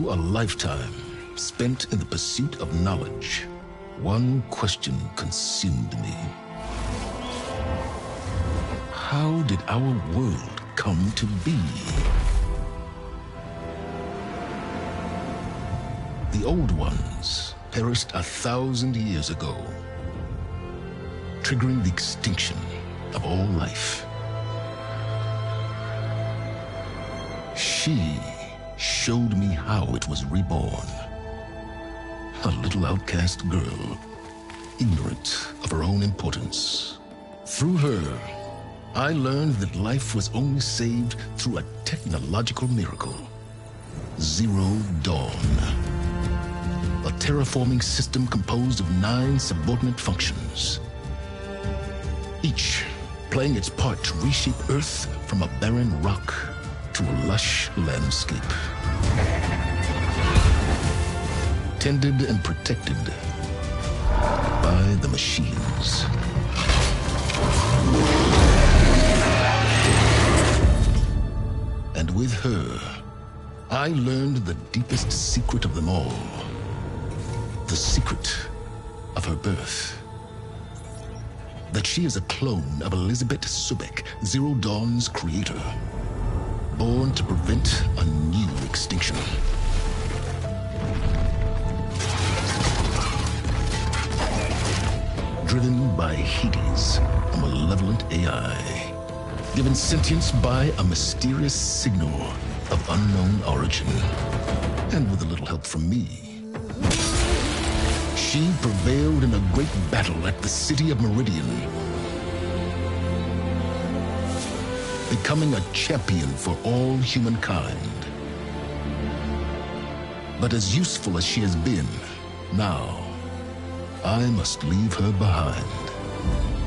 Through a lifetime spent in the pursuit of knowledge, one question consumed me. How did our world come to be? The old ones perished 1,000 years ago, triggering the extinction of all life. She showed me how it was reborn. A little outcast girl, ignorant of her own importance. Through her, I learned that life was only saved through a technological miracle. Zero Dawn. A terraforming system composed of 9 subordinate functions, each playing its part to reshape Earth from a barren rock to a lush landscape. Tended and protected by the machines. And with her, I learned the deepest secret of them all. The secret of her birth. That she is a clone of Elizabeth Sobek, Zero Dawn's creator. Born to prevent a new extinction. Driven by Hades, a malevolent AI. Given sentience by a mysterious signal of unknown origin. And with a little help from me, she prevailed in a great battle at the city of Meridian, becoming a champion for all humankind. But as useful as she has been, now I must leave her behind.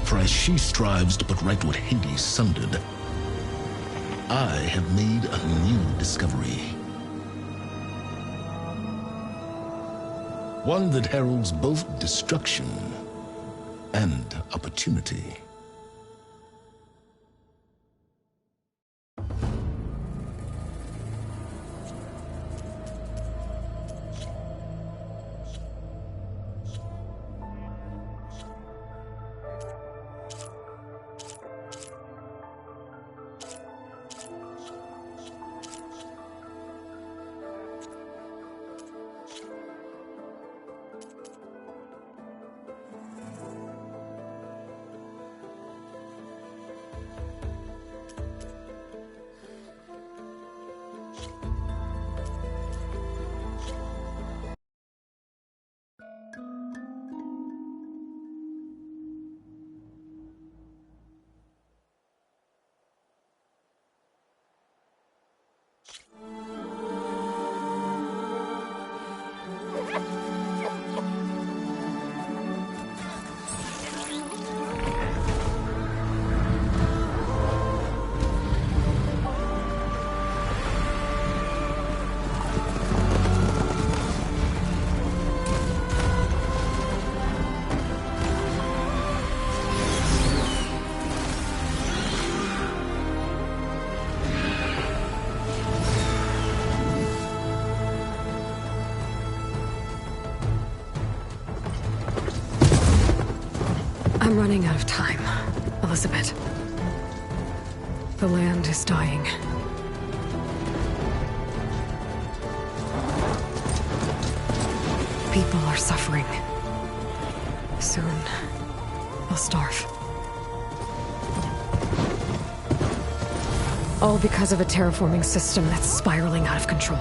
For as she strives to put right what Hades sundered, I have made a new discovery. One that heralds both destruction and opportunity. I'm running out of time, Elizabeth. The land is dying. People are suffering. Soon, they'll starve. All because of a terraforming system that's spiraling out of control.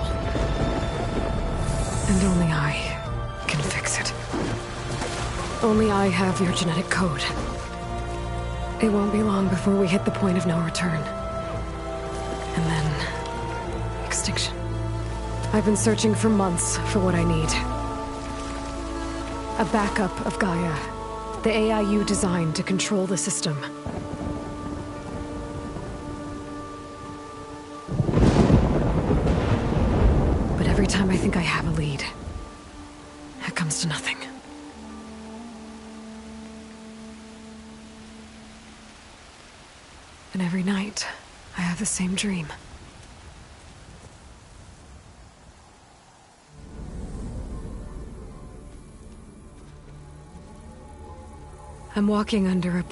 And only I can fix it. Only I have your genetic code. It won't be long before we hit the point of no return. And then... extinction. I've been searching for months for what I need. A backup of Gaia. The AI you designed to control the system. But every time I think I have a lead, it comes to nothing. And every night, I have the same dream. I'm walking under a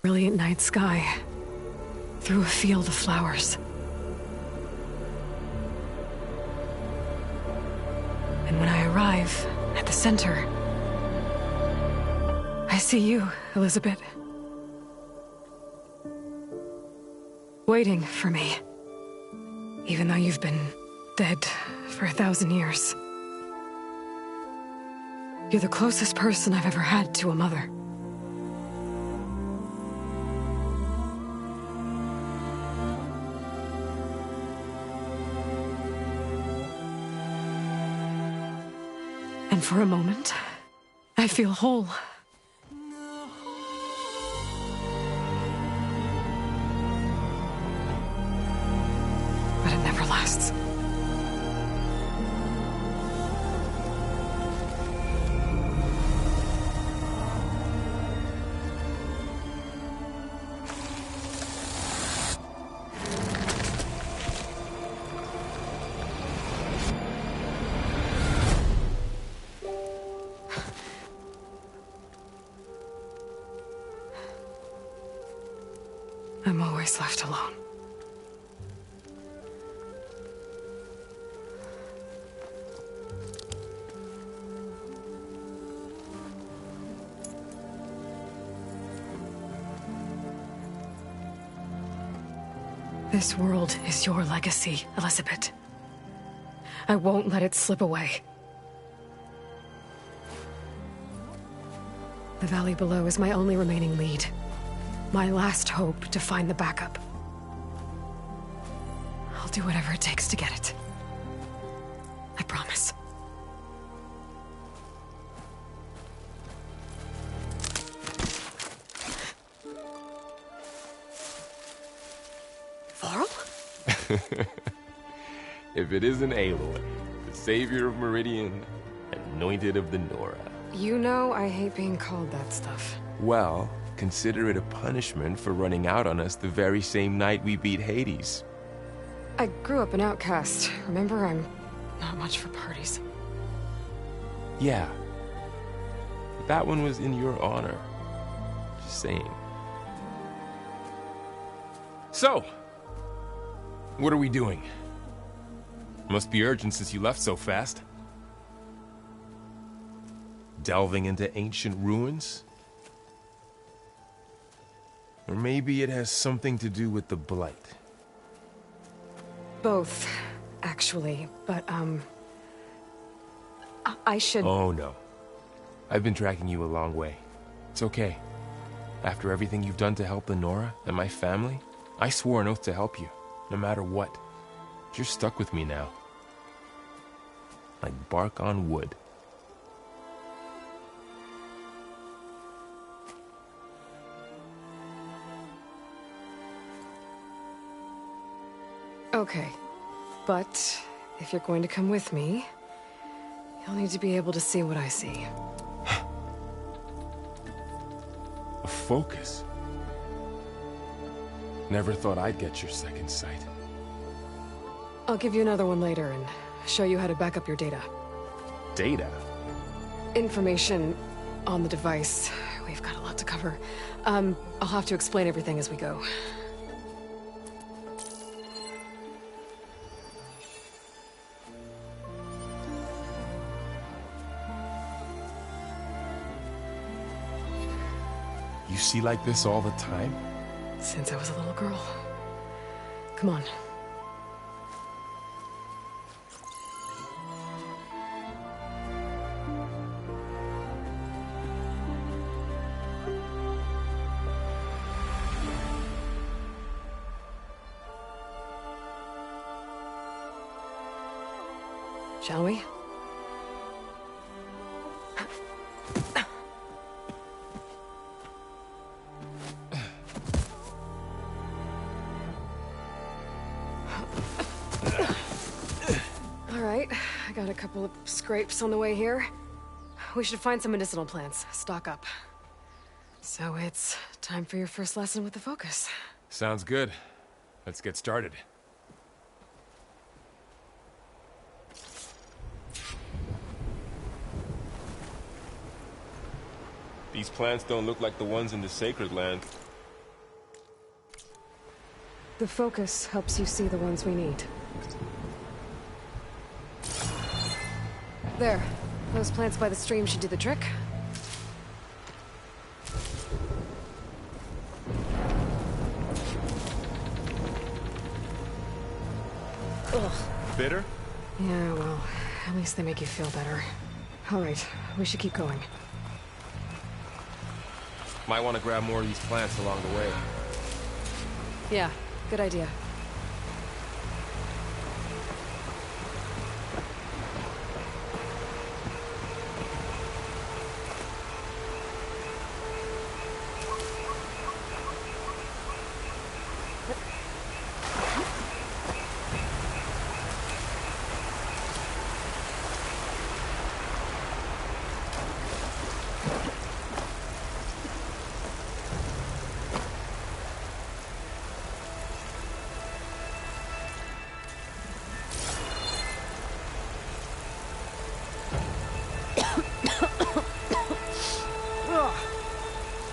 brilliant night sky, through a field of flowers. And when I arrive at the center, I see you, Elizabeth. Waiting for me. Even though you've been dead for 1,000 years. You're the closest person I've ever had to a mother. And for a moment, I feel whole. But it never lasts. I'm always left alone. This world is your legacy, Elizabeth. I won't let it slip away. The valley below is my only remaining lead. My last hope to find the backup. I'll do whatever it takes to get it. I promise. Varl? If it isn't Aloy, the savior of Meridian, anointed of the Nora. You know I hate being called that stuff. Well, consider it a punishment for running out on us the very same night we beat Hades. I grew up an outcast. Remember, I'm not much for parties. Yeah. But that one was in your honor. Just saying. So, what are we doing? Must be urgent since you left so fast. Delving into ancient ruins? Or maybe it has something to do with the Blight. Both, actually, but, I should... Oh, no. I've been tracking you a long way. It's okay. After everything you've done to help the Nora and my family, I swore an oath to help you, no matter what. You're stuck with me now. Like bark on wood. Okay, but if you're going to come with me, you'll need to be able to see what I see. A focus? Never thought I'd get your second sight. I'll give you another one later and show you how to back up your data. Data? Information on the device. We've got a lot to cover. I'll have to explain everything as we go. You see like this all the time? Since I was a little girl. Come on. Shall we? All right, I got a couple of scrapes on the way here. We should find some medicinal plants, stock up. So it's time for your first lesson with the Focus. Sounds good. Let's get started. These plants don't look like the ones in the Sacred Land. The Focus helps you see the ones we need. There. Those plants by the stream should do the trick. Ugh. Bitter? Yeah, well, at least they make you feel better. All right, we should keep going. Might want to grab more of these plants along the way. Yeah, good idea.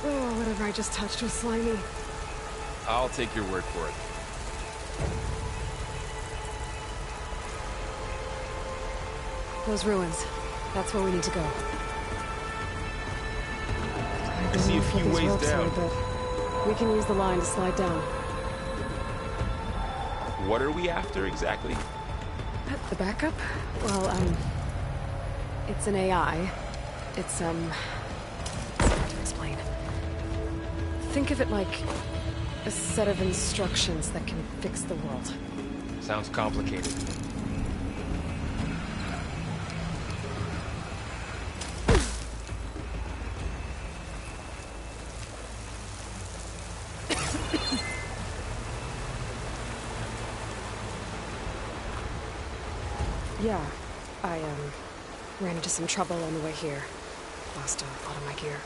Oh, whatever I just touched was slimy. I'll take your word for it. Those ruins. That's where we need to go. I see a few ways down. But we can use the line to slide down. What are we after exactly? The backup? Well, it's an AI. It's, hard to explain. Think of it like a set of instructions that can fix the world. Sounds complicated. Yeah, I, ran into some trouble on the way here. Lost a lot of my gear.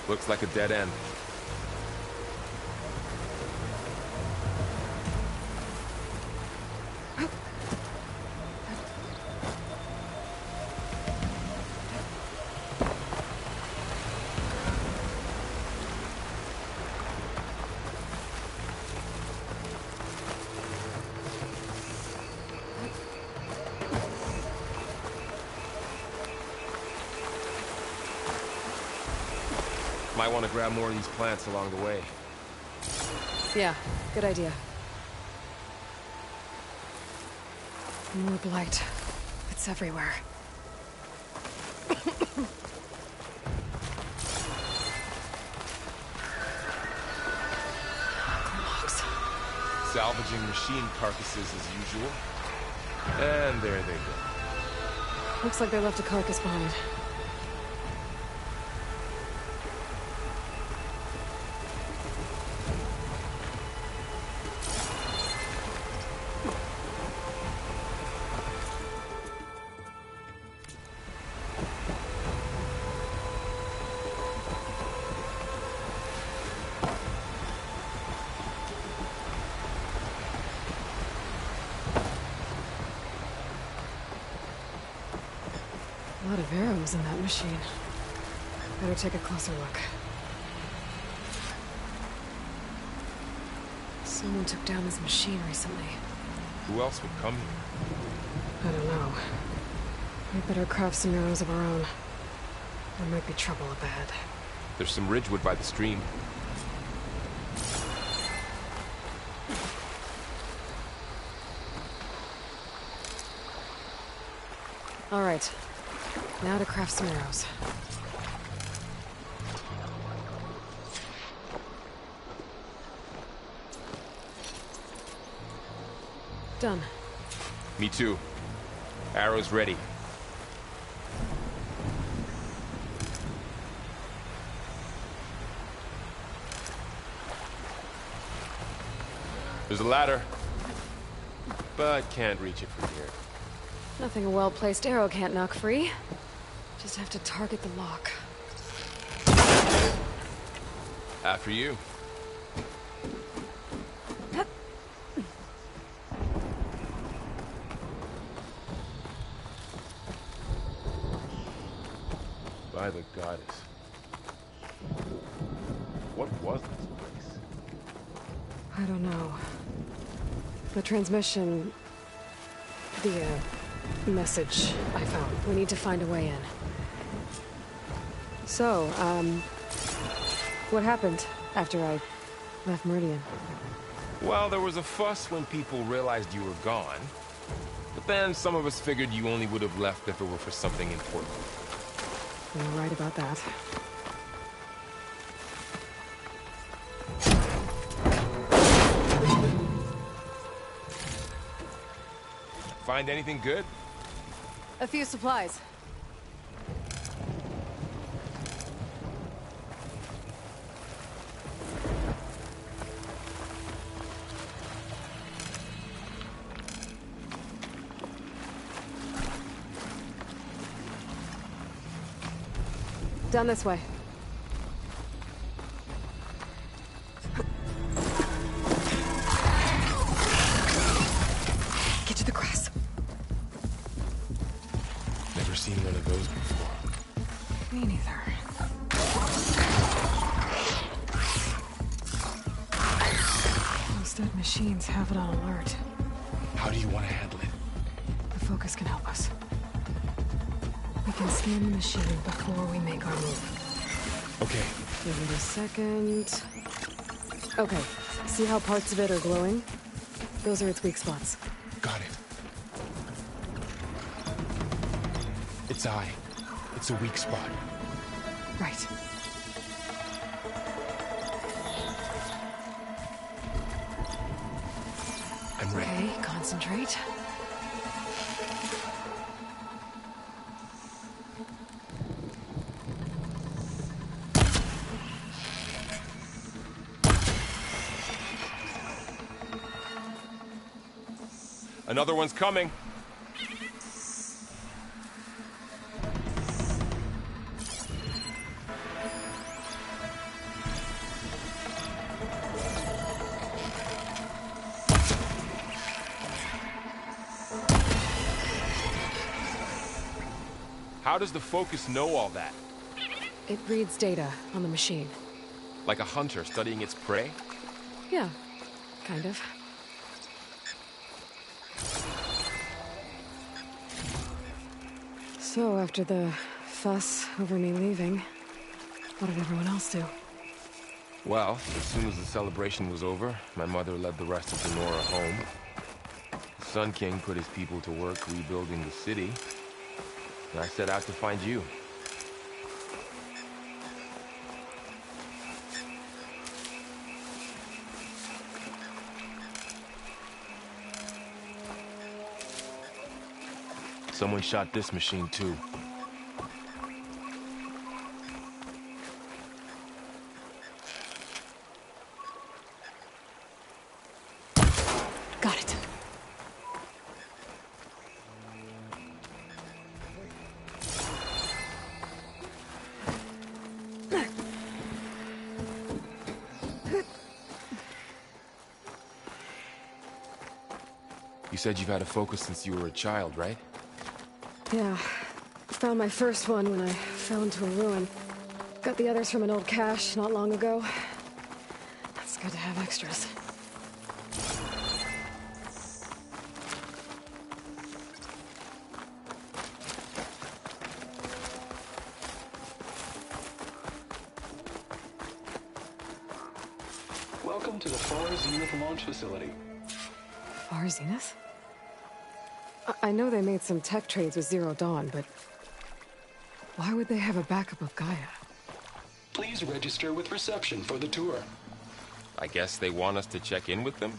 Looks like a dead end. Might want to grab more of these plants along the way. Yeah, good idea. More blight. It's everywhere. Logs. Salvaging machine carcasses as usual. And there they go. Looks like they left a carcass behind. A lot of arrows in that machine. Better take a closer look. Someone took down this machine recently. Who else would come here? I don't know. We better craft some arrows of our own. There might be trouble up ahead. There's some ridgewood by the stream. All right. Now to craft some arrows. Done. Me too. Arrows ready. There's a ladder, but can't reach it from here. Nothing a well-placed arrow can't knock free. Just have to target the lock. After you. By the goddess. What was this place? I don't know. The transmission... The, message I found. We need to find a way in. So, what happened after I left Meridian? Well, there was a fuss when people realized you were gone. But then some of us figured you only would have left if it were for something important. You're right about that. Find anything good? A few supplies. Down this way. Get to the grass. machines have it on alert. How do you want to handle it? The focus can help us. We can scan the machine before we make our move. Okay. Give it a second. Okay, see how parts of it are glowing? Those are its weak spots. Got it. Its eye. It's a weak spot. Right. I'm ready. Okay, concentrate. Another one's coming. How does the focus know all that? It reads data on the machine. Like a hunter studying its prey? Yeah, kind of. So, after the fuss over me leaving, what did everyone else do? Well, as soon as the celebration was over, my mother led the rest of the Nora home. The Sun King put his people to work rebuilding the city, and I set out to find you. Someone shot this machine too. Got it. You said you've had a focus since you were a child, right? Yeah. Found my first one when I fell into a ruin. Got the others from an old cache not long ago. It's good to have extras. Welcome to the Far Zenith launch facility. Far Zenith? I know they made some tech trades with Zero Dawn, but why would they have a backup of Gaia? Please register with reception for the tour. I guess they want us to check in with them?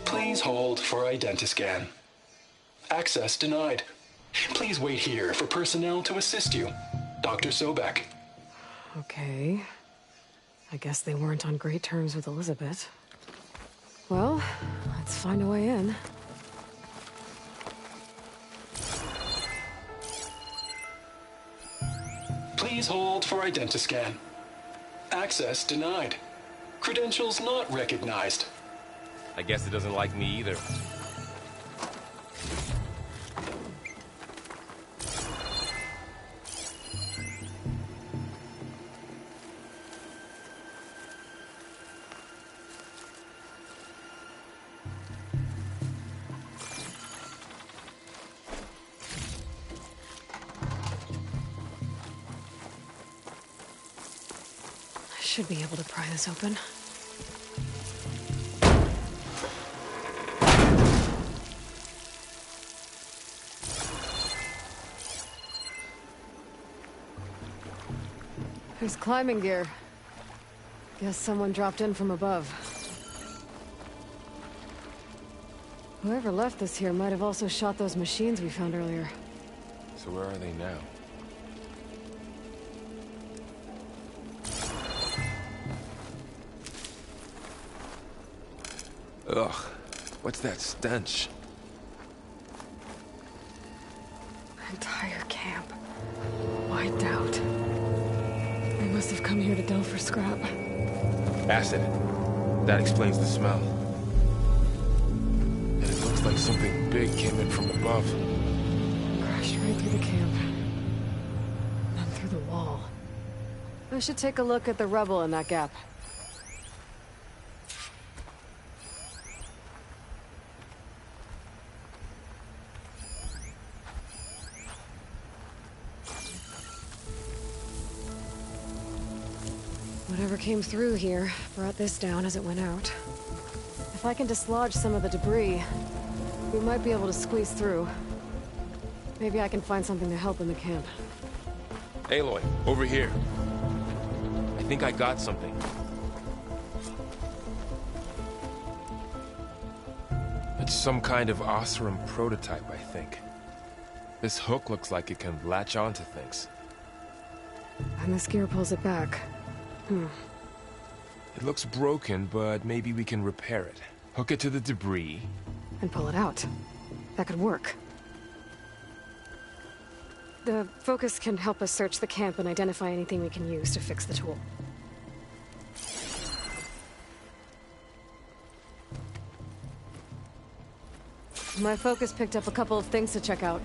Please hold for Identiscan. Access denied. Please wait here for personnel to assist you. Dr. Sobek. Okay. I guess they weren't on great terms with Elizabeth. Well, let's find a way in. Please hold for Identiscan. Access denied. Credentials not recognized. I guess it doesn't like me either. Should be able to pry this open. There's climbing gear. Guess someone dropped in from above. Whoever left this here might have also shot those machines we found earlier. So where are they now? Ugh, what's that stench? Entire camp. Wiped out. They must have come here to delve for scrap. Acid. That explains the smell. And it looks like something big came in from above. Crashed right through the camp. Then through the wall. I should take a look at the rubble in that gap. Whatever came through here brought this down as it went out. If I can dislodge some of the debris, we might be able to squeeze through. Maybe I can find something to help in the camp. Aloy, over here. I think I got something. It's some kind of Oseram prototype, I think. This hook looks like it can latch onto things. And this gear pulls it back. It looks broken, but maybe we can repair it. Hook it to the debris. And pull it out. That could work. The focus can help us search the camp and identify anything we can use to fix the tool. My focus picked up a couple of things to check out.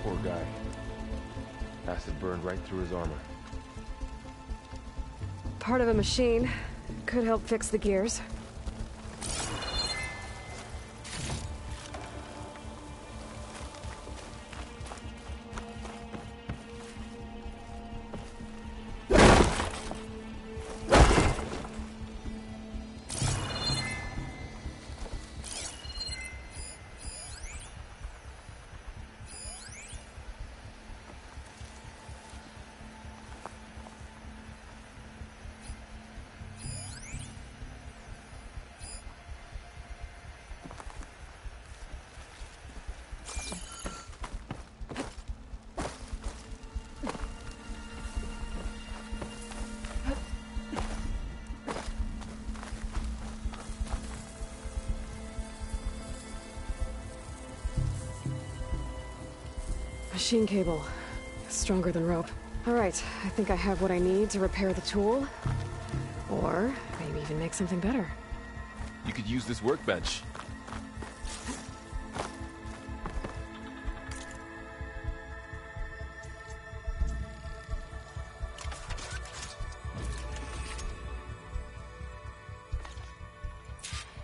Poor guy. Acid burned right through his armor. Part of a machine. Could help fix the gears. Machine cable. Stronger than rope. Alright, I think I have what I need to repair the tool. Or maybe even make something better. You could use this workbench.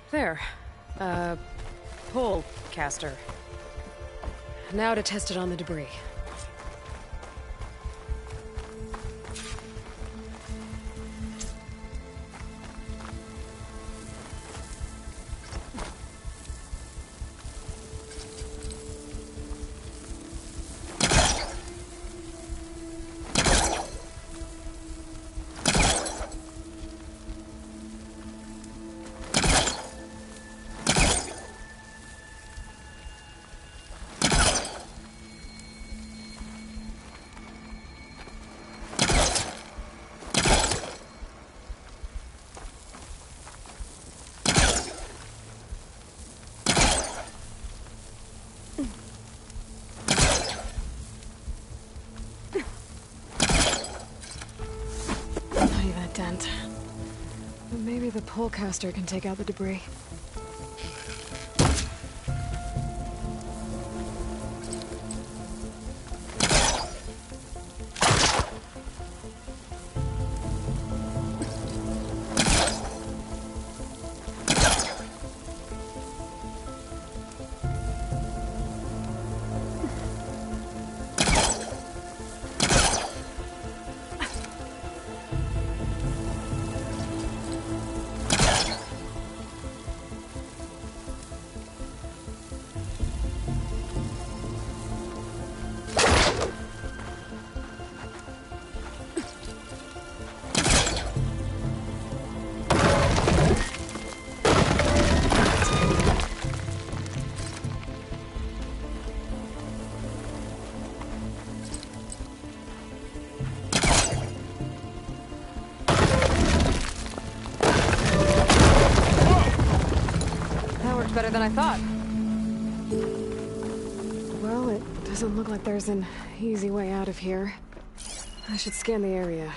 There. Pole caster. Now to test it on the debris. Dent. Maybe the polecaster can take out the debris. Better than I thought. Well, it doesn't look like there's an easy way out of here. I should scan the area.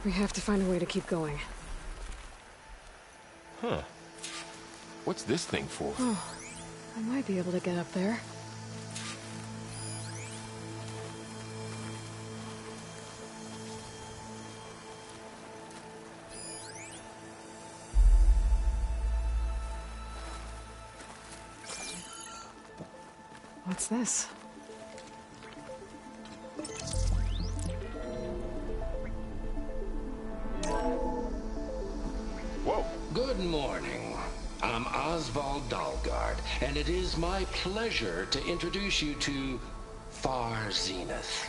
We have to find a way to keep going. Huh. What's this thing for? Oh, I might be able to get up there. What's this? Whoa! Good morning. I'm Oswald Dalgard, and it is my pleasure to introduce you to Far Zenith.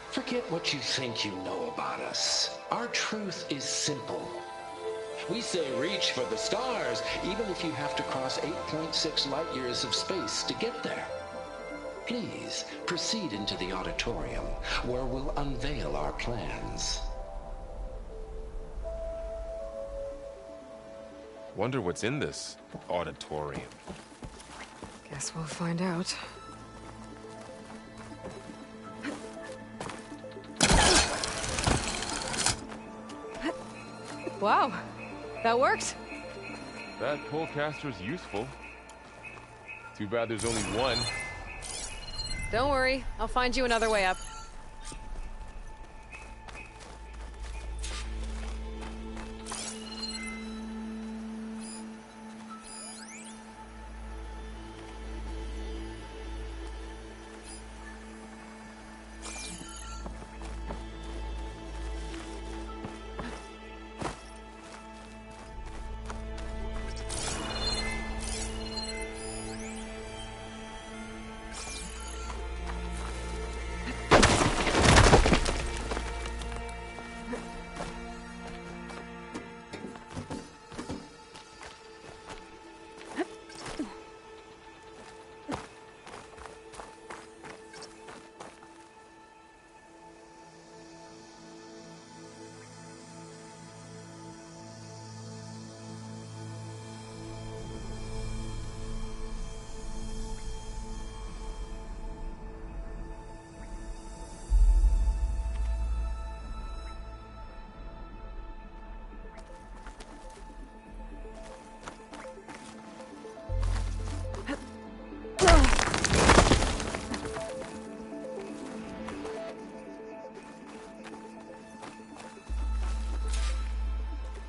Forget what you think you know about us. Our truth is simple. We say reach for the stars, even if you have to cross 8.6 light years of space to get there. Please proceed into the auditorium, where we'll unveil our plans. Wonder what's in this auditorium. Guess we'll find out. Wow, that worked. That Pullcaster's useful. Too bad there's only one. Don't worry, I'll find you another way up.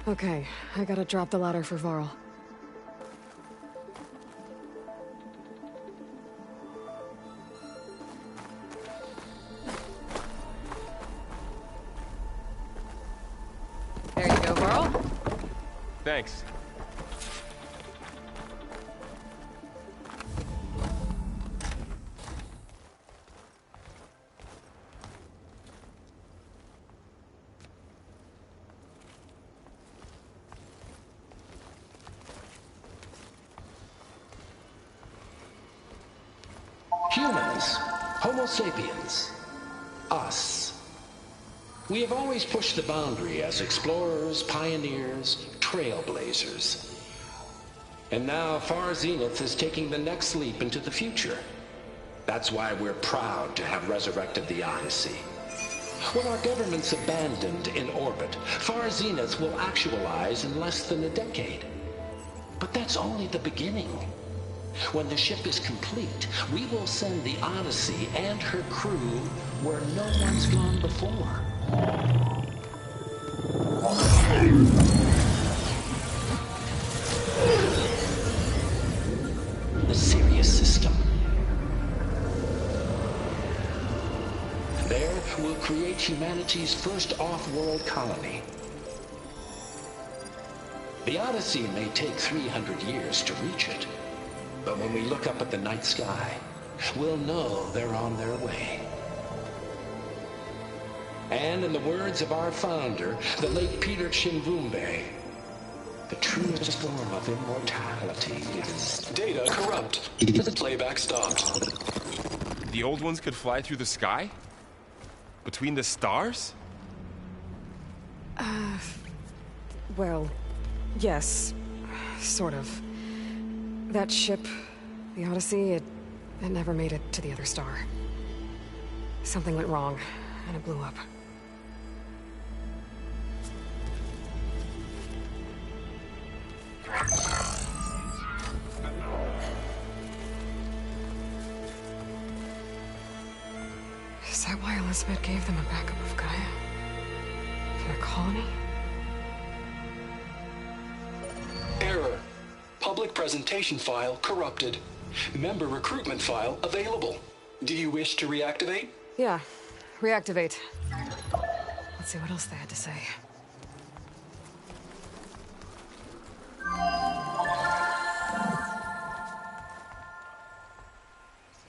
Okay, I gotta drop the ladder for Varl. There you go, Varl. Thanks. Humans, Homo sapiens, us. We have always pushed the boundary as explorers, pioneers, trailblazers. And now Far Zenith is taking the next leap into the future. That's why we're proud to have resurrected the Odyssey. When our government's abandoned in orbit, Far Zenith will actualize in less than a decade. But that's only the beginning. When the ship is complete, we will send the Odyssey and her crew where no one's gone before. The Sirius system. There, we'll create humanity's first off-world colony. The Odyssey may take 300 years to reach it. But when we look up at the night sky, we'll know they're on their way. And in the words of our founder, the late Peter Chimvumbe, the truest form of immortality is... Data corrupt. Playback stopped. The old ones could fly through the sky? Between the stars? Well, yes, sort of. That ship, the Odyssey, it never made it to the other star. Something went wrong, and it blew up. Is that why Elizabeth gave them a backup of Gaia? For their colony? Error. Public presentation file corrupted. Member recruitment file available. Do you wish to reactivate? Yeah, reactivate. Let's see what else they had to say.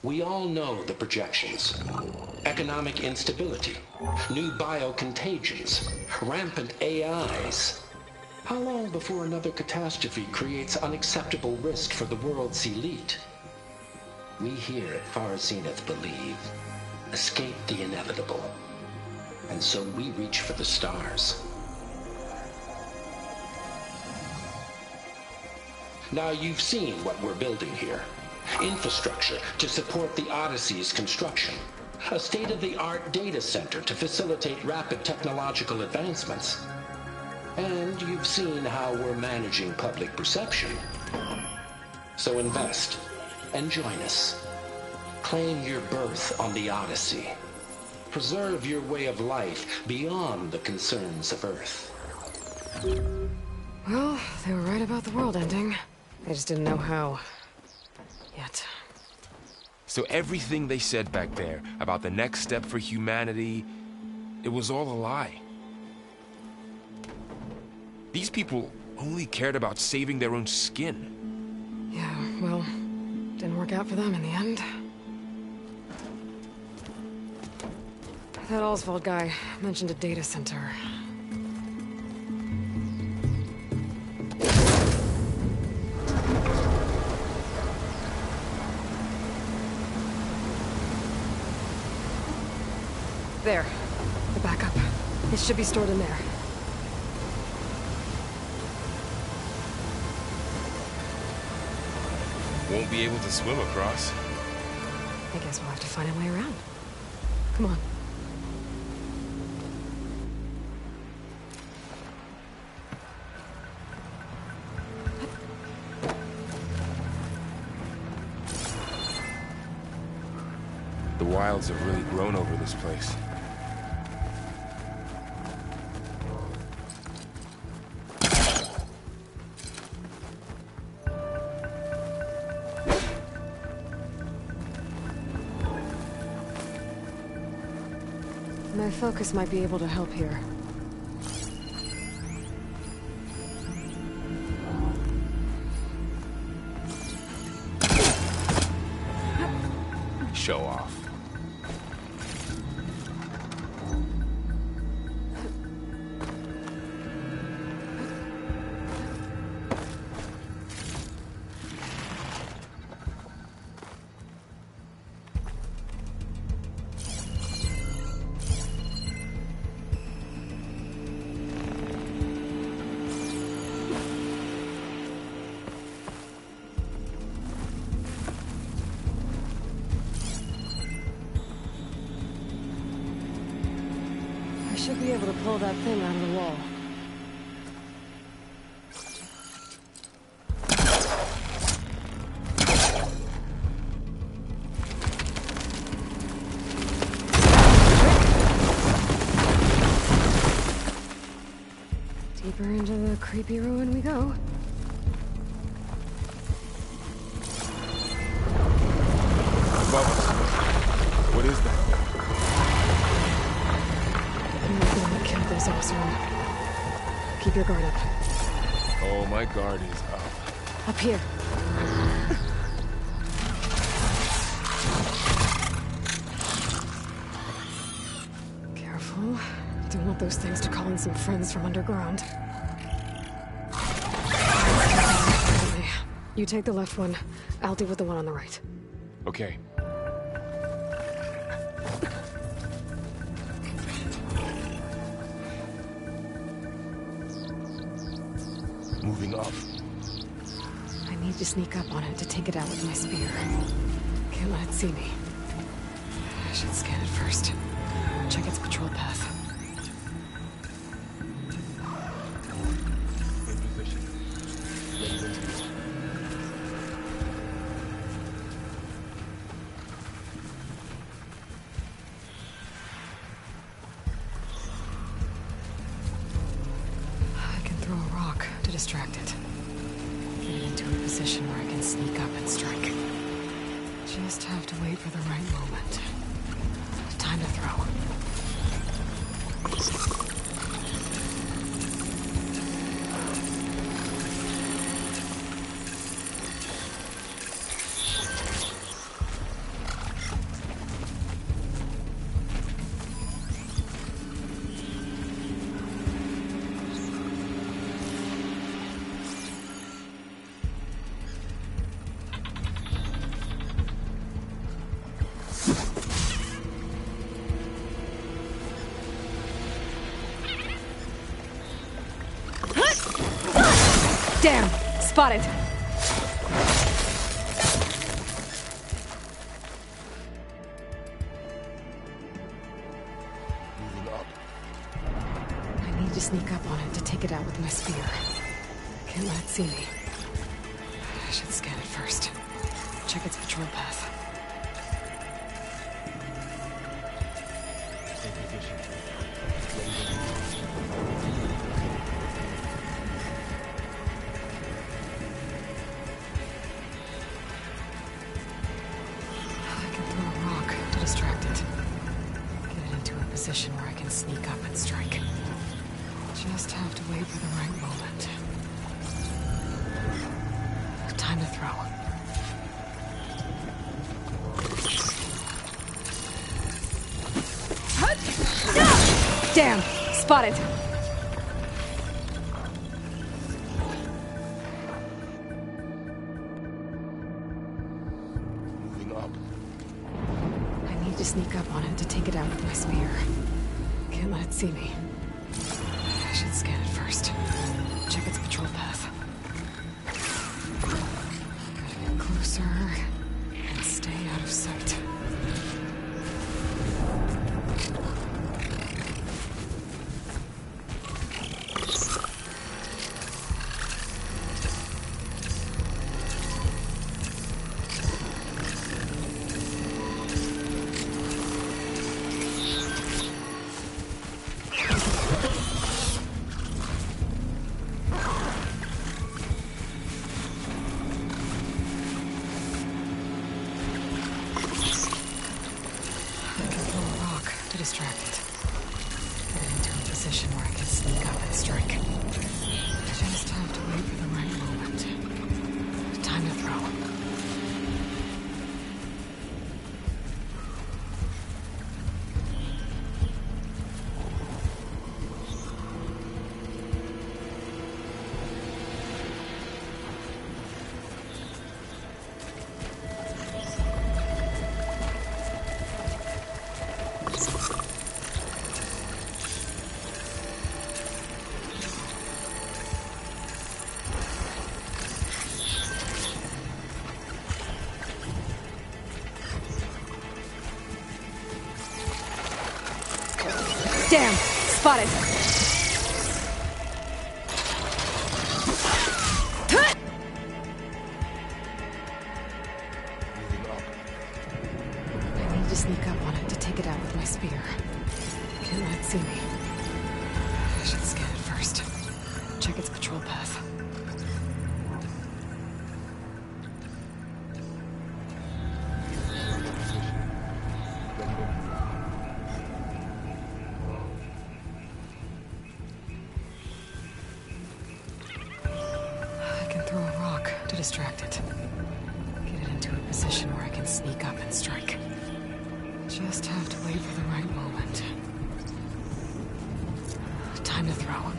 We all know the projections. Economic instability, new biocontagions, rampant AIs. How long before another catastrophe creates unacceptable risk for the world's elite? We here at Far Zenith believe, escape the inevitable. And so we reach for the stars. Now you've seen what we're building here. Infrastructure to support the Odyssey's construction. A state-of-the-art data center to facilitate rapid technological advancements. And you've seen how we're managing public perception. So invest and join us. Claim your berth on the Odyssey. Preserve your way of life beyond the concerns of Earth. Well, they were right about the world ending. I just didn't know how. Yet. So everything they said back there about the next step for humanity, it was all a lie. These people only cared about saving their own skin. Yeah, well, didn't work out for them in the end. That Oswald guy mentioned a data center. There. The backup. It should be stored in there. Won't be able to swim across. I guess we'll have to find a way around. Come on. The wilds have really grown over this place. My focus might be able to help here. Show off. I should be able to pull that thing out of the wall. Deeper into the creepy ruin we go. Above us. What is that? Nothing that killed those Oseram. Keep your guard up. Oh, my guard is up. Up here. Careful. Don't want those things to call in some friends from underground. You take the left one. I'll deal with the one on the right. Okay. Moving up. I need to sneak up on it to take it out with my spear. Can't let it see me. I should scan it first. Check its patrol path. In position. Ready to move. I can throw a rock to distract it. Get it into a position where I can sneak up and strike. Just have to wait for the right moment. Time to throw. Damn! Spotted! Moving up. I need to sneak up on it to take it out with my spear. Can't let it see me. I should scan it first. Check its patrol path. Stay positioned. I can throw a rock to distract it. Get it into a position where I can sneak up and strike. Just have to wait for the right moment. Time to throw. Damn! Spotted! Moving up. I need to sneak up on it to take it out with my spear. Can't let it see me. I should scan it first. Check its patrol path. Gotta get closer and stay out of sight. To distract it. Get it into a position where I can sneak up and strike. Just have to wait for the right moment. Time to throw. Damn! Spotted! Moving up. I need to sneak up on it to take it out with my spear. Can't let it see me. I should scan it first. Check its patrol path. I can throw a rock to distract it. Get it into a position where I can sneak up and strike. Just have to wait for the right moment. Time to throw.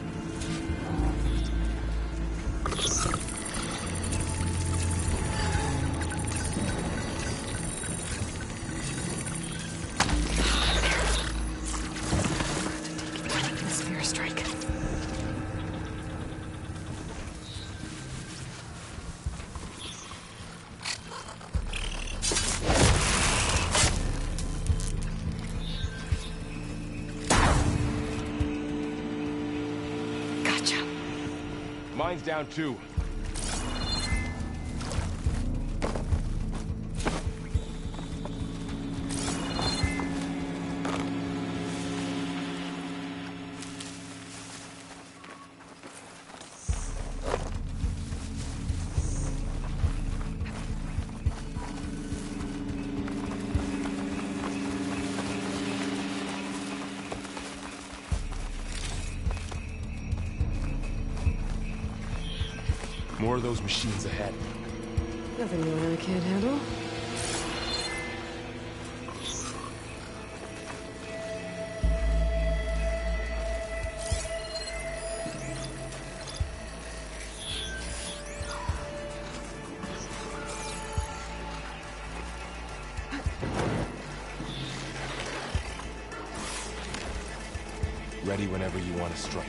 Spear strike. Gotcha. Mine's down too. More of those machines ahead. Nothing you and I can't handle. Ready whenever you want to strike.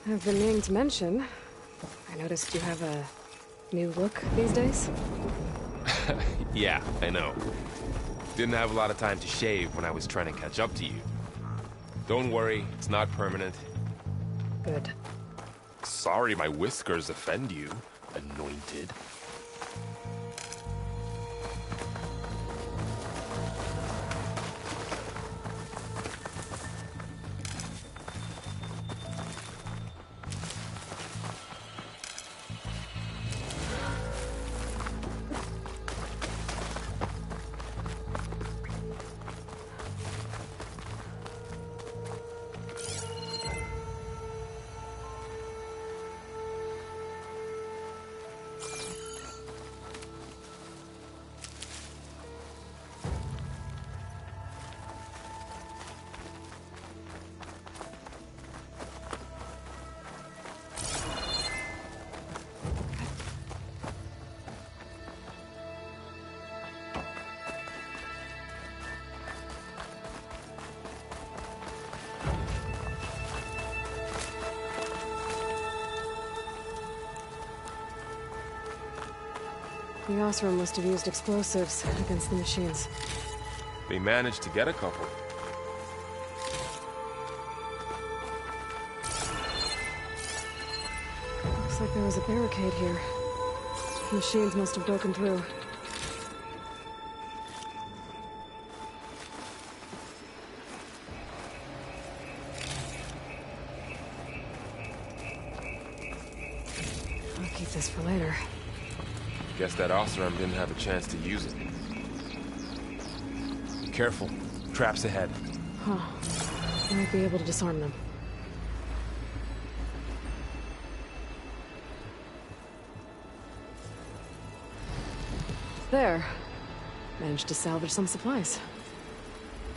I've been meaning to mention, I noticed you have a new look these days. Yeah, I know. Didn't have a lot of time to shave when I was trying to catch up to you. Don't worry, it's not permanent. Good. Sorry my whiskers offend you, anointed. The Oseram must have used explosives against the machines. They managed to get a couple. Looks like there was a barricade here. The machines must have broken through. I'll keep this for later. Guess that Oseram didn't have a chance to use it. Careful. Traps ahead. Huh. I might be able to disarm them. There. Managed to salvage some supplies.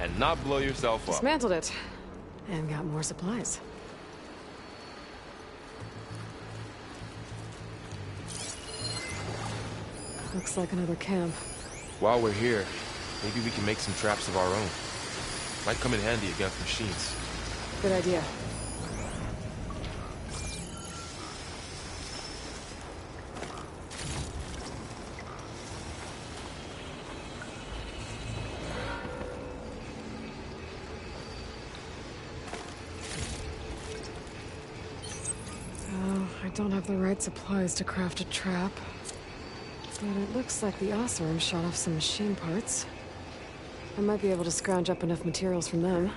And not blow yourself up. Dismantled it. And got more supplies. Looks like another camp. While we're here, maybe we can make some traps of our own. Might come in handy against machines. Good idea. I don't have the right supplies to craft a trap. But it looks like the Oseram shot off some machine parts. I might be able to scrounge up enough materials from them.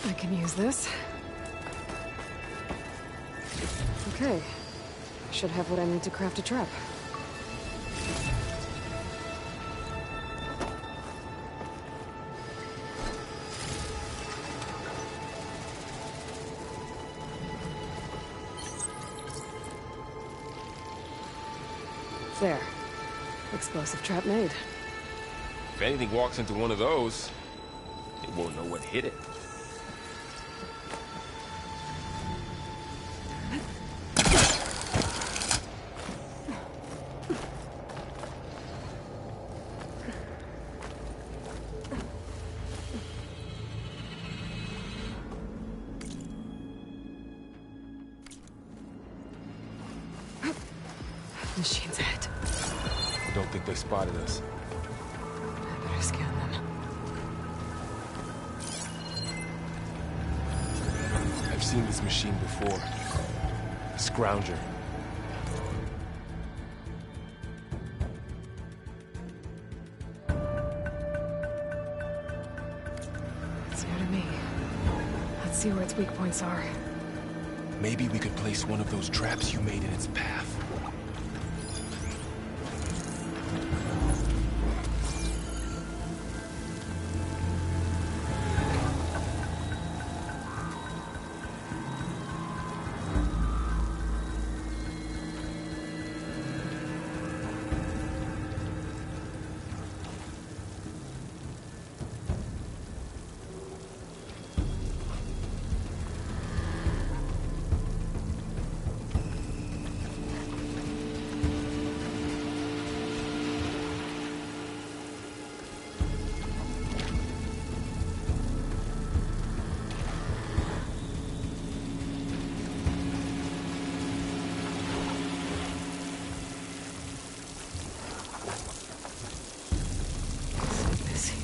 I can use this. Okay. I should have what I need to craft a trap. There. Explosive trap made. If anything walks into one of those, it won't know what hit it. Machine's ahead. I don't think they spotted us. I better scan them. I've seen this machine before. A scrounger. It's new to me. Let's see where its weak points are. Maybe we could place one of those traps you made in its path.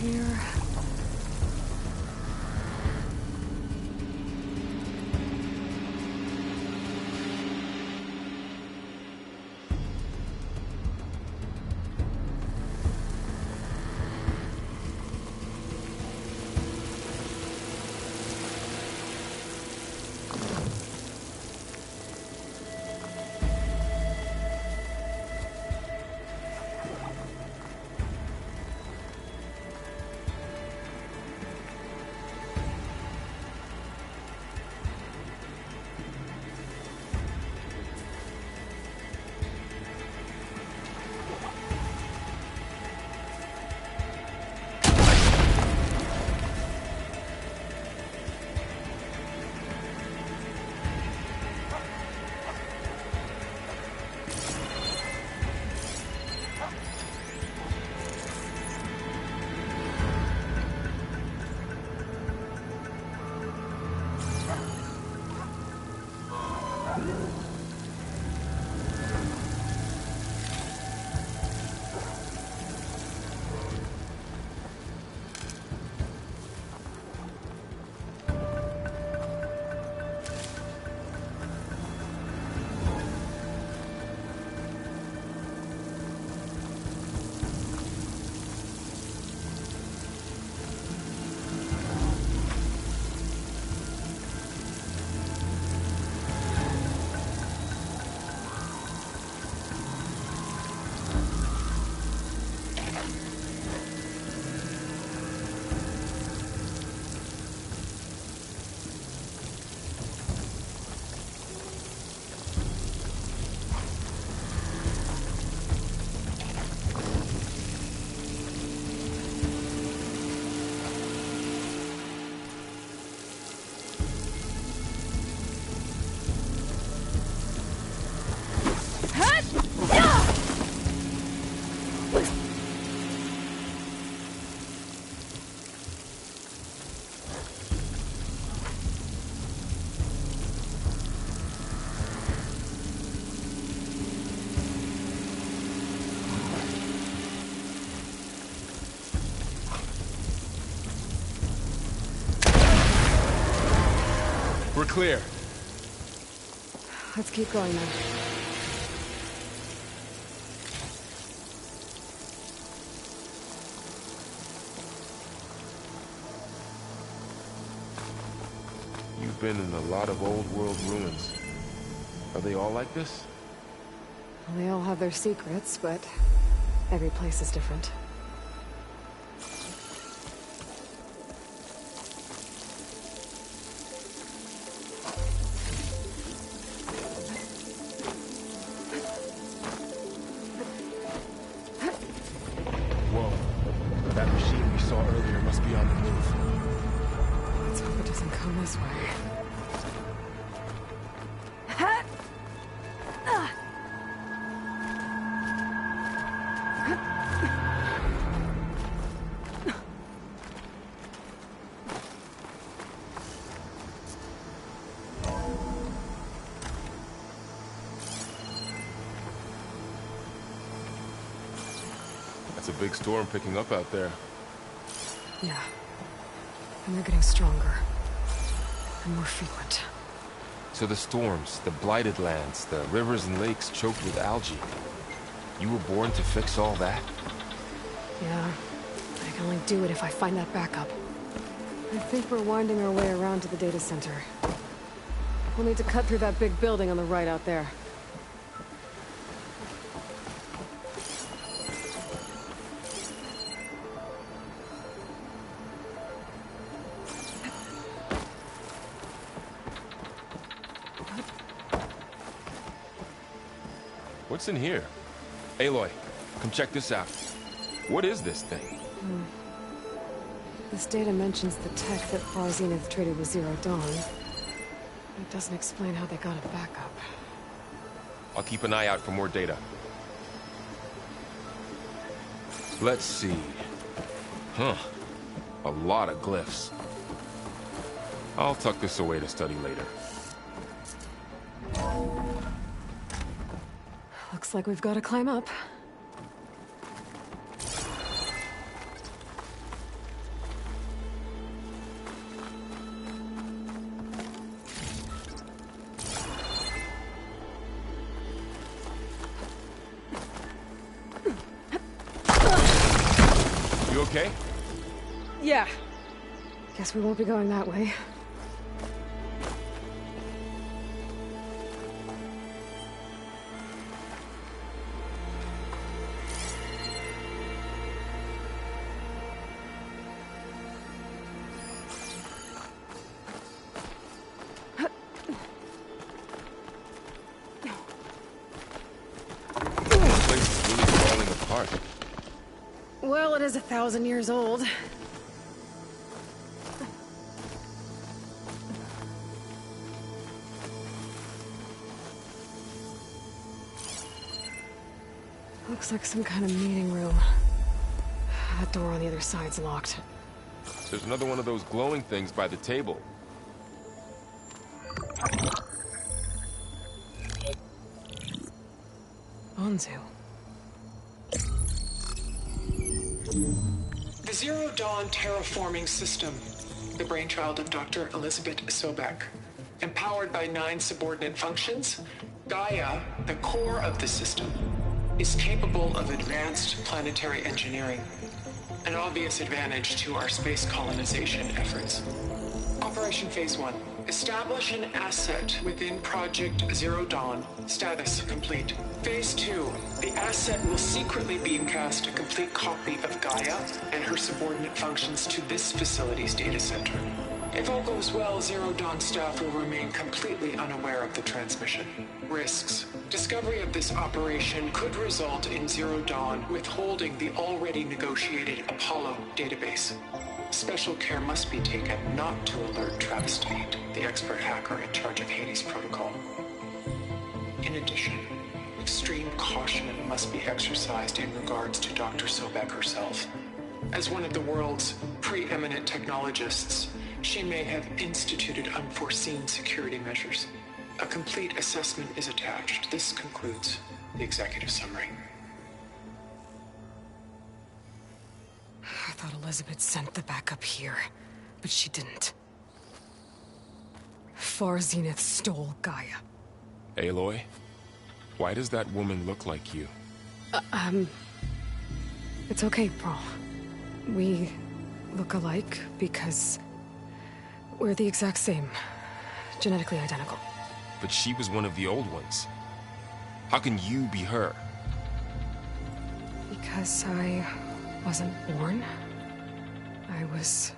Here. We're clear. Let's keep going then. You've been in a lot of old world ruins. Are they all like this? Well, they all have their secrets, but every place is different. Whoa. That machine we saw earlier must be on the move. Let's hope it doesn't come this way. It's a big storm picking up out there. Yeah. And they're getting stronger. And more frequent. So the storms, the blighted lands, the rivers and lakes choked with algae. You were born to fix all that? Yeah. I can only do it if I find that backup. I think we're winding our way around to the data center. We'll need to cut through that big building on the right out there. What's in here? Aloy, come check this out. What is this thing? This data mentions the tech that Far Zenith traded with Zero Dawn. It doesn't explain how they got it back up. I'll keep an eye out for more data. Let's see. Huh. A lot of glyphs. I'll tuck this away to study later. Looks like we've got to climb up. You okay? Yeah. Guess we won't be going that way. Well, it is 1,000 years old. Looks like some kind of meeting room. That door on the other side's locked. There's another one of those glowing things by the table. Anzu. The Zero Dawn terraforming system, the brainchild of Dr. Elizabeth Sobek. Empowered by 9 subordinate functions, Gaia, the core of the system, is capable of advanced planetary engineering, an obvious advantage to our space colonization efforts. Operation Phase 1. Establish an asset within Project Zero Dawn. Status complete. Phase 2. The asset will secretly beamcast a complete copy of Gaia and her subordinate functions to this facility's data center. If all goes well, Zero Dawn staff will remain completely unaware of the transmission. Risks. Discovery of this operation could result in Zero Dawn withholding the already negotiated Apollo database. Special care must be taken not to alert Travis Tate, the expert hacker in charge of Hades Protocol. In addition, extreme caution must be exercised in regards to Dr. Sobek herself. As one of the world's preeminent technologists, she may have instituted unforeseen security measures. A complete assessment is attached. This concludes the executive summary. I thought Elizabeth sent the backup here, but she didn't. Far Zenith stole Gaia. Aloy, why does that woman look like you? It's okay, Pearl. We look alike because we're the exact same. Genetically identical. But she was one of the old ones. How can you be her? Because I wasn't born. I was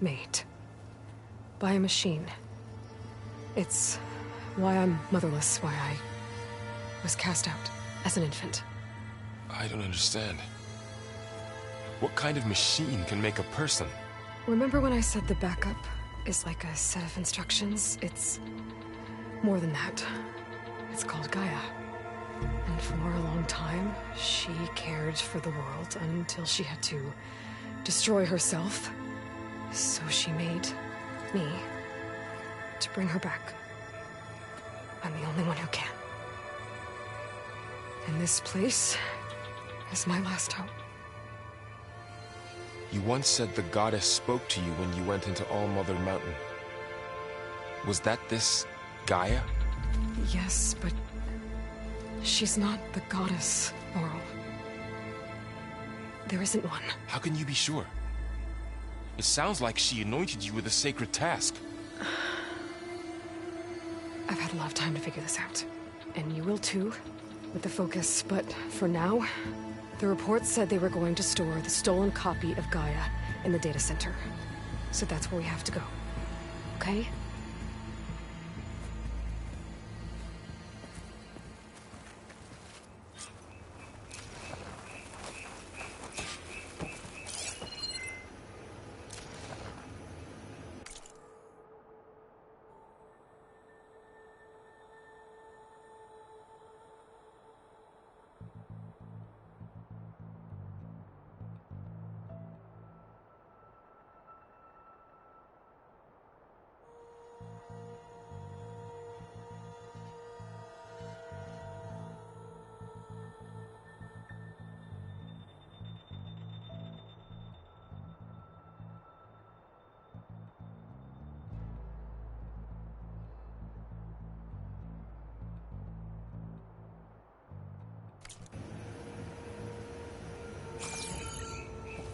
made. By a machine. It's why I'm motherless, why I was cast out as an infant. I don't understand. What kind of machine can make a person? Remember when I said the backup is like a set of instructions? It's more than that. It's called Gaia. And for a long time, she cared for the world until she had to destroy herself. So she made me to bring her back. I'm the only one who can. And this place is my last hope. You once said the goddess spoke to you when you went into All-Mother Mountain. Was that this Gaia? Yes, but she's not the goddess, Laurel. There isn't one. How can you be sure? It sounds like she anointed you with a sacred task. I've had a lot of time to figure this out. And you will too, with the focus. But for now, the report said they were going to store the stolen copy of Gaia in the data center. So that's where we have to go. Okay?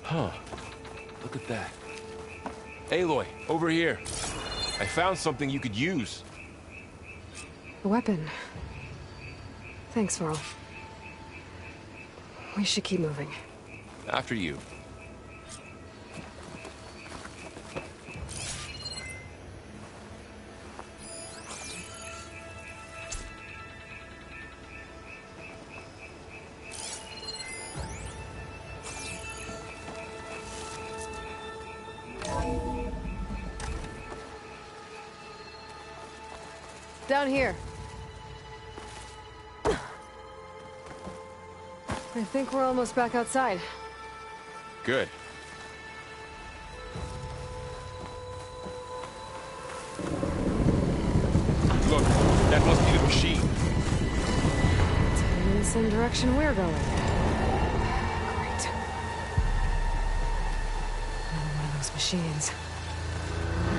Huh. Look at that. Aloy, over here. I found something you could use. A weapon. Thanks, Varl. We should keep moving. After you. Down here. I think we're almost back outside. Good. Look, that must be the machine. It's heading in the same direction we're going. Great. Another one of those machines. I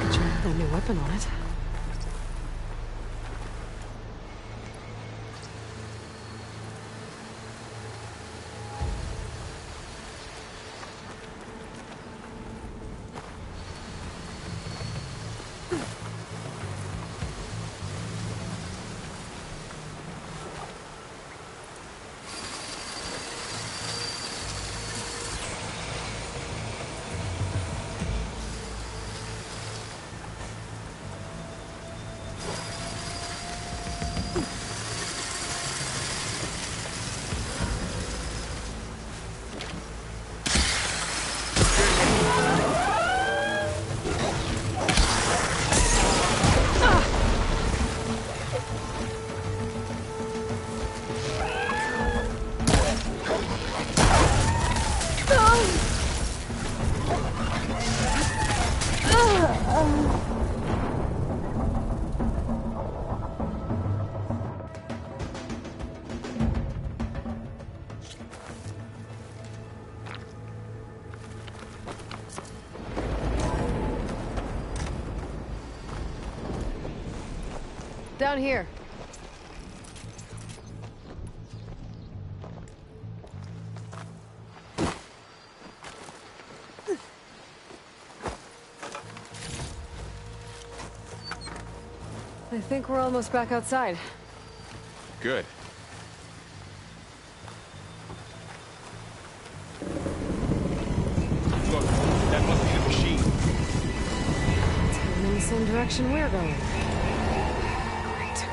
could try out that new weapon on it. Down here. I think we're almost back outside. Good. Look, that must be the machine. It's heading in the same direction we're going. Great.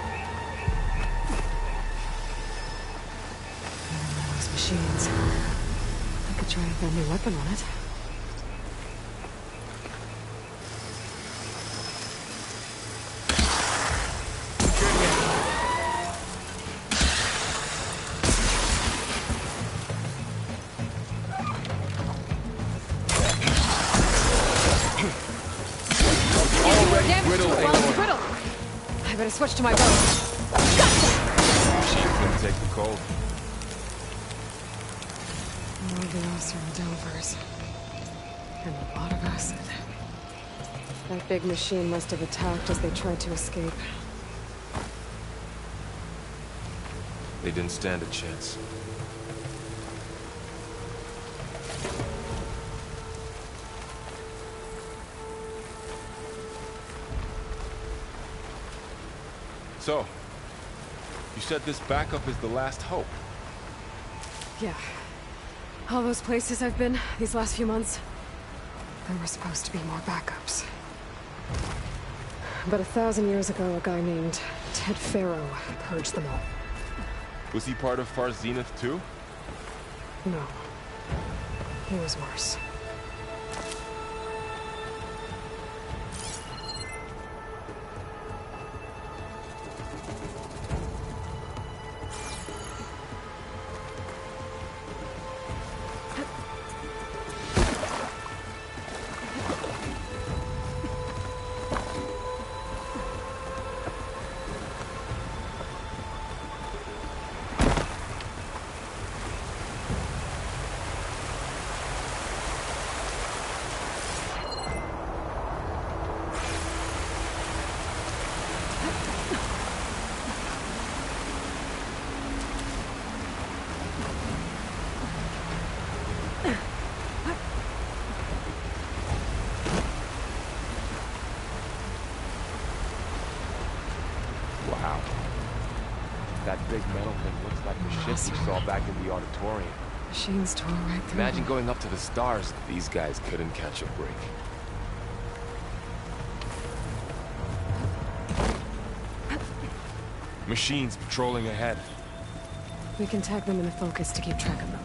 Another one of those machines. I could try out that new weapon on it. I better switch to my bow. Gotcha! Machine's gonna take the cold. More of the Oseram Delvers. And a lot of acid. That big machine must have attacked as they tried to escape. They didn't stand a chance. So, you said this backup is the last hope. Yeah. All those places I've been these last few months, there were supposed to be more backups. But 1,000 years ago, a guy named Ted Faro purged them all. Was he part of Far Zenith too? No. He was worse. Wow. That big metal thing looks like the ship we saw back in the auditorium. Machines tore right through Imagine them. going up to the stars. These guys couldn't catch a break. Machines patrolling ahead. We can tag them in the focus to keep track of them.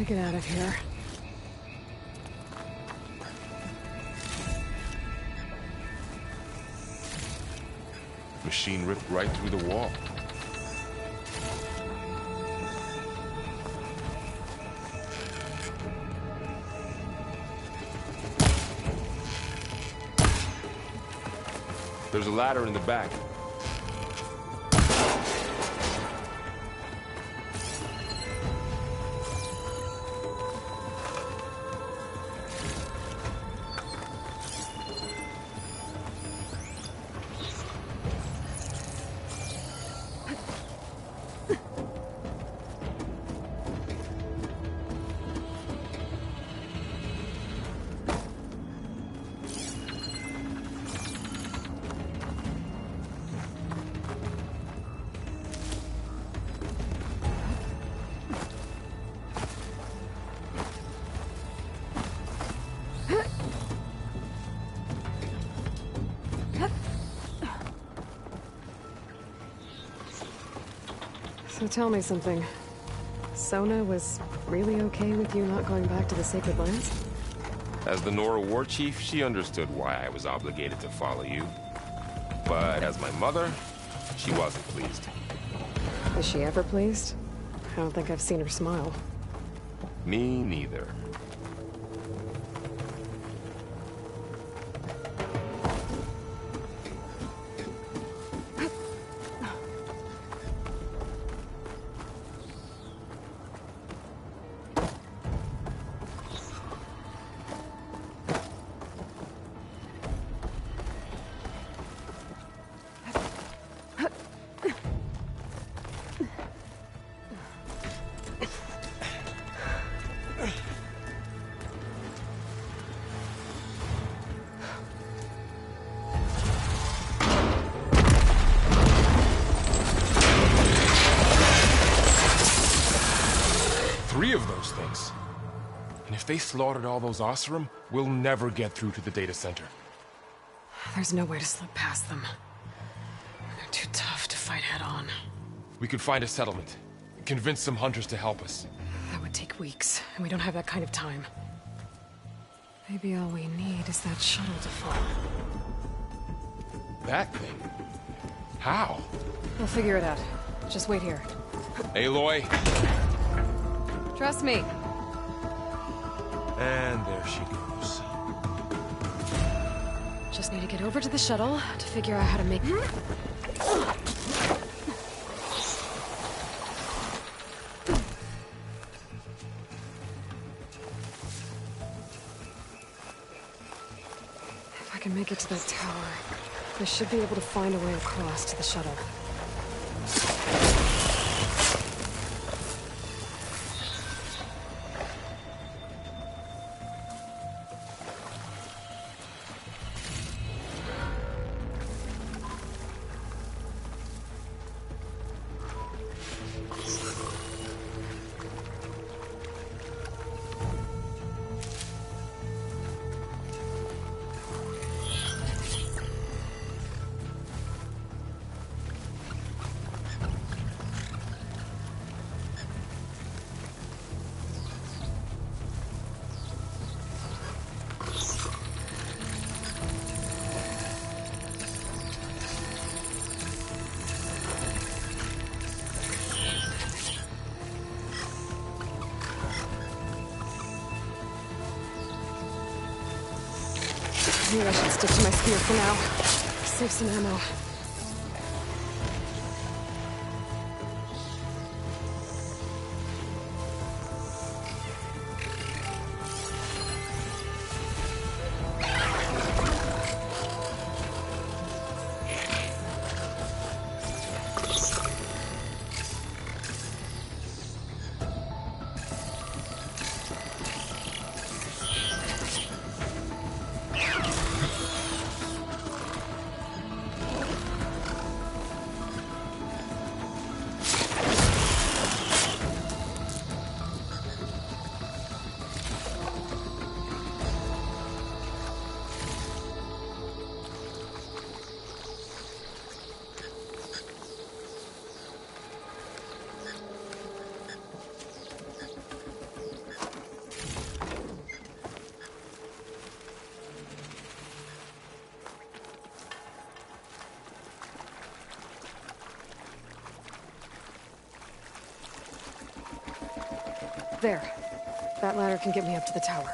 get out of here. Machine ripped right through the wall. There's a ladder in the back. So tell me something. Sona was really okay with you not going back to the Sacred Lands? As the Nora war chief, she understood why I was obligated to follow you. But as my mother, she wasn't pleased. Is she ever pleased? I don't think I've seen her smile. Me neither. Three of those things. And if they slaughtered all those Oseram, we'll never get through to the data center. There's no way to slip past them. They're too tough to fight head-on. We could find a settlement. Convince some hunters to help us. That would take weeks, and we don't have that kind of time. Maybe all we need is that shuttle to fall. That thing? How? We'll figure it out. Just wait here. Aloy. Trust me. And there she goes. Just need to get over to the shuttle to figure out how to make... If I can make it to that tower, I should be able to find a way across to the shuttle. Maybe I should stick to my spear for now. Save some ammo. There. That ladder can get me up to the tower.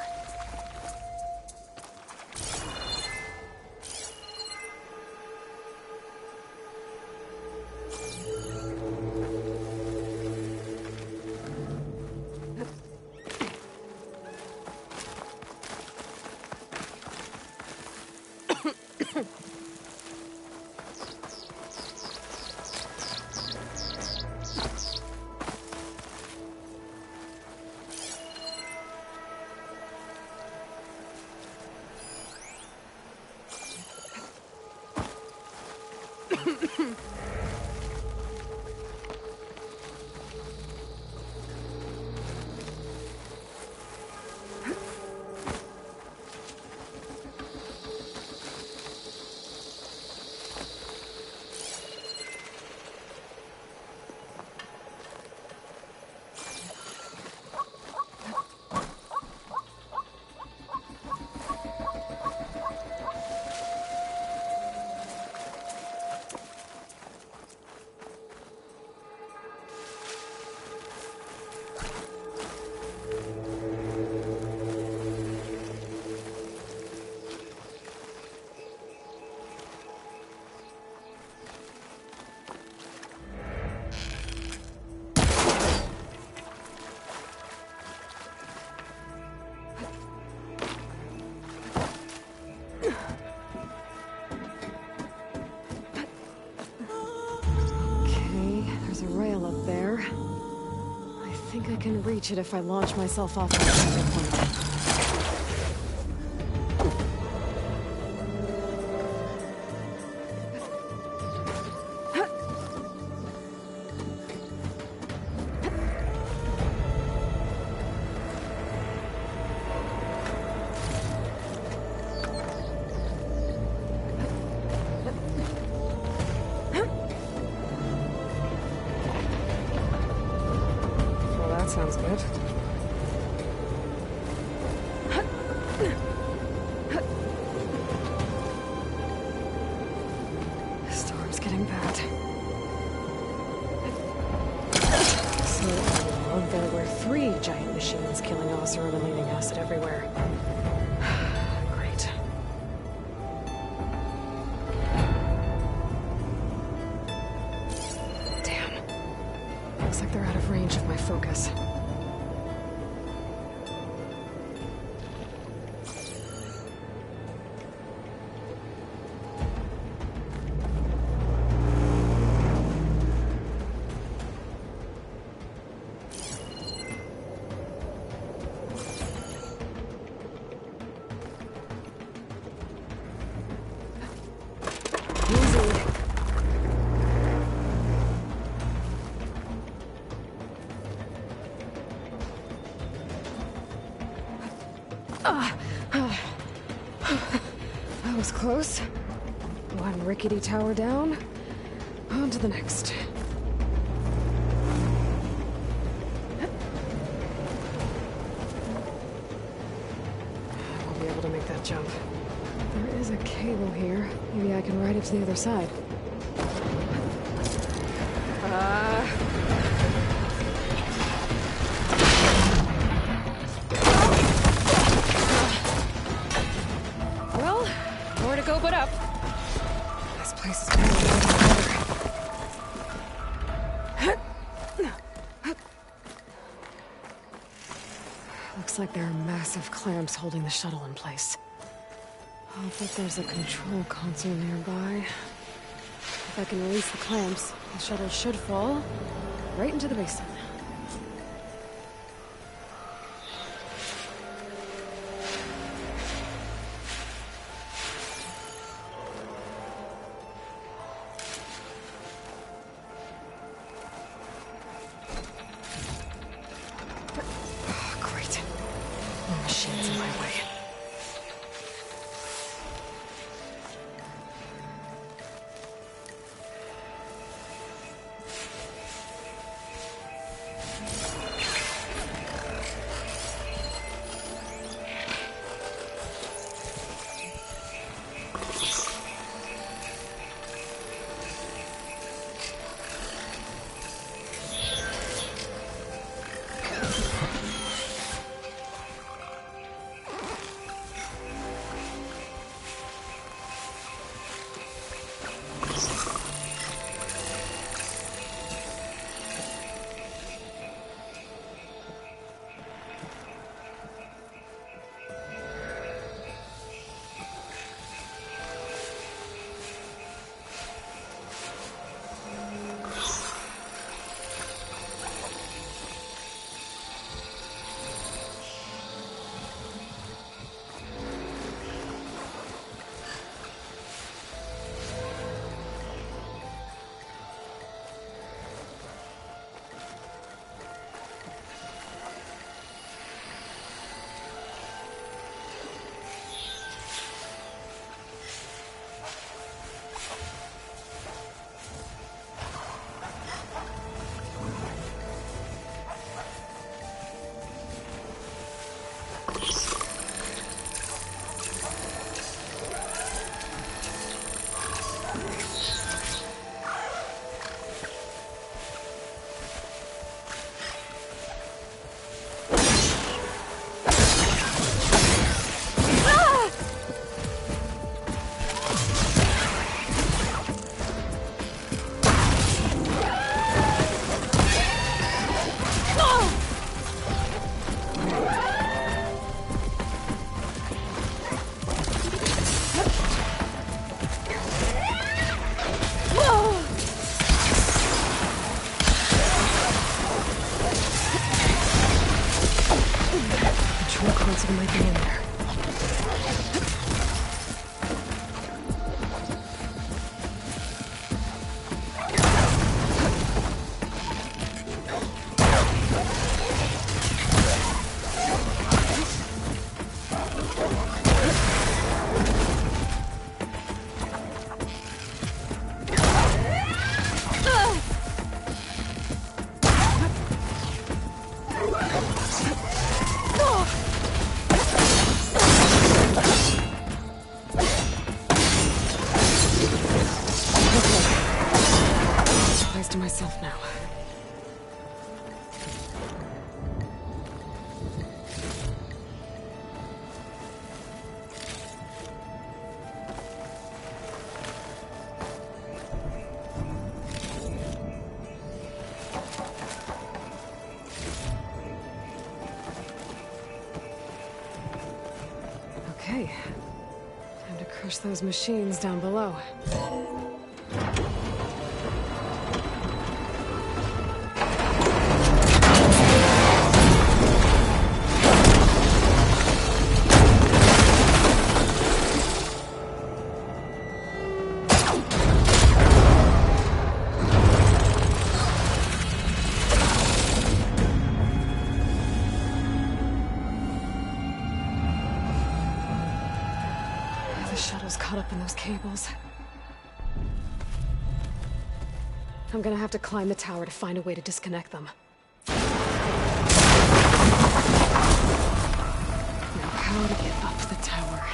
I can reach it if I launch myself off the point. Sounds good. Storm's getting bad. So, there were 3 giant machines killing Oseram and leaving acid everywhere. Great. Damn. Looks like they're out of range of my focus. That was close. One rickety tower down. On to the next. I won't be able to make that jump. There is a cable here. Maybe I can ride it to the other side. More to go but up. This place is barely water. Looks like there are massive clamps holding the shuttle in place. I'll bet there's a control console nearby. If I can release the clamps, the shuttle should fall right into the basin. detach those machines down below. The shuttle's caught up in those cables. I'm gonna have to climb the tower to find a way to disconnect them. Now, how to get up the tower?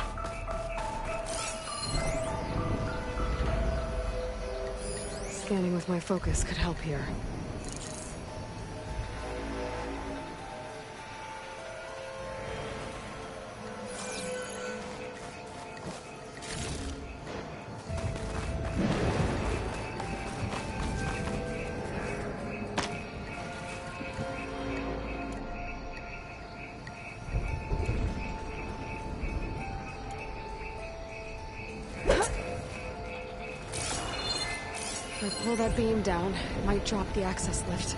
Scanning with my focus could help here. If I pull that beam down, it might drop the access lift.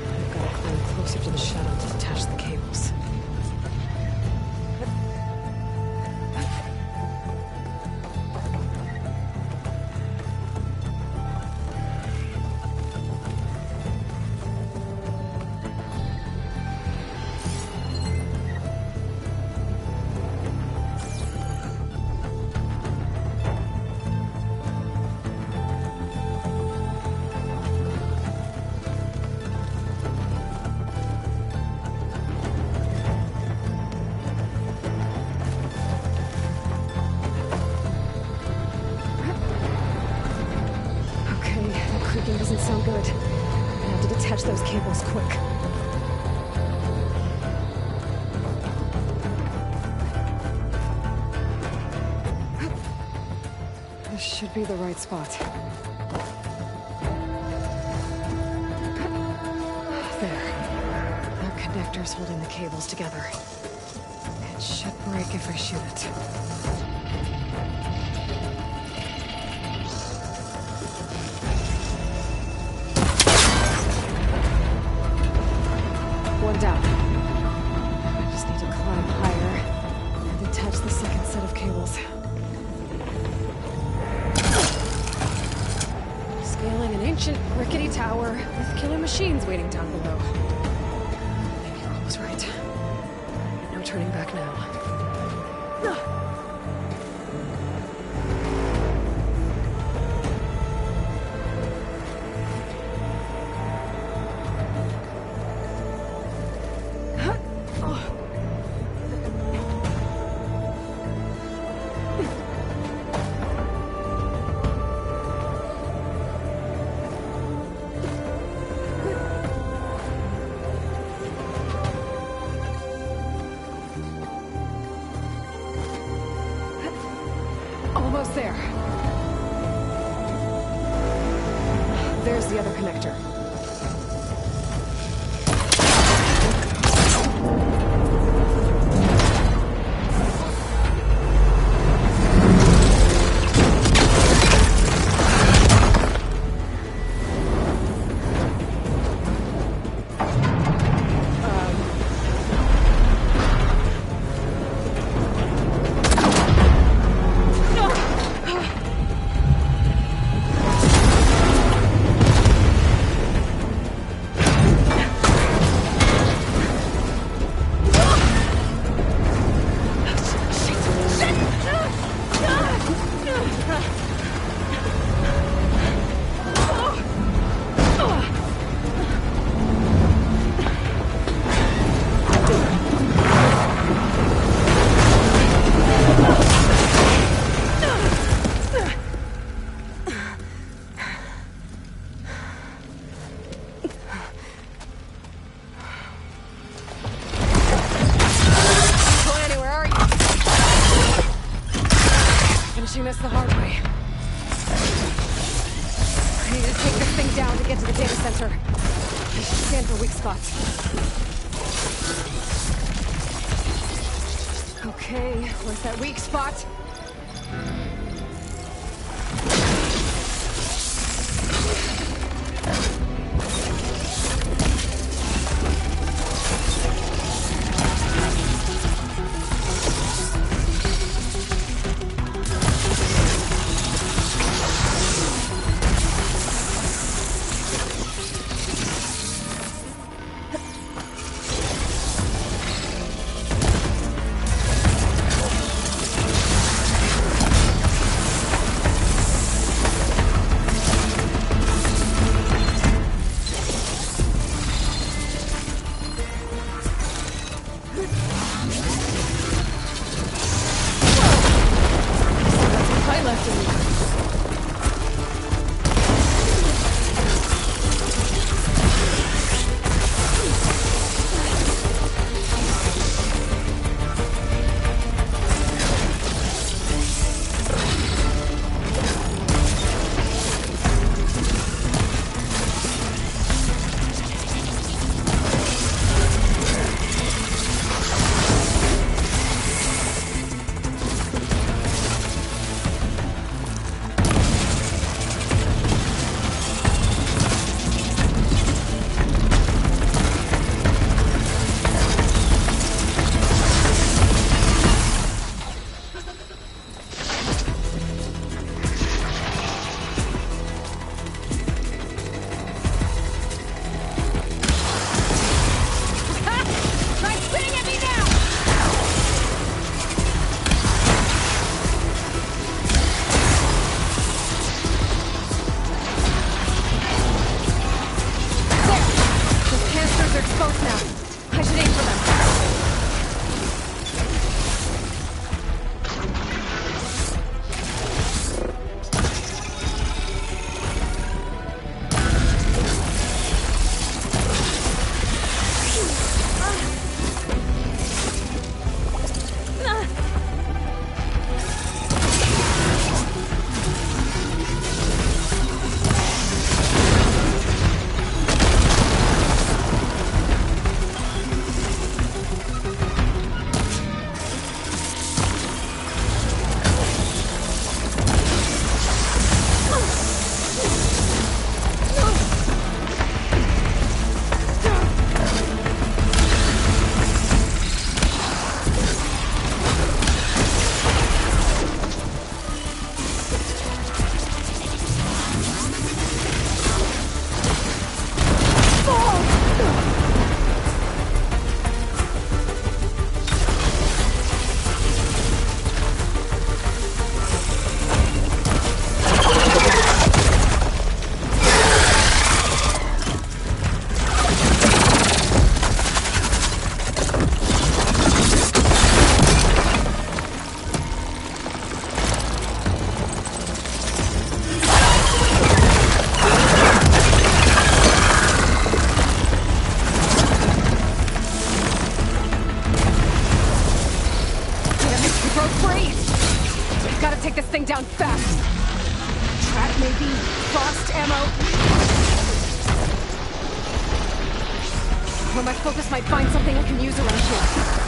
I've got to climb closer to the shuttle to detach the cables. Okay, that creaking doesn't sound good. I have to detach those cables quick. This should be the right spot. There. There are connectors holding the cables together. It should break if I shoot it. One down. I just need to climb higher and detach the second set of cables. Scaling an ancient, rickety tower with killer machines waiting down below. Maybe Earl was right. No turning back now. Almost there. There's the other connector. weak spot. Okay, where's that weak spot? I left him. Down fast. Trap maybe? Frost ammo? Where my focus might find something I can use around here.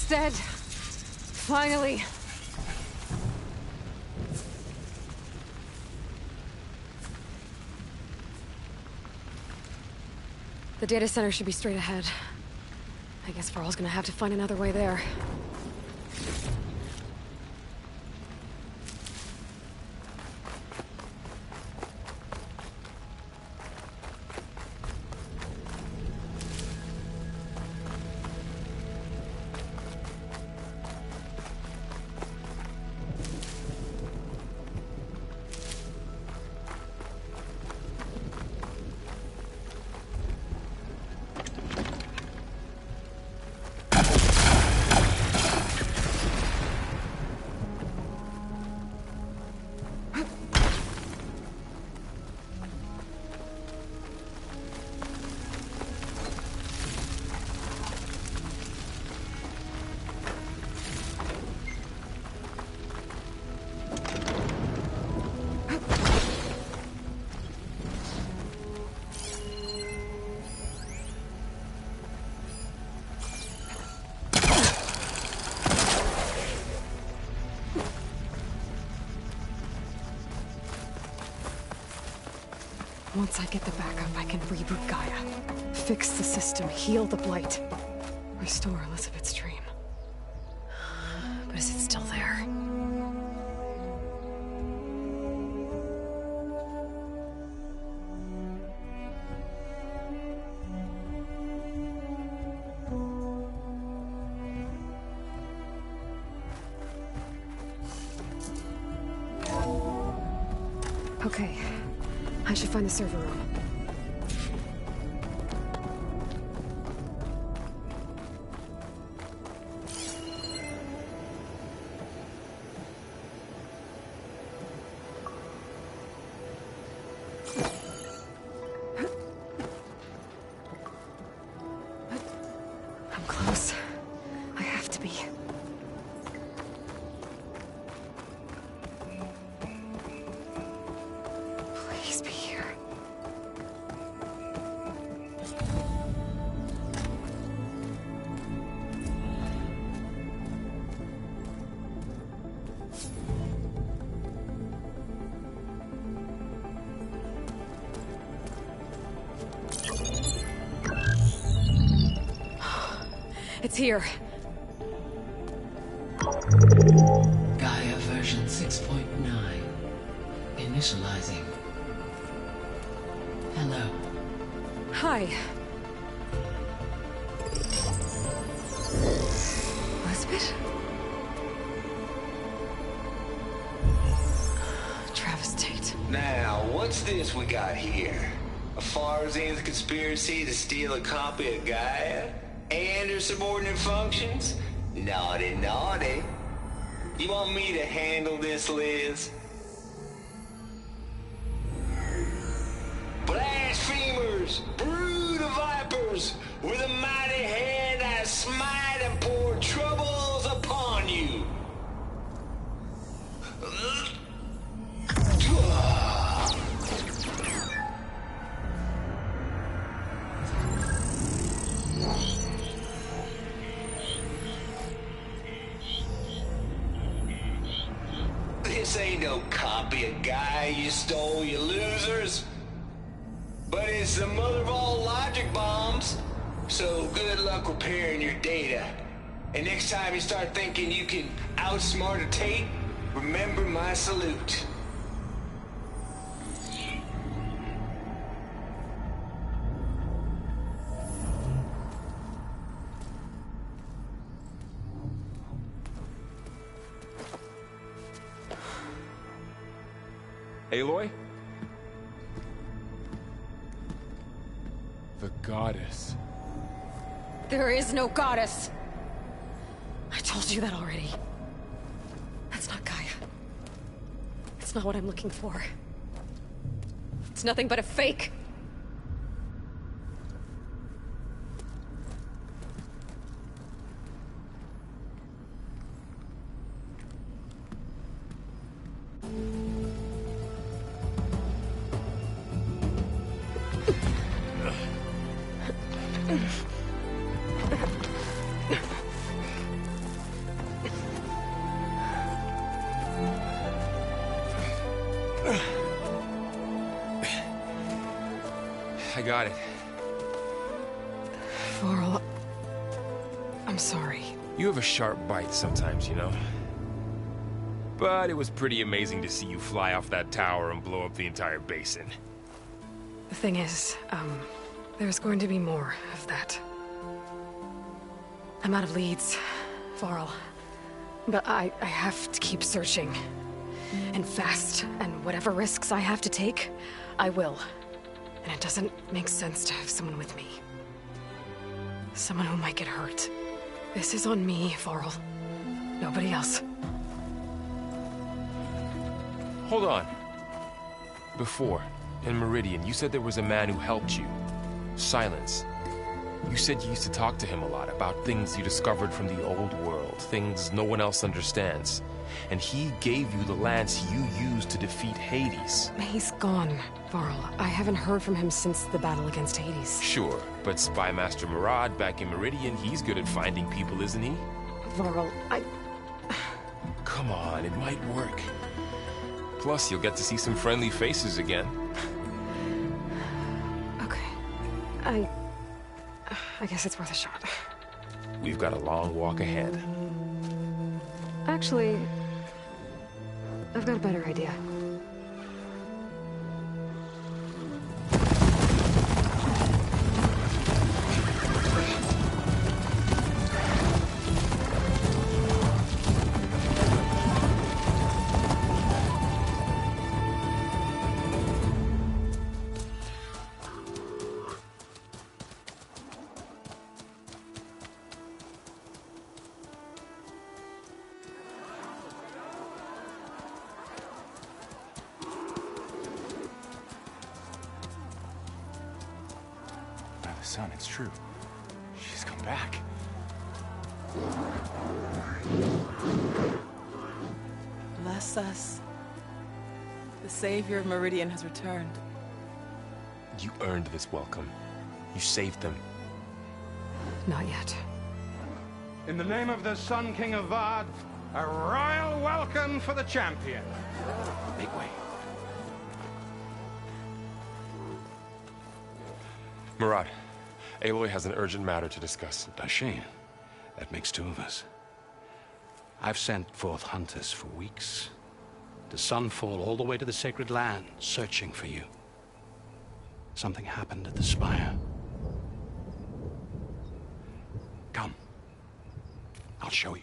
dead. Finally. The data center should be straight ahead. I guess Varl's gonna have to find another way there. Once I get the backup, I can reboot Gaia. Fix the system, heal the Blight. Restore Elizabeth's dream. But is it still there? Okay. I should find the server room. I'm close. I have to be. Please be here. It's here. Gaia version 6.9. Initializing. Hello. Hi. Elizabeth? Travis Tate. Now, what's this we got here? A Farzan's conspiracy to steal a copy of Gaia? And her subordinate functions? Naughty, naughty. You want me to handle this, Liz? Blasphemers! Brood of vipers! With a mighty hand I smite and pour troubles upon you! This ain't no copy of Gaia you stole, you losers. But it's the mother of all logic bombs. So good luck repairing your data. And next time you start thinking you can outsmart a Tate, remember my salute. Aloy? The goddess. There is no goddess. I told you that already. That's not Gaia. It's not what I'm looking for. It's nothing but a fake. got it. Varl, I'm sorry. You have a sharp bite sometimes, you know? But it was pretty amazing to see you fly off that tower and blow up the entire basin. The thing is, there's going to be more of that. I'm out of leads, Varl. But I have to keep searching. And fast, and whatever risks I have to take, I will. And it doesn't make sense to have someone with me. Someone who might get hurt. This is on me, Varl. Nobody else. Hold on. Before, in Meridian, you said there was a man who helped you. Silence. You said you used to talk to him a lot about things you discovered from the old world, things no one else understands. And he gave you the lance you used to defeat Hades. He's gone, Varl. I haven't heard from him since the battle against Hades. Sure, but Spy Master Murad back in Meridian, he's good at finding people, isn't he? Varl, Come on, it might work. Plus, you'll get to see some friendly faces again. Okay. I guess it's worth a shot. We've got a long walk ahead. Actually, I've got a better idea. Son, it's true. She's come back. Bless us. The savior of Meridian has returned. You earned this welcome. You saved them. Not yet. In the name of the Sun King of Vard, a royal welcome for the champion. Make way. Murad, Aloy has an urgent matter to discuss. Does she? That makes two of us. I've sent forth hunters for weeks. To Sunfall, all the way to the Sacred Land, searching for you. Something happened at the Spire. Come. I'll show you.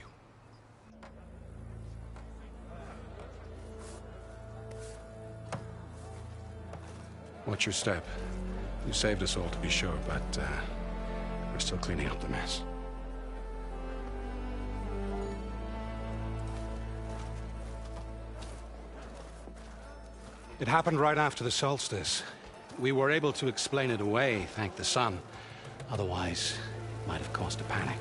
Watch your step. You saved us all, to be sure, but we're still cleaning up the mess. It happened right after the solstice. We were able to explain it away, thank the sun. Otherwise, it might have caused a panic.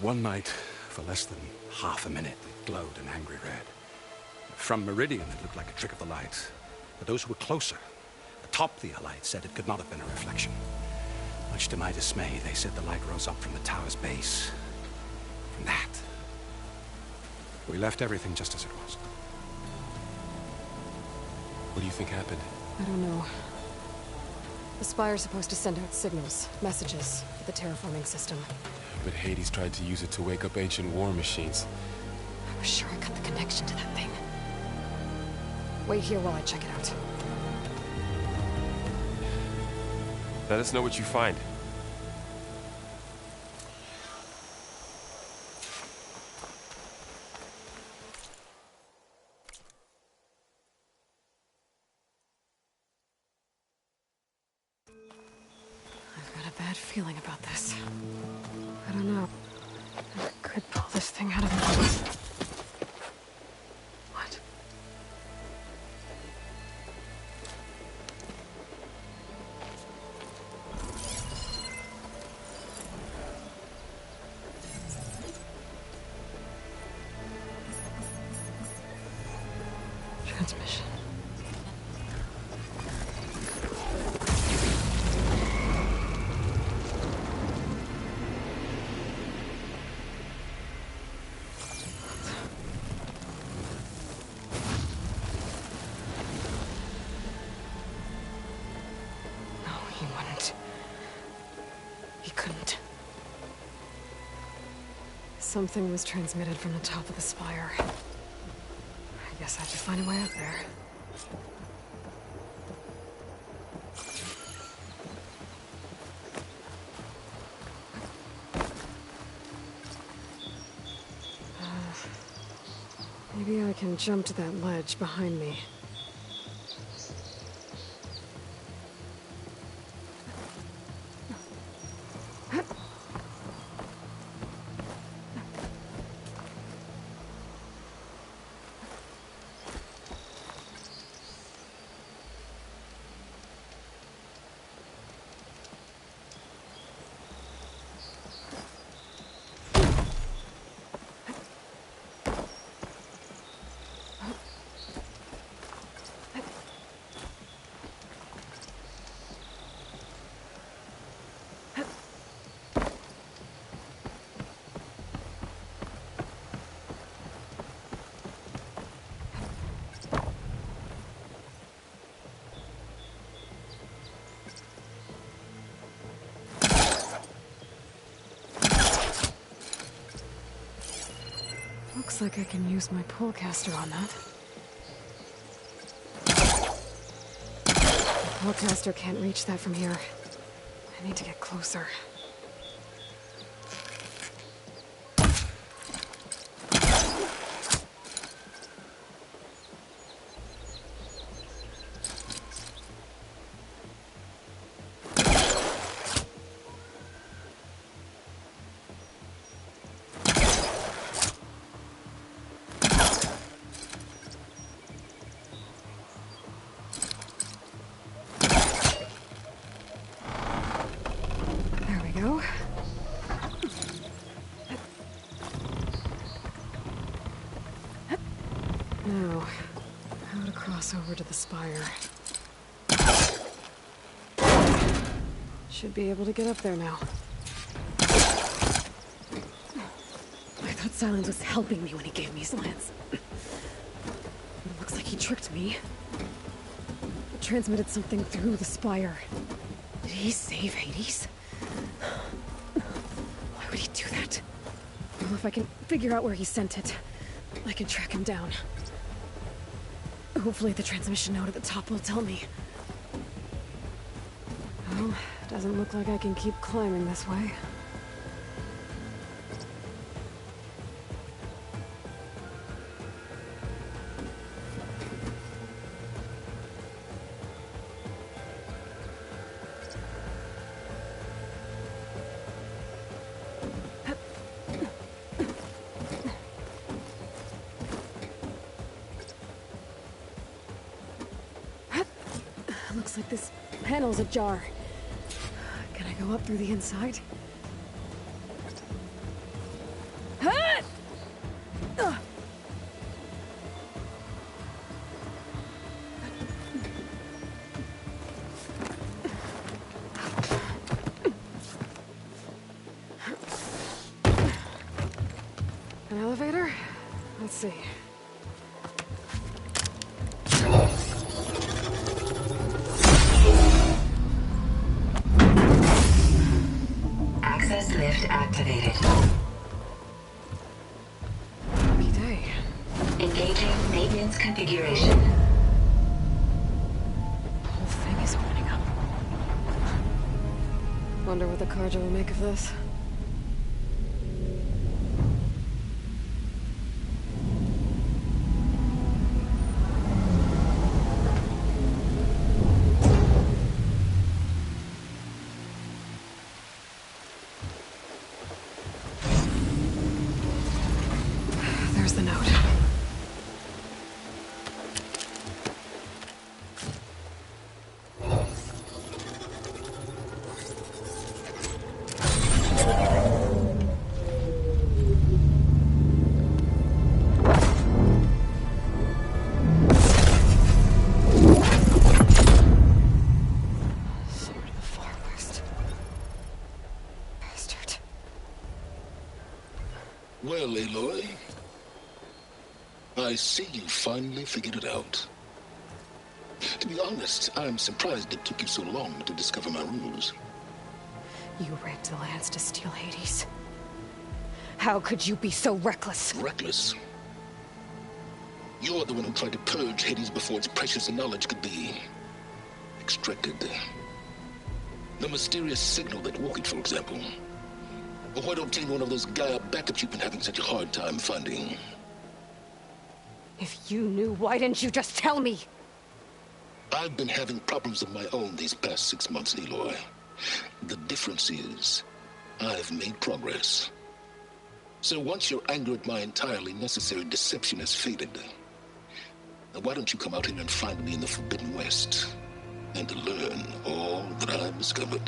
One night, for less than half a minute, it glowed an angry red. From Meridian, it looked like a trick of the light. But those who were closer, atop the Allied, said it could not have been a reflection. Much to my dismay, they said the light rose up from the tower's base. From that, we left everything just as it was. What do you think happened? I don't know. The Spire's supposed to send out signals, messages, for the terraforming system. But Hades tried to use it to wake up ancient war machines. I was sure I cut the connection to that thing. Wait here while I check it out. Let us know what you find. I've got a bad feeling about this. I don't know. I could pull this thing out of the... What? Transmission. Something was transmitted from the top of the spire. I guess I have to find a way up there. Maybe I can jump to that ledge behind me. Looks like I can use my pullcaster on that. The pullcaster can't reach that from here. I need to get closer. Now, how to cross over to the spire. Should be able to get up there now. I thought Silence was helping me when he gave me his lance. It looks like he tricked me. Transmitted something through the spire. Did he save Hades? Why would he do that? Well, if I can figure out where he sent it, I can track him down. Hopefully the transmission node at the top will tell me. Well, doesn't look like I can keep climbing this way. Looks like this panel's ajar. Can I go up through the inside? An elevator? Let's see. Access lift activated. Lucky day. Engaging maintenance configuration. The whole thing is opening up. Wonder what the Carja will make of this. There's the note. Sword of the Far West. Bastard. Well, Aloy, I see you finally figured it out. To be honest, I'm surprised it took you so long to discover my ruse. You rigged the lance to steal Hades. How could you be so reckless? Reckless? You're the one who tried to purge Hades before its precious knowledge could be extracted. The mysterious signal that woke it, for example. Or why don't obtain one of those Gaia backups you've been having such a hard time finding? If you knew, why didn't you just tell me? I've been having problems of my own these past 6 months, Aloy. The difference is, I've made progress. So once your anger at my entirely necessary deception has faded, why don't you come out here and find me in the Forbidden West, and learn all that I've discovered?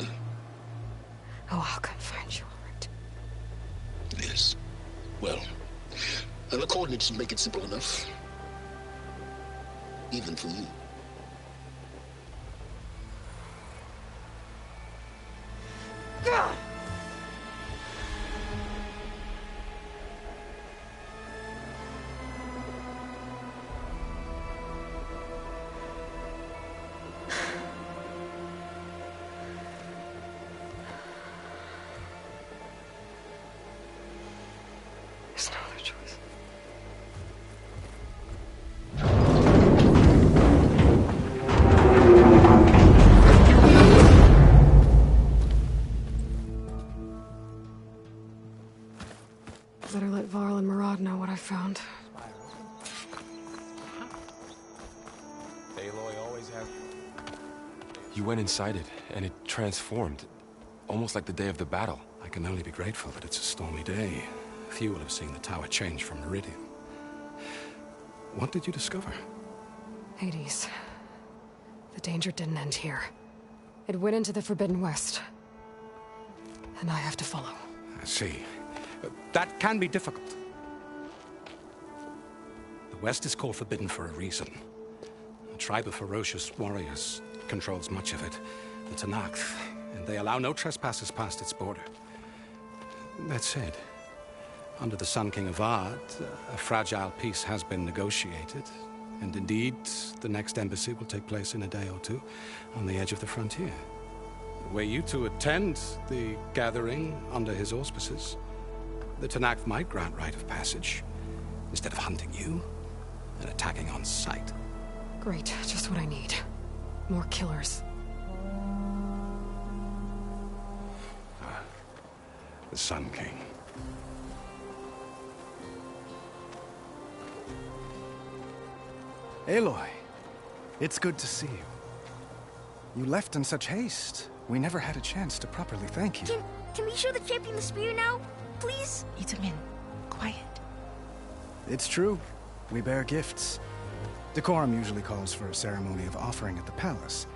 Oh, I'll come find you, all right. Yes. Well, the coordinates make it simple enough. Even for you. Gah! There's no other choice. Better let Varl and Murad know what I found. Aloy always have... You went inside it, and it transformed. Almost like the day of the battle. I can only be grateful that it's a stormy day. Few will have seen the tower change from Meridian. What did you discover? Hades. The danger didn't end here. It went into the Forbidden West. And I have to follow. I see. That can be difficult. The West is called Forbidden for a reason. A tribe of ferocious warriors controls much of it, the Tenakth, and they allow no trespassers past its border. That said, under the Sun King Avad, a fragile peace has been negotiated, and indeed, the next embassy will take place in a day or two on the edge of the frontier. Were you to attend the gathering under his auspices, the Tenakth might grant right of passage, instead of hunting you and attacking on sight. Great, just what I need. More killers. The Sun King. Aloy, it's good to see you. You left in such haste. We never had a chance to properly thank you. Can we show the champion the spear now? Please? Itamen, quiet. It's true. We bear gifts. Decorum usually calls for a ceremony of offering at the palace.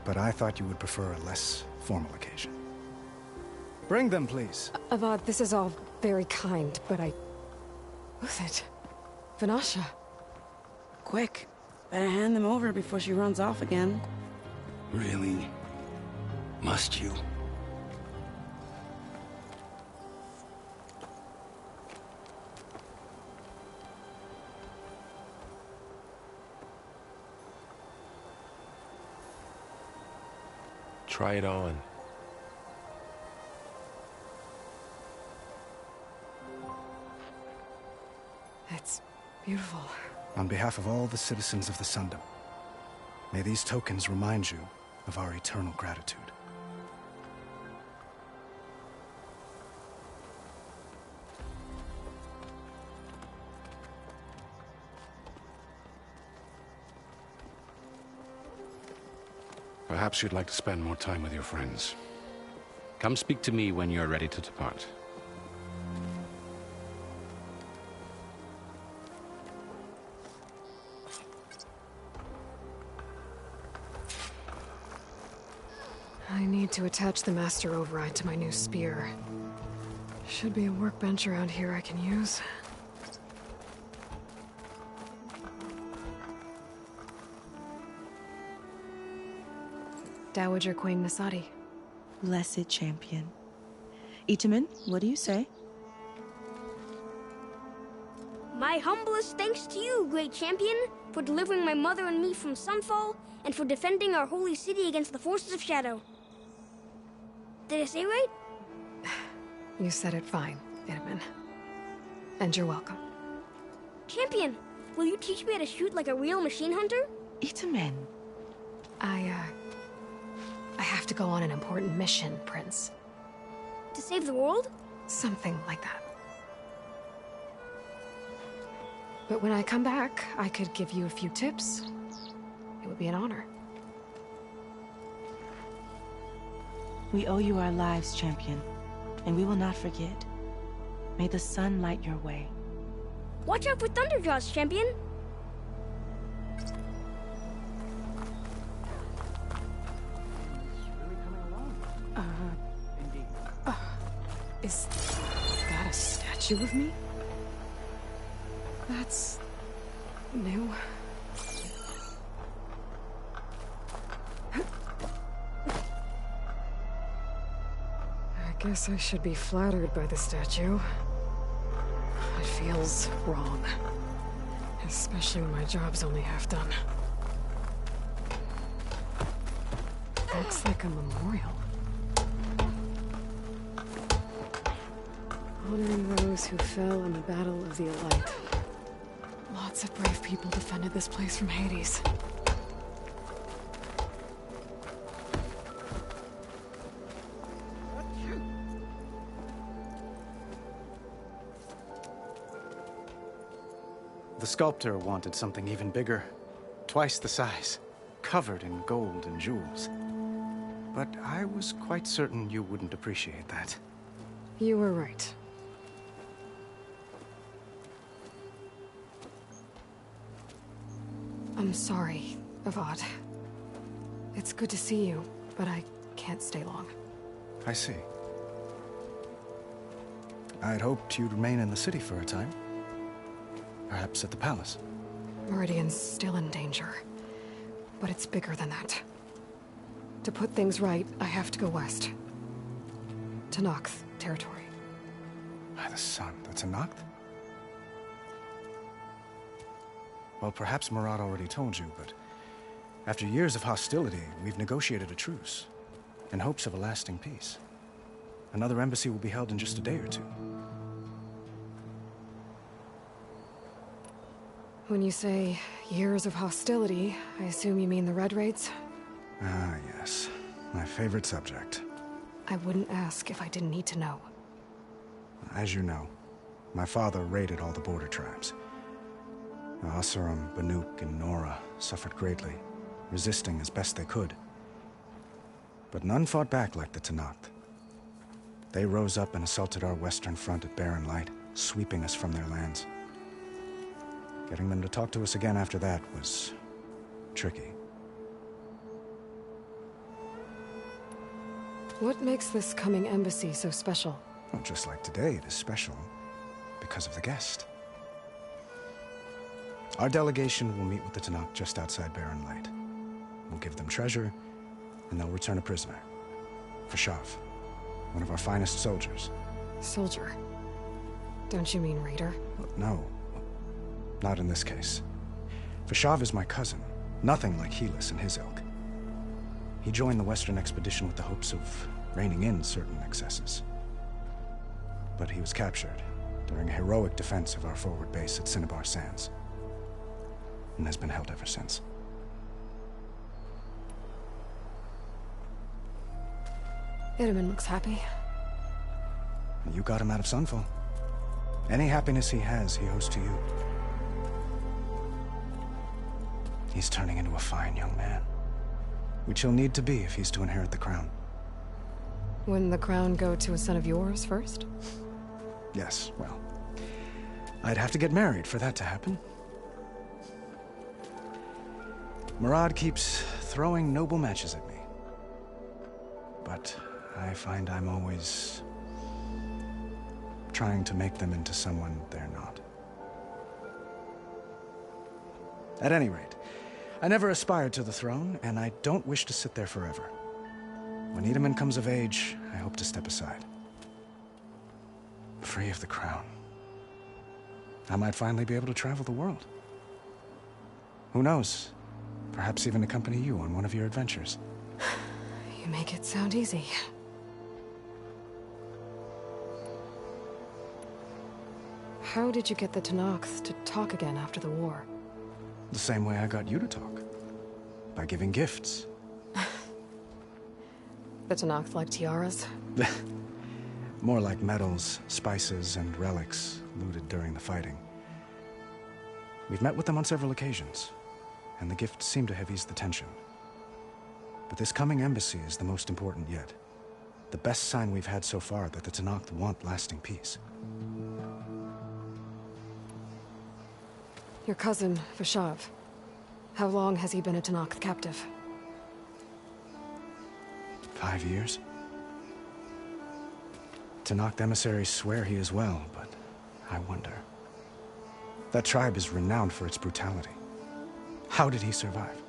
But I thought you would prefer a less formal occasion. Bring them, please. Avad, this is all very kind, but Who's it? Vanasha. Quick. Better hand them over before she runs off again. Really? Must you? Try it on. It's beautiful. On behalf of all the citizens of the Sundom, may these tokens remind you of our eternal gratitude. Perhaps you'd like to spend more time with your friends. Come speak to me when you're ready to depart. I need to attach the Master Override to my new spear. Should be a workbench around here I can use. Dowager Queen Nasadi. Blessed champion. Itamen, what do you say? My humblest thanks to you, great champion, for delivering my mother and me from Sunfall, and for defending our holy city against the forces of Shadow. Did I say right? You said it fine. Itamen. And you're welcome. Champion, will you teach me how to shoot like a real machine hunter? Itamen. I have to go on an important mission, Prince. To save the world? Something like that. But when I come back, I could give you a few tips. It would be an honor. We owe you our lives, Champion, and we will not forget. May the sun light your way. Watch out for Thunderjaws, Champion! Is that a statue of me? That's new. I guess I should be flattered by the statue. It feels wrong. Especially when my job's only half done. Looks like a memorial. Honoring those who fell in the Battle of the Elite. Lots of brave people defended this place from Hades. The sculptor wanted something even bigger. Twice the size. Covered in gold and jewels. But I was quite certain you wouldn't appreciate that. You were right. I'm sorry, Avad. It's good to see you, but I can't stay long. I see. I'd hoped you'd remain in the city for a time. Perhaps at the palace. Meridian's still in danger. But it's bigger than that. To put things right, I have to go west. To Noct territory. By the sun, that's a Noct? Well, perhaps Murad already told you, but after years of hostility, we've negotiated a truce, in hopes of a lasting peace. Another embassy will be held in just a day or two. When you say years of hostility, I assume you mean the Red Raids? Ah, yes. My favorite subject. I wouldn't ask if I didn't need to know. As you know, my father raided all the border tribes. The Oseram, Banuk, and Nora suffered greatly, resisting as best they could. But none fought back like the Tenakth. They rose up and assaulted our western front at Barren Light, sweeping us from their lands. Getting them to talk to us again after that was tricky. What makes this coming embassy so special? Well, just like today, it is special because of the guest. Our delegation will meet with the Tenakth just outside Barren Light. We'll give them treasure, and they'll return a prisoner. Fashav, one of our finest soldiers. Soldier? Don't you mean raider? No. Not in this case. Fashav is my cousin, nothing like Helis and his ilk. He joined the Western expedition with the hopes of reining in certain excesses. But he was captured during a heroic defense of our forward base at Cinnabar Sands, and has been held ever since. Itamen looks happy. You got him out of Sunfall. Any happiness he has, he owes to you. He's turning into a fine young man, which he'll need to be if he's to inherit the crown. Wouldn't the crown go to a son of yours first? Yes, well, I'd have to get married for that to happen. Murad keeps throwing noble matches at me. But I find I'm always trying to make them into someone they're not. At any rate, I never aspired to the throne, and I don't wish to sit there forever. When Itamen comes of age, I hope to step aside. Free of the crown. I might finally be able to travel the world. Who knows? Perhaps even accompany you on one of your adventures. You make it sound easy. How did you get the Tenakth to talk again after the war? The same way I got you to talk. By giving gifts. The Tenakth like tiaras? More like medals, spices, and relics looted during the fighting. We've met with them on several occasions, and the gifts seem to have eased the tension. But this coming embassy is the most important yet. The best sign we've had so far that the Tenakth want lasting peace. Your cousin, Vashav. How long has he been a Tenakth captive? 5 years? Tenakth emissaries swear he is well, but I wonder. That tribe is renowned for its brutality. How did he survive?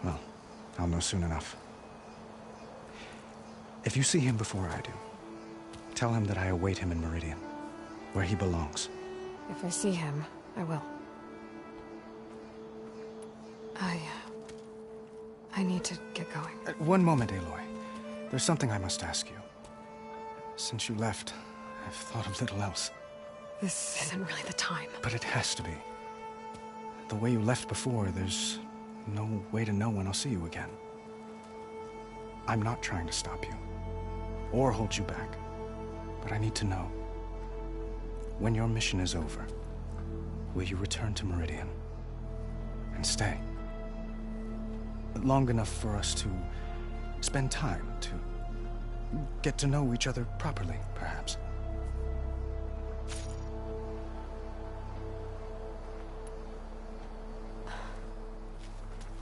Well, I'll know soon enough. If you see him before I do, tell him that I await him in Meridian, where he belongs. If I see him, I will. I need to get going. One moment, Aloy. There's something I must ask you. Since you left, I've thought of little else. This isn't really the time. But it has to be. The way you left before, there's no way to know when I'll see you again. I'm not trying to stop you, or hold you back. But I need to know. When your mission is over, will you return to Meridian? And stay? Long enough for us to spend time, to get to know each other properly, perhaps.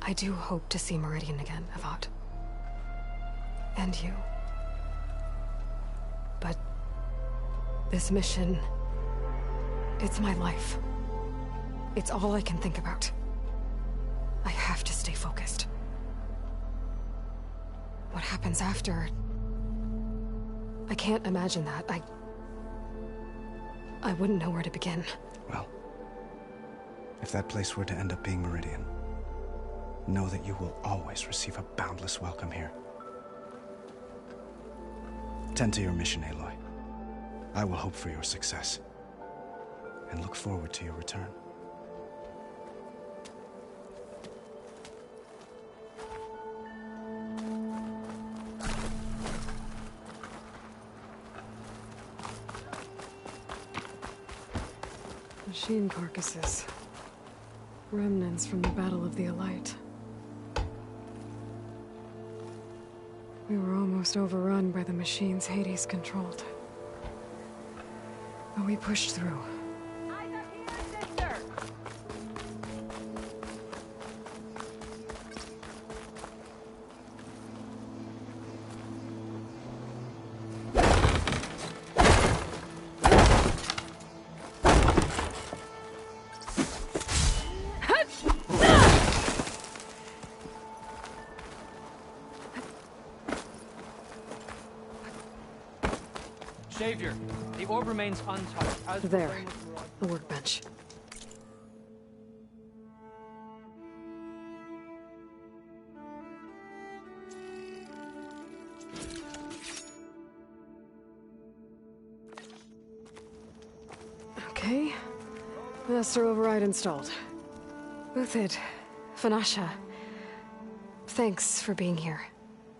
I do hope to see Meridian again, Avad. And you. But this mission, it's my life. It's all I can think about. I have to stay focused. What happens after? I can't imagine that. I wouldn't know where to begin. Well, if that place were to end up being Meridian, know that you will always receive a boundless welcome here. Tend to your mission, Aloy. I will hope for your success, and look forward to your return. Machine carcasses. Remnants from the Battle of the Elite. We were almost overrun by the machines Hades controlled. But we pushed through. Savior, the orb remains untouched. There, the workbench. Okay, master override installed. Uthid, Vanasha, thanks for being here.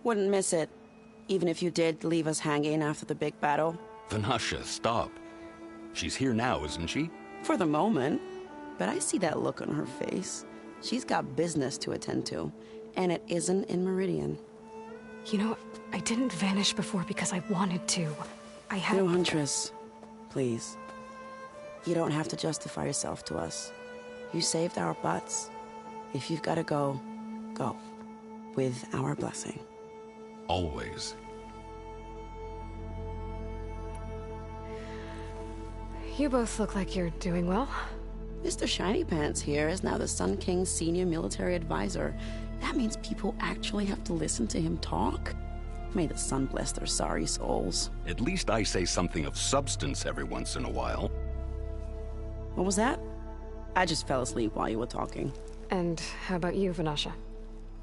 Wouldn't miss it, even if you did leave us hanging after the big battle. Vanasha, stop. She's here now, isn't she? For the moment. But I see that look on her face. She's got business to attend to, and it isn't in Meridian. You know, I didn't vanish before because I wanted to. I had... No, Huntress. Please. You don't have to justify yourself to us. You saved our butts. If you've got to go, go. With our blessing. Always. You both look like you're doing well. Mr. Shiny Pants here is now the Sun King's senior military advisor. That means people actually have to listen to him talk? May the sun bless their sorry souls. At least I say something of substance every once in a while. What was that? I just fell asleep while you were talking. And how about you, Vanasha?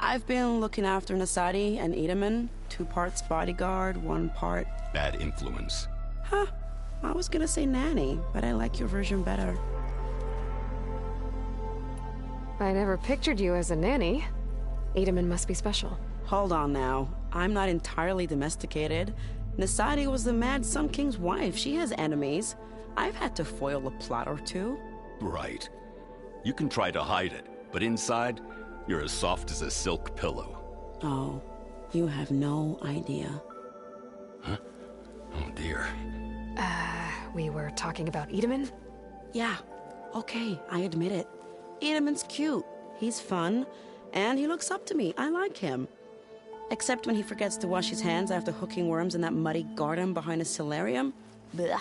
I've been looking after Nasadi and Edaman. 2 parts bodyguard, 1 part... bad influence. Huh. I was gonna say nanny, but I like your version better. I never pictured you as a nanny. Edaman must be special. Hold on now. I'm not entirely domesticated. Nasadi was the Mad Sun King's wife. She has enemies. I've had to foil a plot or two. Right. You can try to hide it, but inside, you're as soft as a silk pillow. Oh, you have no idea. Huh? Oh dear. We were talking about Edaman? Yeah, okay, I admit it. Edaman's cute. He's fun, and he looks up to me. I like him. Except when he forgets to wash his hands after hooking worms in that muddy garden behind his solarium. Blech.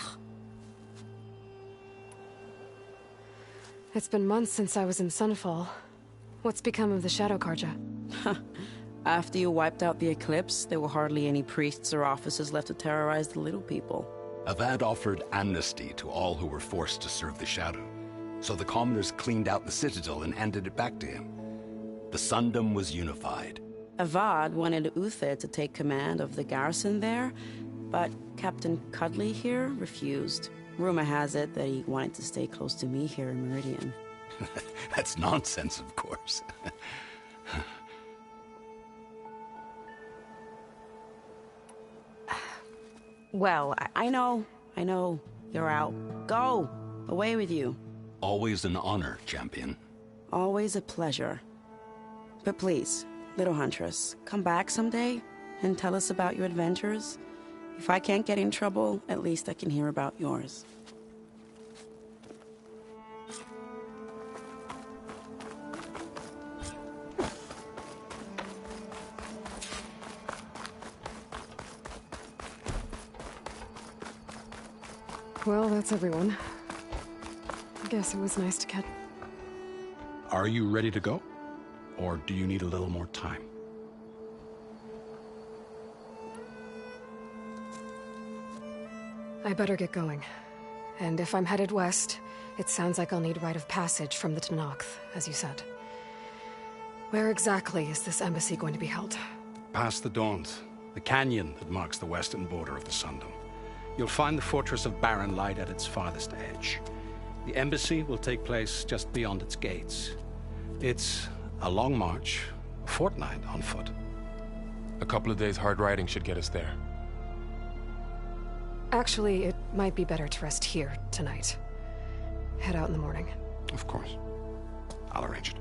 It's been months since I was in Sunfall. What's become of the Shadow Carja? After you wiped out the Eclipse, there were hardly any priests or officers left to terrorize the little people. Avad offered amnesty to all who were forced to serve the Shadow, so the commoners cleaned out the Citadel and handed it back to him. The Sundom was unified. Avad wanted Uther to take command of the garrison there, but Captain Cudley here refused. Rumor has it that he wanted to stay close to me here in Meridian. That's nonsense, of course. Well, I know. You're out. Go! Away with you. Always an honor, champion. Always a pleasure. But please, little Huntress, come back someday and tell us about your adventures. If I can't get in trouble, at least I can hear about yours. Well, that's everyone. I guess it was nice to catch. Are you ready to go? Or do you need a little more time? I better get going. And if I'm headed west, it sounds like I'll need rite of passage from the Tenakth, as you said. Where exactly is this embassy going to be held? Past the Daunt, the canyon that marks the western border of the Sundom. You'll find the fortress of Barren Light at its farthest edge. The embassy will take place just beyond its gates. It's a long march, a fortnight on foot. A couple of days hard riding should get us there. Actually, it might be better to rest here tonight. Head out in the morning. Of course. I'll arrange it.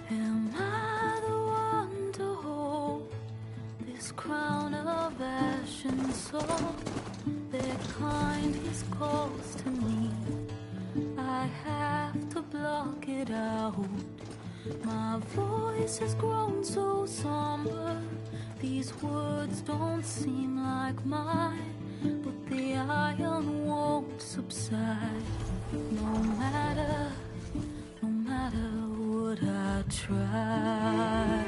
Am I the one to hold this crown of ash and salt? Their kind is close to me. I have to block it out. My voice has grown so somber. These words don't seem like mine, but the iron won't subside. No matter what I try.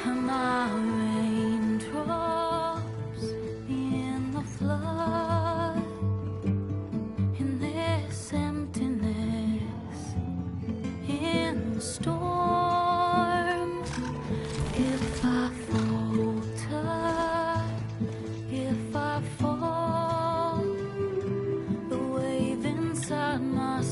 My raindrops in the flood, in this emptiness, in the storm. If I falter, if I fall, the wave inside my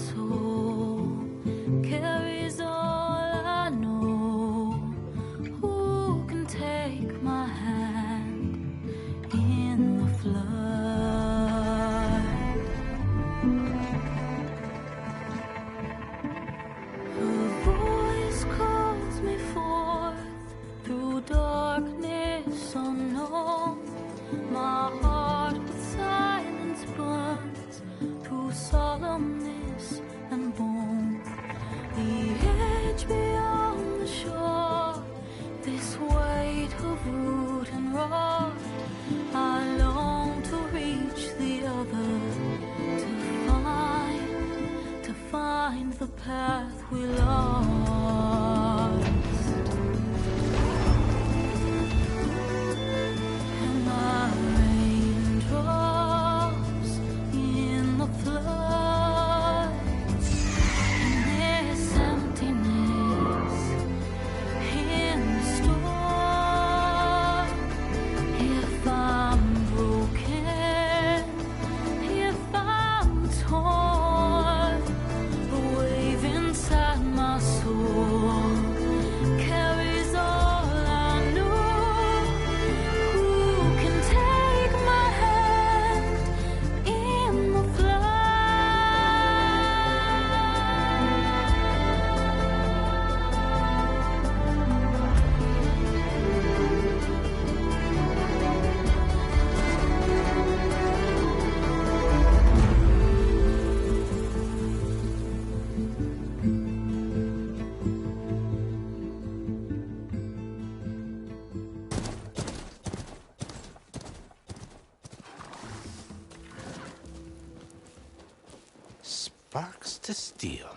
Sparks to steel.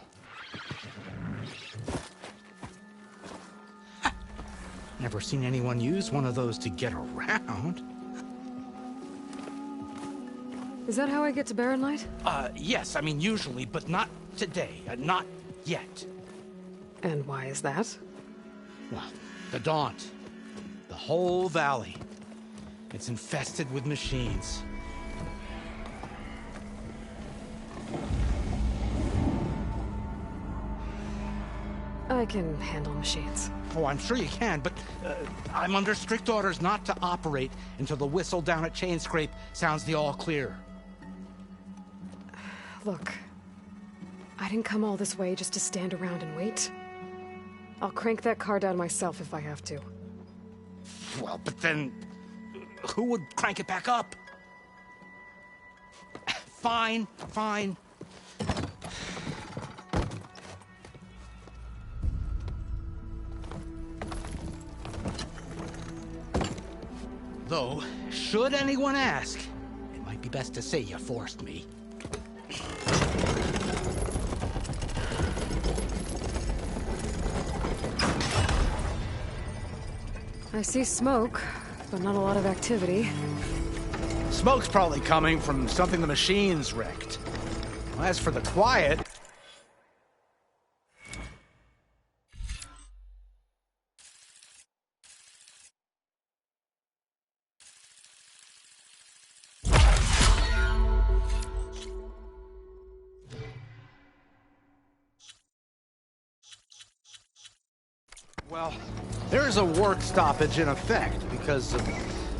Never seen anyone use one of those to get around. Is that how I get to Barren Light? Yes, I mean usually, but not today. Not yet. And why is that? Well, the Daunt. The whole valley. It's infested with machines. I can handle machines. Oh, I'm sure you can, but I'm under strict orders not to operate until the whistle down at Chainscrape sounds the all clear. Look, I didn't come all this way just to stand around and wait. I'll crank that car down myself if I have to. Well, but then who would crank it back up? Fine, fine. Though, should anyone ask, it might be best to say you forced me. I see smoke, but not a lot of activity. Smoke's probably coming from something the machines wrecked. As for the quiet... Well, there's a work stoppage in effect because of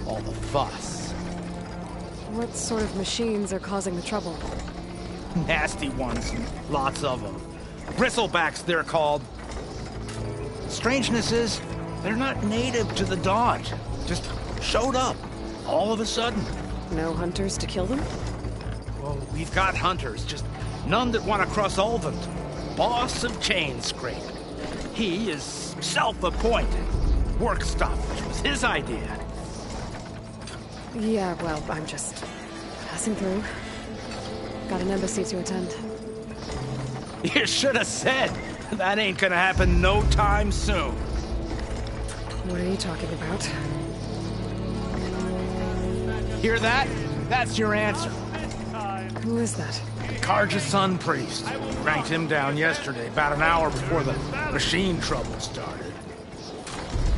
all the fuss. What sort of machines are causing the trouble? Nasty ones, lots of them. Bristlebacks, they're called. Strangeness is, they're not native to the Daunt. Just showed up, all of a sudden. No hunters to kill them? Well, we've got hunters, just none that want to cross Ulvund. Boss of Chainscrape. He is self-appointed. Work stoppage was his idea. Yeah, well, I'm just passing through. Got an embassy to attend. You should have said. That ain't gonna happen no time soon. What are you talking about? Hear that? That's your answer. Who is that? Carja Sun Priest. Ranked him down yesterday, about an hour before the machine trouble started.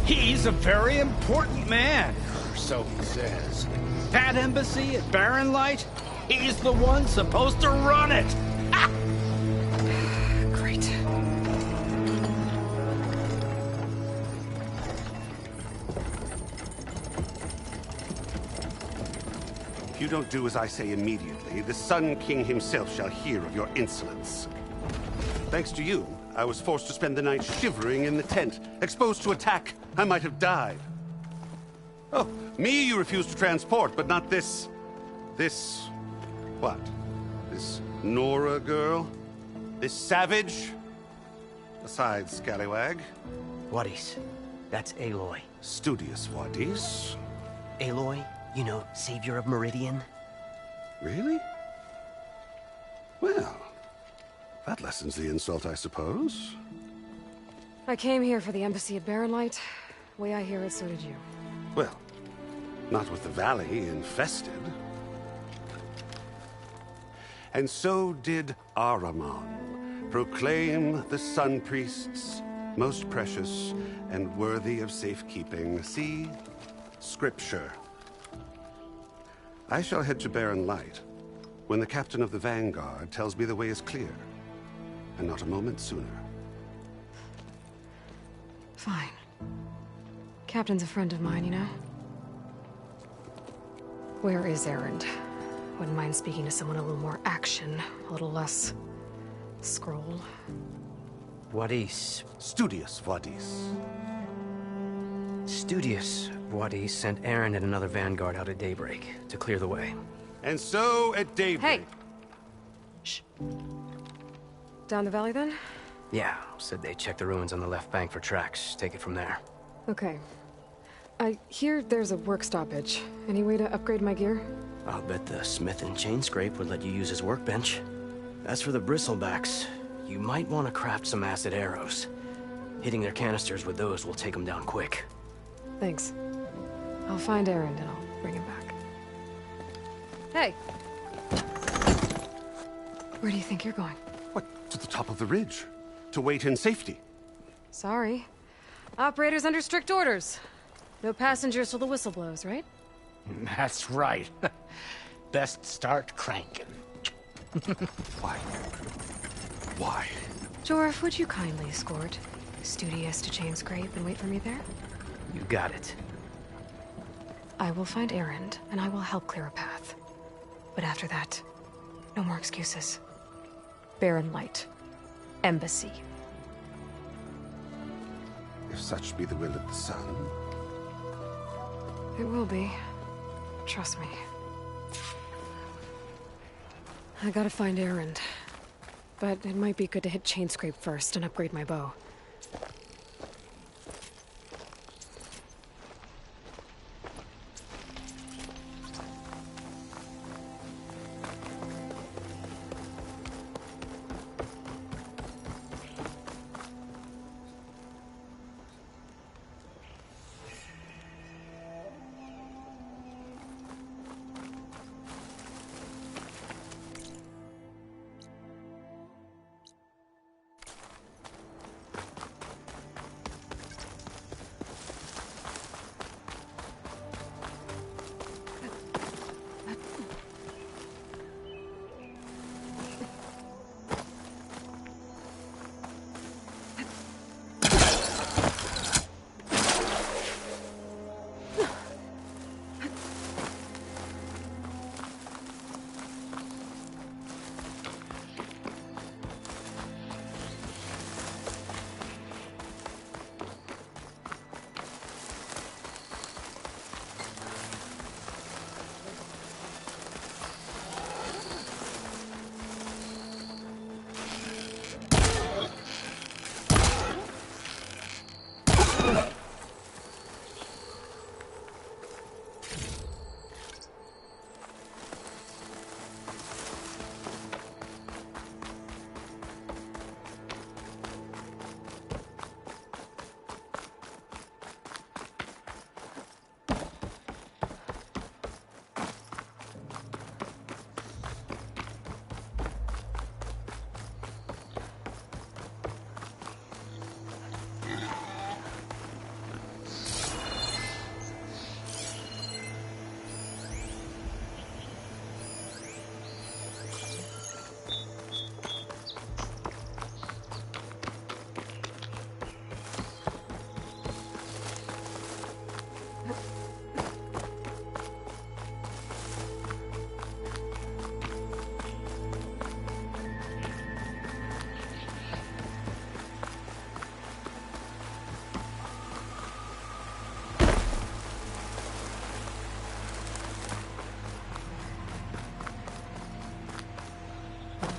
He's a very important man, or so he says. That embassy at Barren Light, he's the one supposed to run it. Ah! Great. If you don't do as I say immediately, the Sun King himself shall hear of your insolence. Thanks to you, I was forced to spend the night shivering in the tent. Exposed to attack, I might have died. Oh, me you refuse to transport, but not this... what? This Nora girl? This savage? Besides, scallywag. Wadis. That's Aloy. Studious Wadis. Aloy, you know, savior of Meridian. Really? Well, that lessens the insult, I suppose. I came here for the embassy at Barren Light. Way I hear it, so did you. Well, not with the valley infested. And so did Ahriman proclaim the Sun Priests most precious and worthy of safekeeping. See? Scripture. I shall head to Barren Light when the captain of the Vanguard tells me the way is clear, and not a moment sooner. Fine. Captain's a friend of mine, you know? Where is Erend? Wouldn't mind speaking to someone a little more action, a little less... scroll. Wadis. Studious Wadis. Studious Wadis sent Erend and another Vanguard out at daybreak to clear the way. And so at daybreak... Hey! Shh. Down the valley, then? Yeah, said they checked the ruins on the left bank for tracks. Take it from there. Okay. I hear there's a work stoppage. Any way to upgrade my gear? I'll bet the smith in Chainscrape would let you use his workbench. As for the bristlebacks, you might want to craft some acid arrows. Hitting their canisters with those will take them down quick. Thanks. I'll find Erend and I'll bring him back. Hey! Where do you think you're going? What, to the top of the ridge? To wait in safety? Sorry. Operator's under strict orders. No passengers till the whistle blows, right? That's right. Best start cranking. Why? Why? Jorf, would you kindly escort Studious to Chainscrape and wait for me there? You got it. I will find Erend, and I will help clear a path. But after that, no more excuses. Barren Light. Embassy. If such be the will of the sun. It will be. Trust me. I gotta find Erend. But it might be good to hit Chainscrape first and upgrade my bow.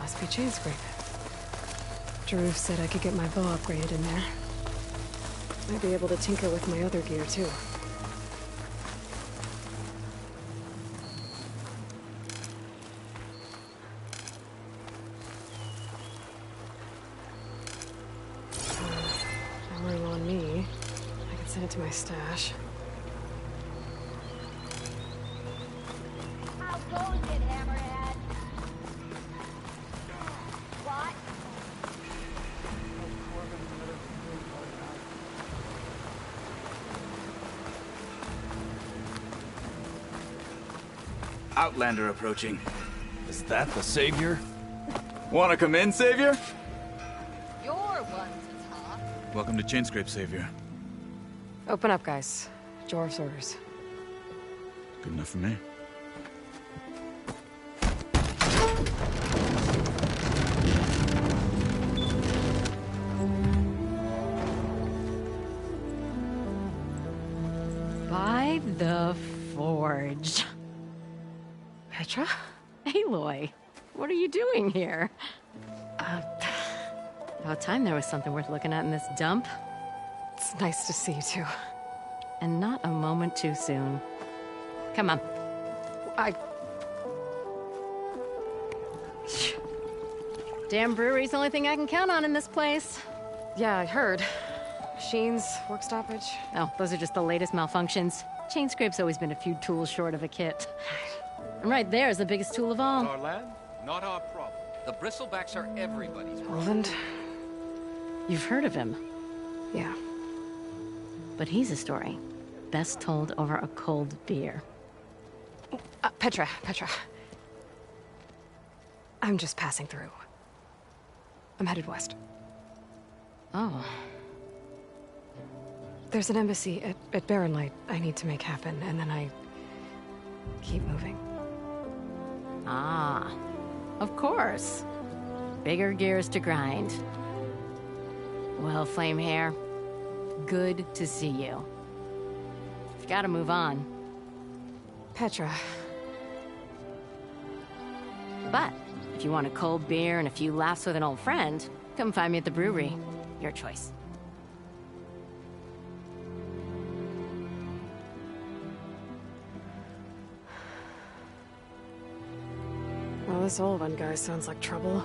Must be Chainscrape. Jaruf said I could get my bow upgraded in there. Might be able to tinker with my other gear, too. Hammering on me. I could send it to my stash. How goes it, Hammerhead? What? Outlander approaching. Is that the Savior? Wanna come in, Savior? You're one to talk. Welcome to Chainscrape, Savior. Open up, guys. Jorf's orders. Good enough for me. By the Forge. Petra? Aloy, what are you doing here? About time there was something worth looking at in this dump. It's nice to see you, too. And not a moment too soon. Come on. Damn brewery's the only thing I can count on in this place. Yeah, I heard. Machines, work stoppage. Oh, those are just the latest malfunctions. Chain Scrape's always been a few tools short of a kit. And right there is the biggest tool of all. Our land, not our problem. The bristlebacks are everybody's problem. Roland? You've heard of him. Yeah. But he's a story best told over a cold beer. Petra. I'm just passing through. I'm headed west. Oh. There's an embassy at Barrenlight I need to make happen, and then I keep moving. Ah, of course. Bigger gears to grind. Well, Flamehair, good to see you. You've got to move on. Petra. But if you want a cold beer and a few laughs with an old friend, come find me at the brewery. Your choice. Well, this old one guy sounds like trouble.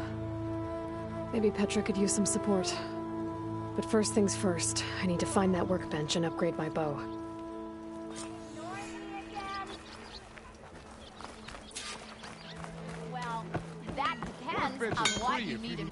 Maybe Petra could use some support. But first things first, I need to find that workbench and upgrade my bow. Well, that depends on what you need him.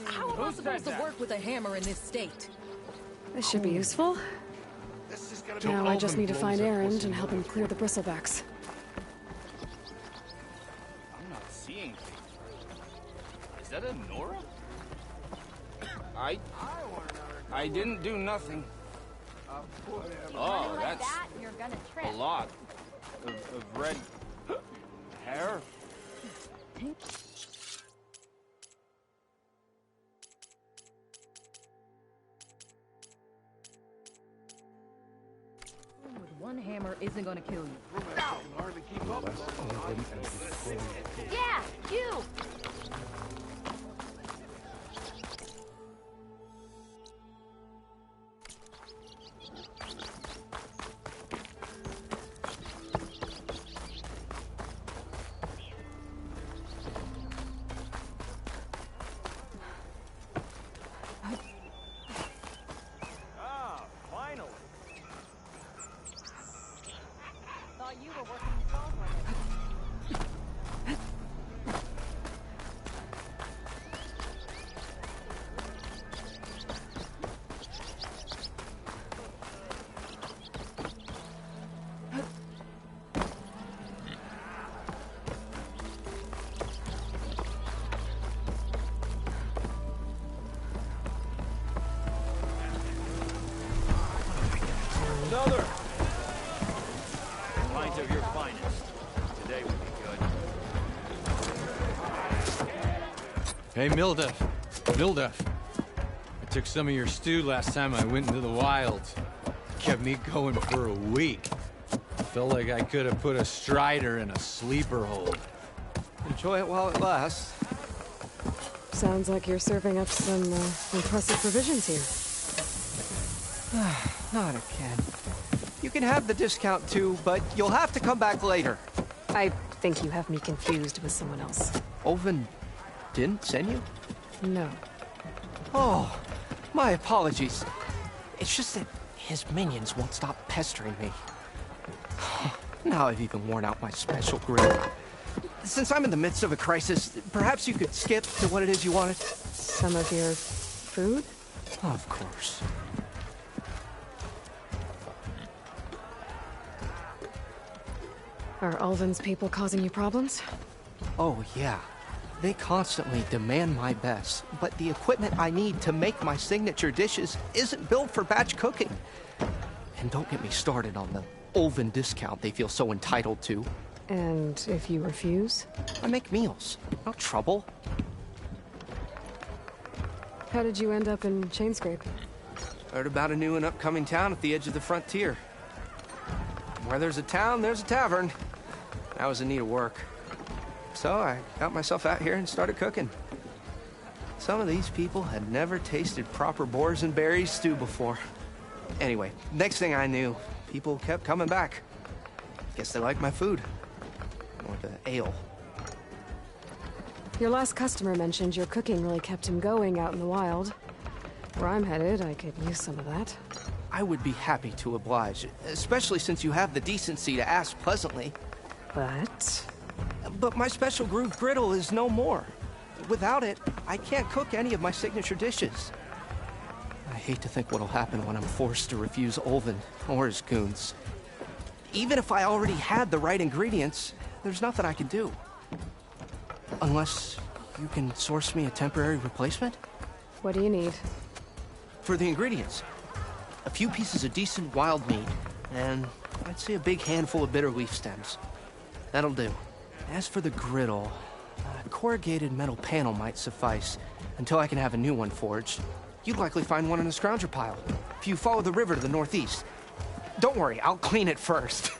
How am I supposed to work with a hammer in this state? This should be useful. Now I just need to find Erend and help him clear the bristlebacks. I'm not seeing things. Is that a Nora? I didn't do nothing. Oh, that's You're gonna trip. a lot of red hair. With one hammer isn't gonna kill you. Hardly keep up. Yeah, you! Another pint of your finest. Today would be good. Hey, Mildef. Mildef. I took some of your stew last time I went into the wilds. Kept me going for a week. Felt like I could have put a strider in a sleeper hold. Enjoy it while it lasts. Sounds like you're serving up some impressive provisions here. Not again. You can have the discount too, but you'll have to come back later. I think you have me confused with someone else. Olvin didn't send you? No. Oh, my apologies. It's just that his minions won't stop pestering me. Now I've even worn out my special grill. Since I'm in the midst of a crisis, perhaps you could skip to what it is you wanted? Some of your food? Of course. Are Ulvin's people causing you problems? Oh, yeah. They constantly demand my best, but the equipment I need to make my signature dishes isn't built for batch cooking. And don't get me started on the Ulvin discount they feel so entitled to. And if you refuse? I make meals. No trouble. How did you end up in Chainscrape? Heard about a new and upcoming town at the edge of the frontier. Where there's a town, there's a tavern. I was in need of work. So I got myself out here and started cooking. Some of these people had never tasted proper boars and berries stew before. Anyway, next thing I knew, people kept coming back. Guess they liked my food. Or the ale. Your last customer mentioned your cooking really kept him going out in the wild. Where I'm headed, I could use some of that. I would be happy to oblige, especially since you have the decency to ask pleasantly. But my special groove griddle is no more. Without it, I can't cook any of my signature dishes. I hate to think what'll happen when I'm forced to refuse Ulvin or his goons. Even if I already had the right ingredients, there's nothing I can do. Unless you can source me a temporary replacement? What do you need? For the ingredients, a few pieces of decent wild meat, and I'd say a big handful of bitter leaf stems. That'll do. As for the griddle, a corrugated metal panel might suffice until I can have a new one forged. You'd likely find one in a scrounger pile if you follow the river to the northeast. Don't worry, I'll clean it first.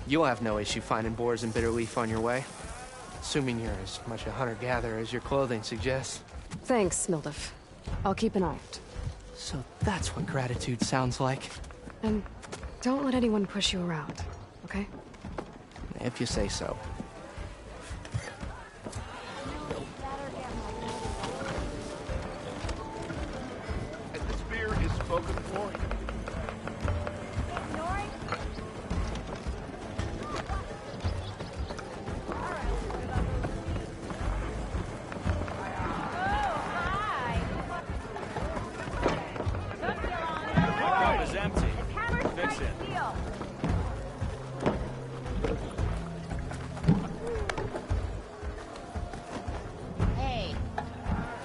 You'll have no issue finding boars and bitter leaf on your way. Assuming you're as much a hunter-gatherer as your clothing suggests. Thanks, Mildef. I'll keep an eye out. So that's what gratitude sounds like. And don't let anyone push you around, okay? If you say so. And this beer is spoken for. Is empty. Fix it. Hey,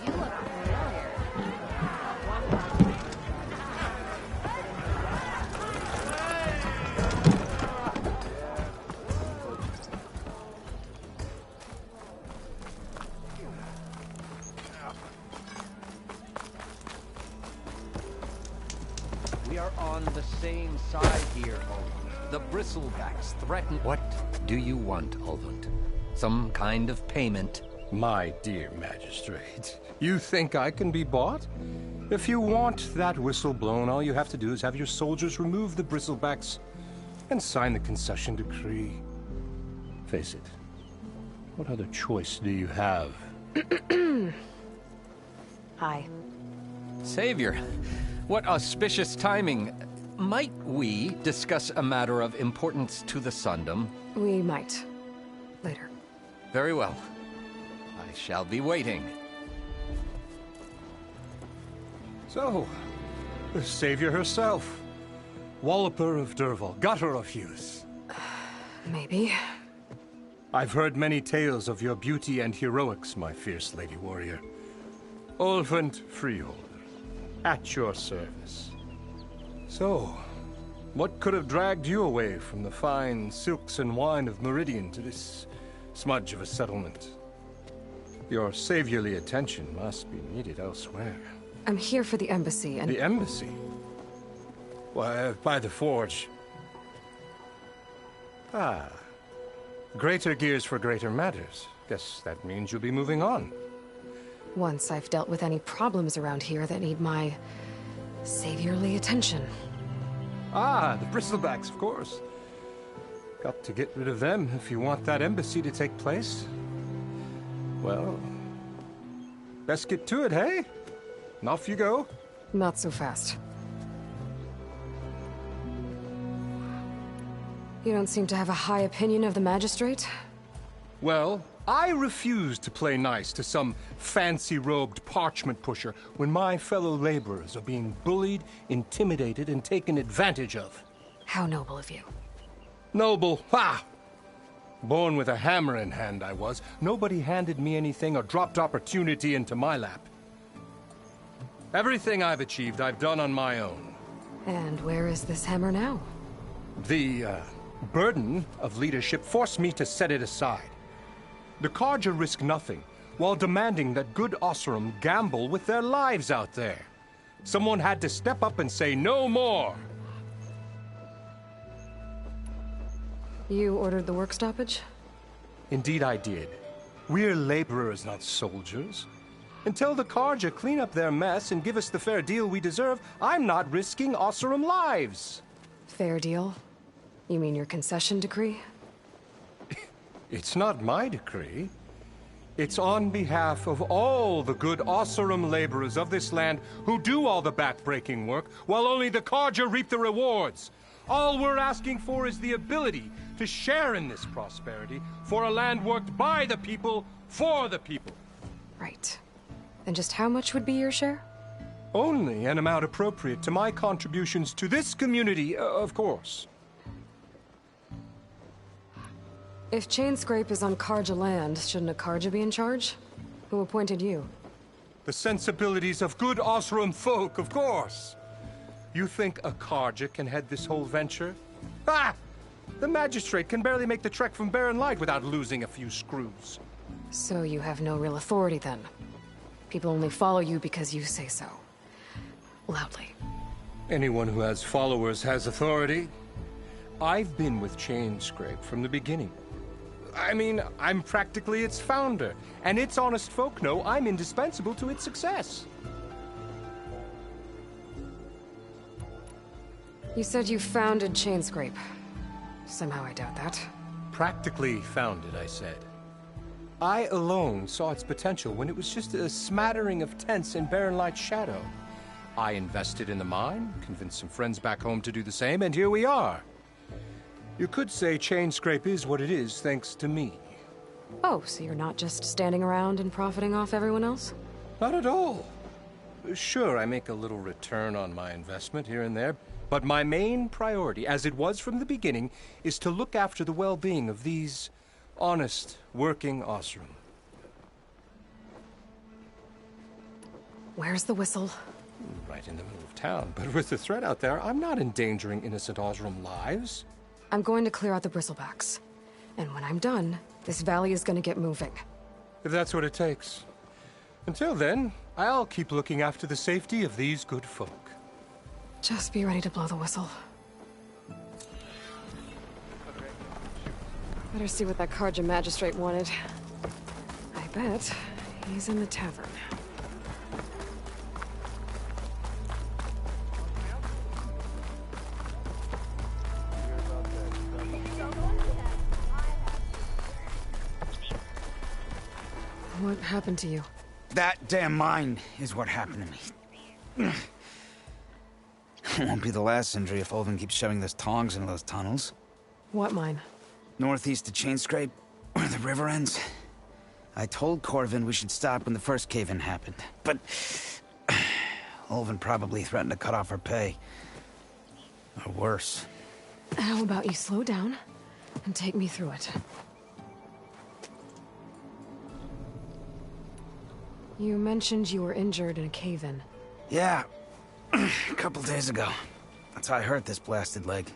you look familiar. We are on the same side here, Ulvin. The bristlebacks threaten... What do you want, Ulvin? Some kind of payment? My dear magistrate, you think I can be bought? If you want that whistle blown, all you have to do is have your soldiers remove the bristlebacks and sign the concession decree. Face it, what other choice do you have? Hi. Savior, what auspicious timing. Might we discuss a matter of importance to the Sundom? We might. Later. Very well. I shall be waiting. So, the Savior herself. Walloper of Derval, Gutter of Youth. Maybe. I've heard many tales of your beauty and heroics, my fierce lady warrior. Ulvin Freeholder, at your service. So, what could have dragged you away from the fine silks and wine of Meridian to this smudge of a settlement? Your saviorly attention must be needed elsewhere. I'm here for the embassy and... The embassy? Why, by the forge. Ah. Greater gears for greater matters. Guess that means you'll be moving on. Once I've dealt with any problems around here that need my saviorly attention. Ah, the bristlebacks, of course. Got to get rid of them if you want that embassy to take place. Well, best get to it, hey? And off you go. Not so fast. You don't seem to have a high opinion of the Magistrate? Well, I refuse to play nice to some fancy-robed parchment pusher when my fellow laborers are being bullied, intimidated, and taken advantage of. How noble of you. Noble? Ha! Born with a hammer in hand, I was. Nobody handed me anything or dropped opportunity into my lap. Everything I've achieved, I've done on my own. And where is this hammer now? The, burden of leadership forced me to set it aside. The Carja risk nothing, while demanding that good Oseram gamble with their lives out there. Someone had to step up and say no more. You ordered the work stoppage? Indeed I did. We're laborers, not soldiers. Until the Carja clean up their mess and give us the fair deal we deserve, I'm not risking Oseram lives. Fair deal? You mean your concession decree? It's not my decree. It's on behalf of all the good Oseram laborers of this land who do all the back-breaking work, while only the Carja reap the rewards. All we're asking for is the ability to share in this prosperity for a land worked by the people, for the people. Right. And just how much would be your share? Only an amount appropriate to my contributions to this community, of course. If Chainscrape is on Carja land, shouldn't a Carja be in charge? Who appointed you? The sensibilities of good Oseram folk, of course. You think a Carja can head this whole venture? Ah! The Magistrate can barely make the trek from Barren Light without losing a few screws. So you have no real authority then? People only follow you because you say so. Loudly. Anyone who has followers has authority. I've been with Chainscrape from the beginning. I mean, I'm practically its founder, and its honest folk know I'm indispensable to its success. You said you founded Chainscrape. Somehow I doubt that. Practically founded, I said. I alone saw its potential when it was just a smattering of tents in Barren Light's shadow. I invested in the mine, convinced some friends back home to do the same, and here we are. You could say Chainscrape is what it is thanks to me. Oh, so you're not just standing around and profiting off everyone else? Not at all. Sure, I make a little return on my investment here and there, but my main priority, as it was from the beginning, is to look after the well-being of these honest, working Oseram. Where's the whistle? Right in the middle of town, but with the threat out there, I'm not endangering innocent Oseram lives. I'm going to clear out the bristlebacks. And when I'm done, this valley is going to get moving. If that's what it takes. Until then, I'll keep looking after the safety of these good folk. Just be ready to blow the whistle. Better see what that Carja Magistrate wanted. I bet he's in the tavern. What happened to you? That damn mine is what happened to me. It won't be the last injury if Ulvin keeps shoving those tongs into those tunnels. What mine? Northeast of Chainscrape, where the river ends. I told Corvin we should stop when the first cave-in happened, but Ulvin probably threatened to cut off her pay. Or worse. How about you slow down and take me through it? You mentioned you were injured in a cave-in. Yeah, a couple days ago. That's how I hurt this blasted leg.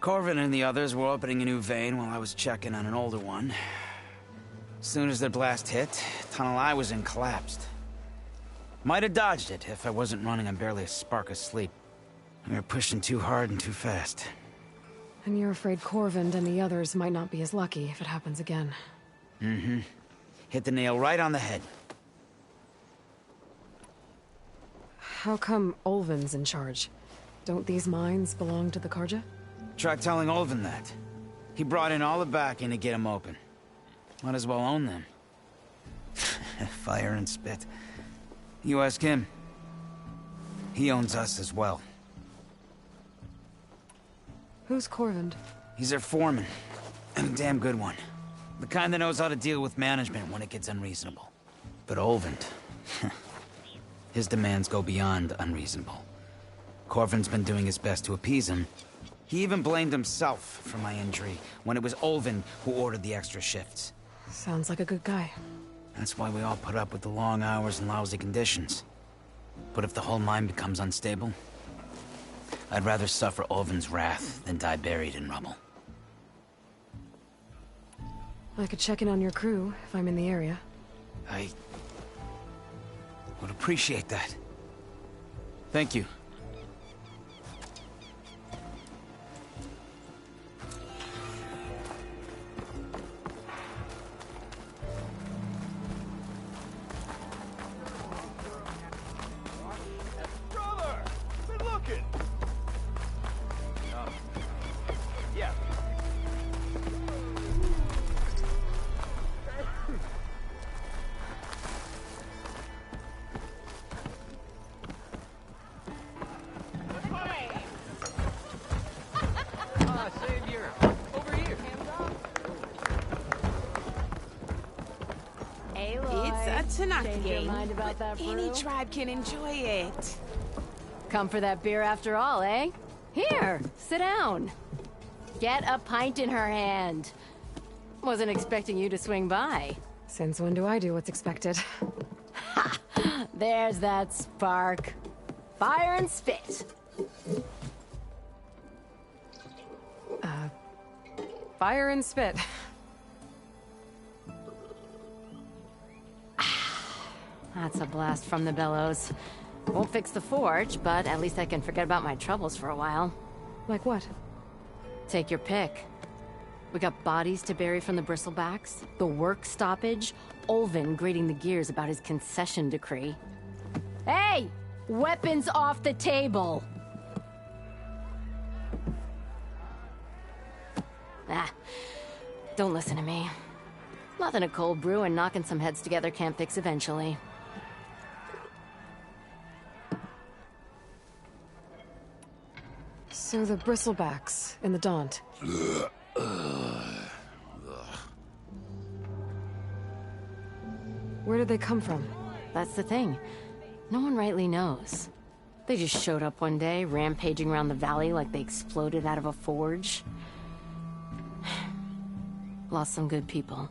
Corvin and the others were opening a new vein while I was checking on an older one. As soon as their blast hit, the tunnel I was in collapsed. Might have dodged it if I wasn't running on barely a spark of sleep. We were pushing too hard and too fast. And you're afraid Corvin and the others might not be as lucky if it happens again. Mm-hmm. Hit the nail right on the head. How come Ulvin's in charge? Don't these mines belong to the Karja? Try telling Olvin that. He brought in all the backing to get them open. Might as well own them. Fire and spit. You ask him. He owns us as well. Who's Corvind? He's their foreman. And a damn good one. The kind that knows how to deal with management when it gets unreasonable. But Olvin... his demands go beyond unreasonable. Corvin's been doing his best to appease him. He even blamed himself for my injury when it was Olvin who ordered the extra shifts. Sounds like a good guy. That's why we all put up with the long hours and lousy conditions. But if the whole mine becomes unstable, I'd rather suffer Olvin's wrath than die buried in rubble. I could check in on your crew if I'm in the area. I would appreciate that. Thank you. Brother! Been looking! Yeah. Savior! Over here! Aloy. It's a Tanakh Change your game, mind about but that any brew? tribe can enjoy it. Come for that beer after all, eh? Here, sit down. Get a pint in her hand. Wasn't expecting you to swing by. Since when do I do what's expected? There's that spark. Fire and spit. Fire and spit. That's a blast from the bellows. Won't fix the forge, but at least I can forget about my troubles for a while. Like what? Take your pick. We got bodies to bury from the bristlebacks, the work stoppage, Olvin grating the gears about his concession decree. Hey! Weapons off the table! Ah, don't listen to me. Nothing a cold brew and knocking some heads together can't fix eventually. So the bristlebacks in the Daunt. Where did they come from? That's the thing. No one rightly knows. They just showed up one day, rampaging around the valley like they exploded out of a forge. Lost some good people.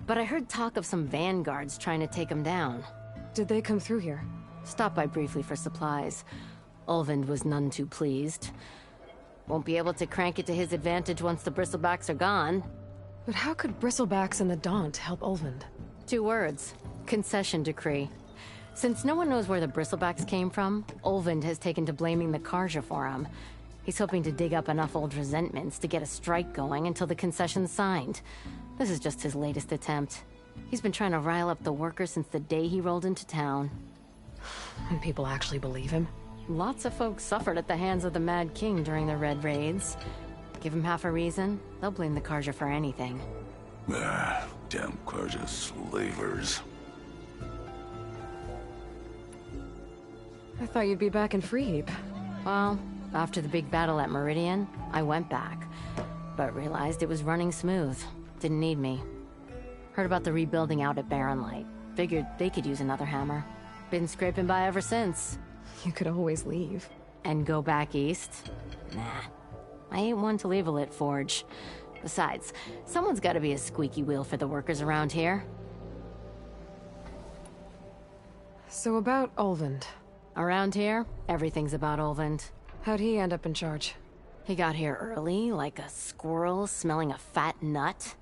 But I heard talk of some vanguards trying to take them down. Did they come through here? Stopped by briefly for supplies. Olvind was none too pleased. Won't be able to crank it to his advantage once the bristlebacks are gone. But how could bristlebacks and the Daunt help Olvind? 2 words. Concession decree. Since no one knows where the bristlebacks came from, Olvind has taken to blaming the Karja for them. He's hoping to dig up enough old resentments to get a strike going until the concession's signed. This is just his latest attempt. He's been trying to rile up the workers since the day he rolled into town. And people actually believe him? Lots of folks suffered at the hands of the Mad King during the Red Raids. Give him half a reason, they'll blame the Karja for anything. Damn Karja slavers. I thought you'd be back in Freeheap. Well, after the big battle at Meridian, I went back. But realized it was running smooth. Didn't need me. Heard about the rebuilding out at Barren Light. Figured they could use another hammer. Been scraping by ever since. You could always leave. And go back east? Nah. I ain't one to leave a lit forge. Besides, someone's gotta be a squeaky wheel for the workers around here. So about Olvind. Around here, everything's about Olvind. How'd he end up in charge? He got here early, like a squirrel smelling a fat nut.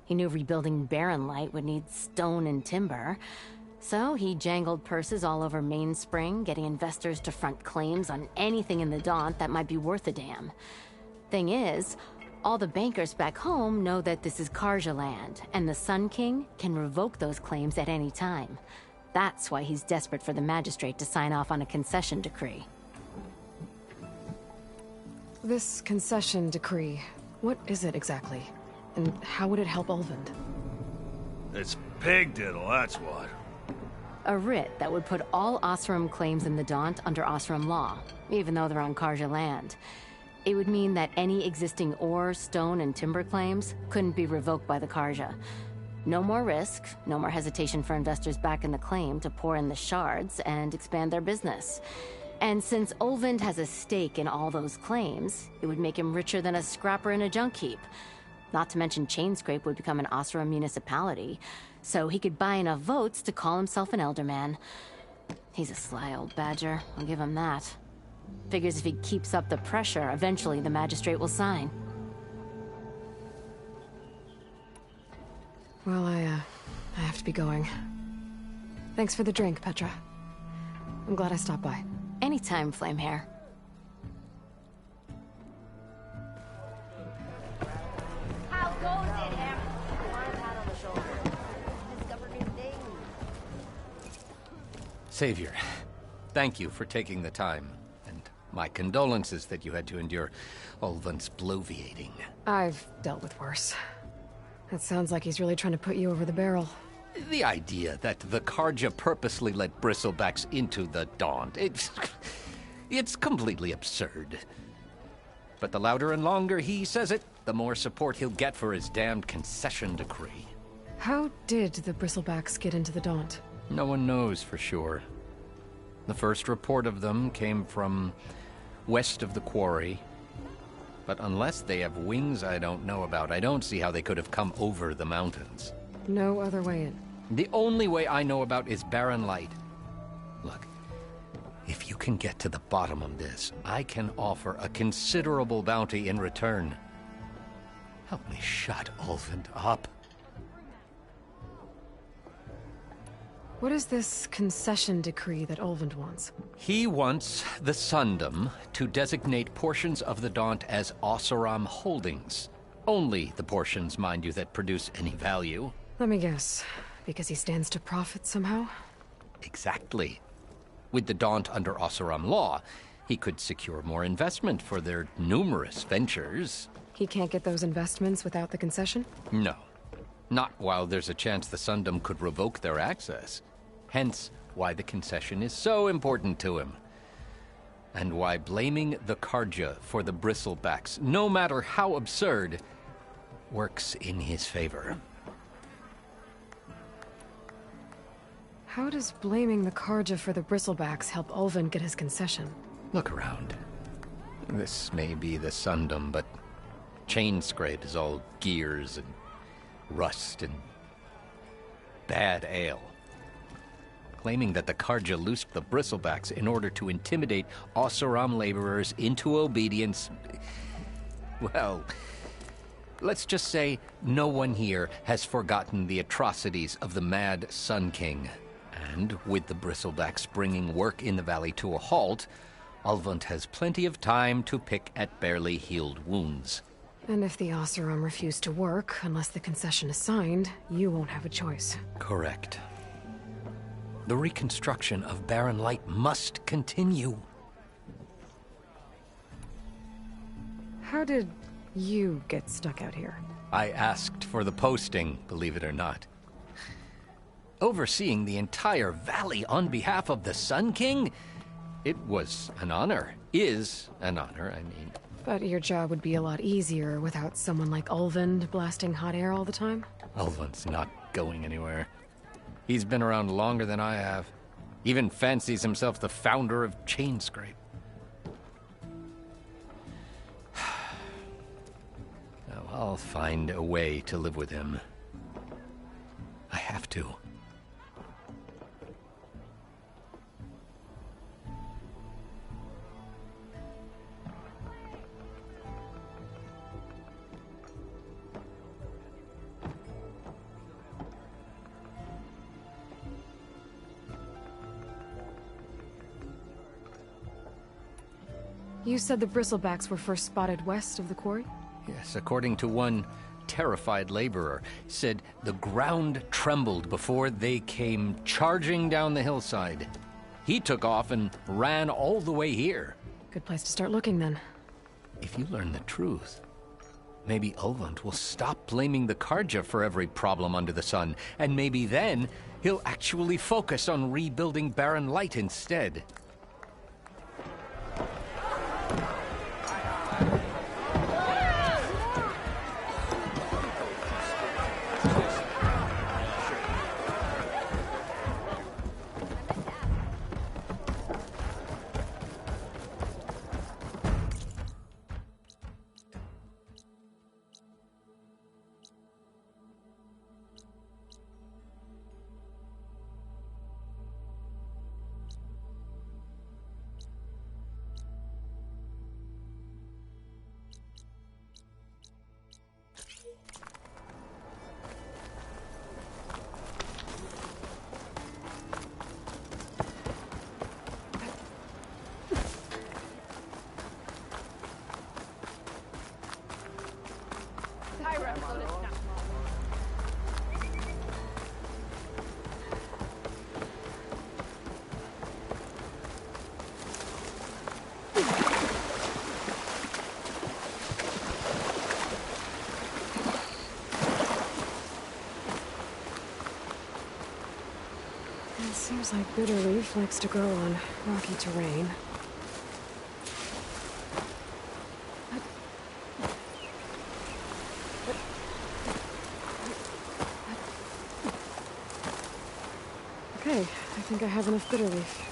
He knew rebuilding Barren Light would need stone and timber. So he jangled purses all over Mainspring, getting investors to front claims on anything in the Daunt that might be worth a damn. Thing is, all the bankers back home know that this is Karja land, and the Sun King can revoke those claims at any time. That's why he's desperate for the magistrate to sign off on a concession decree. This concession decree, what is it exactly? And how would it help Ulvund? It's pig diddle, that's what. A writ that would put all Oseram claims in the Daunt under Oseram law, even though they're on Karja land. It would mean that any existing ore, stone, and timber claims couldn't be revoked by the Karja. No more risk, no more hesitation for investors back in the claim to pour in the shards and expand their business. And since Ulvund has a stake in all those claims, it would make him richer than a scrapper in a junk heap. Not to mention Chainscrape would become an Oseram municipality, so he could buy enough votes to call himself an Elderman. He's a sly old badger, I'll give him that. Figures if he keeps up the pressure, eventually the magistrate will sign. Well, I have to be going. Thanks for the drink, Petra. I'm glad I stopped by. Anytime, Flamehair. How goes it, Em? One pat on the shoulder. Discovered new things. Savior, thank you for taking the time. And my condolences that you had to endure Ulvund's bloviating. I've dealt with worse. It sounds like he's really trying to put you over the barrel. The idea that the Karja purposely let Bristlebacks into the Daunt, it's completely absurd. But the louder and longer he says it, the more support he'll get for his damned concession decree. How did the Bristlebacks get into the Daunt? No one knows for sure. The first report of them came from west of the quarry. But unless they have wings I don't know about, I don't see how they could have come over the mountains. No other way in. The only way I know about is Barren Light. Look, if you can get to the bottom of this, I can offer a considerable bounty in return. Help me shut Ulvund up. What is this concession decree that Ulvund wants? He wants the Sundom to designate portions of the Daunt as Oseram holdings. Only the portions, mind you, that produce any value. Let me guess. Because he stands to profit somehow? Exactly. With the Daunt under Oseram law, he could secure more investment for their numerous ventures. He can't get those investments without the concession? No. Not while there's a chance the Sundom could revoke their access. Hence, why the concession is so important to him. And why blaming the Karja for the Bristlebacks, no matter how absurd, works in his favor. How does blaming the Karja for the Bristlebacks help Ulvund get his concession? Look around. This may be the Sundom, but Chainscrape is all gears and rust and bad ale. Claiming that the Karja loosed the Bristlebacks in order to intimidate Oseram laborers into obedience. Well, let's just say no one here has forgotten the atrocities of the Mad Sun King. And with the Bristlebacks bringing work in the valley to a halt, Ulvund has plenty of time to pick at barely healed wounds. And if the Oseram refuse to work, unless the concession is signed, you won't have a choice. Correct. The reconstruction of Barren Light must continue. How did you get stuck out here? I asked for the posting, believe it or not. Overseeing the entire valley on behalf of the Sun King? It was an honor. Is an honor, I mean. But your job would be a lot easier without someone like Ulvund blasting hot air all the time? Ulvund's not going anywhere. He's been around longer than I have. Even fancies himself the founder of Chainscrape. Now, I'll find a way to live with him. I have to. You said the Bristlebacks were first spotted west of the quarry? Yes, according to one terrified laborer, said the ground trembled before they came charging down the hillside. He took off and ran all the way here. Good place to start looking, then. If you learn the truth, maybe Ulvund will stop blaming the Carja for every problem under the sun, and maybe then he'll actually focus on rebuilding Barren Light instead. It seems like bitter leaf likes to grow on rocky terrain. Okay, I think I have enough bitter leaf.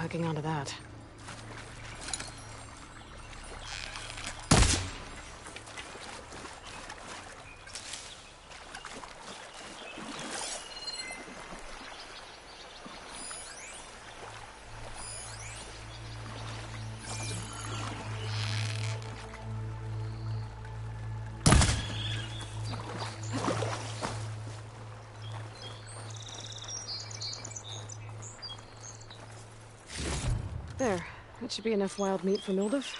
Hooking onto that. There. That should be enough wild meat for Milduf.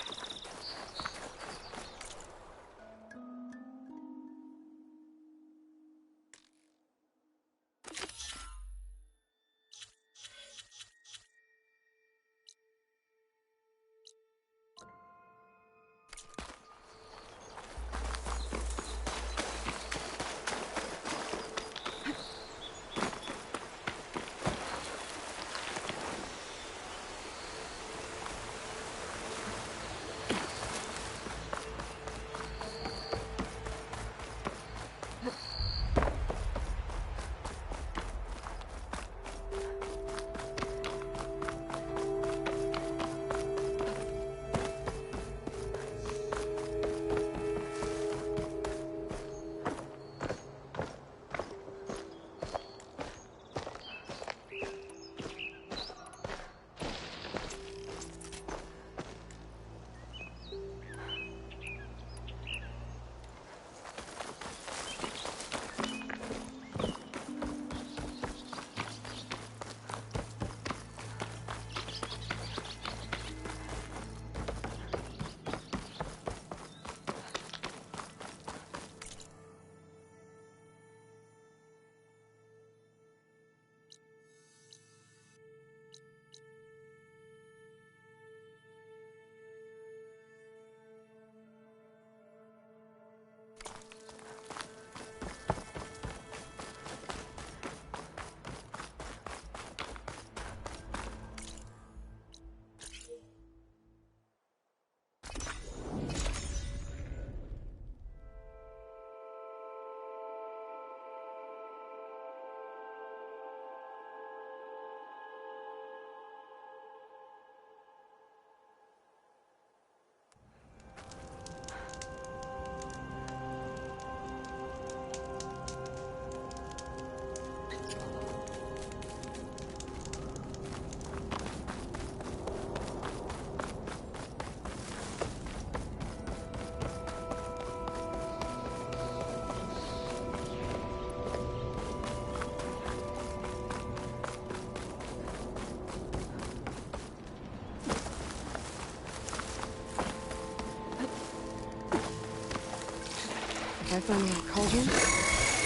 If I find a cauldron,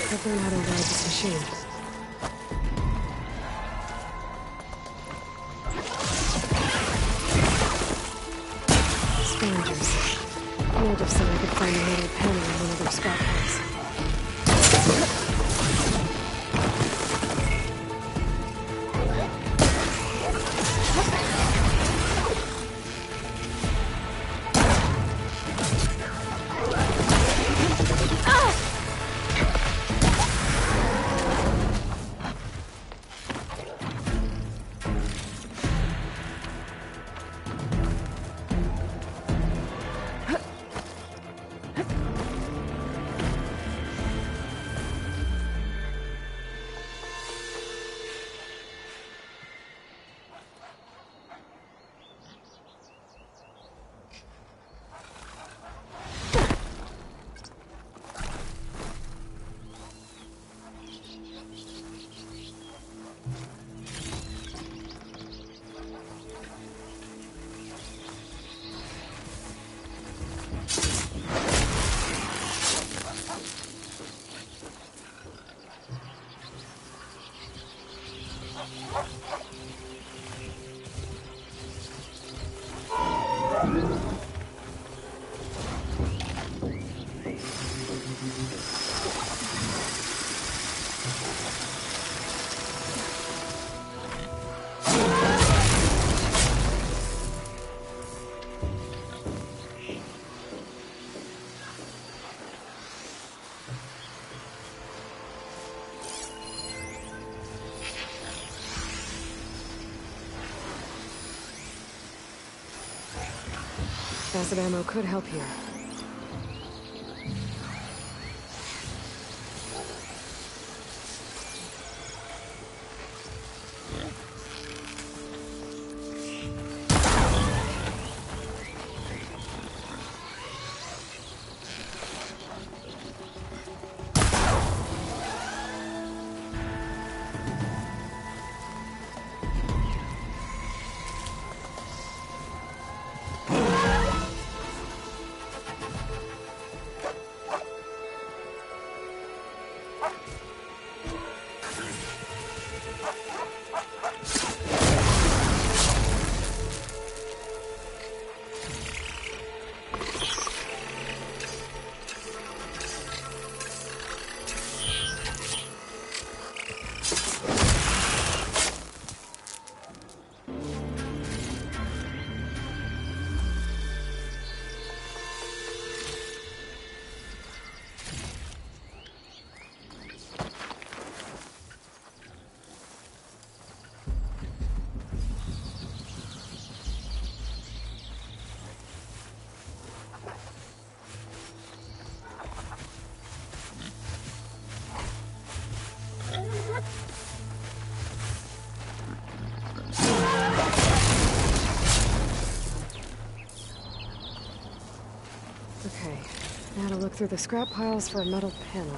I'll learn how to ride this machine. Scavengers. Native said I could find a little penny in one of their stockpiles. Acid ammo could help here. Okay, now to look through the scrap piles for a metal panel.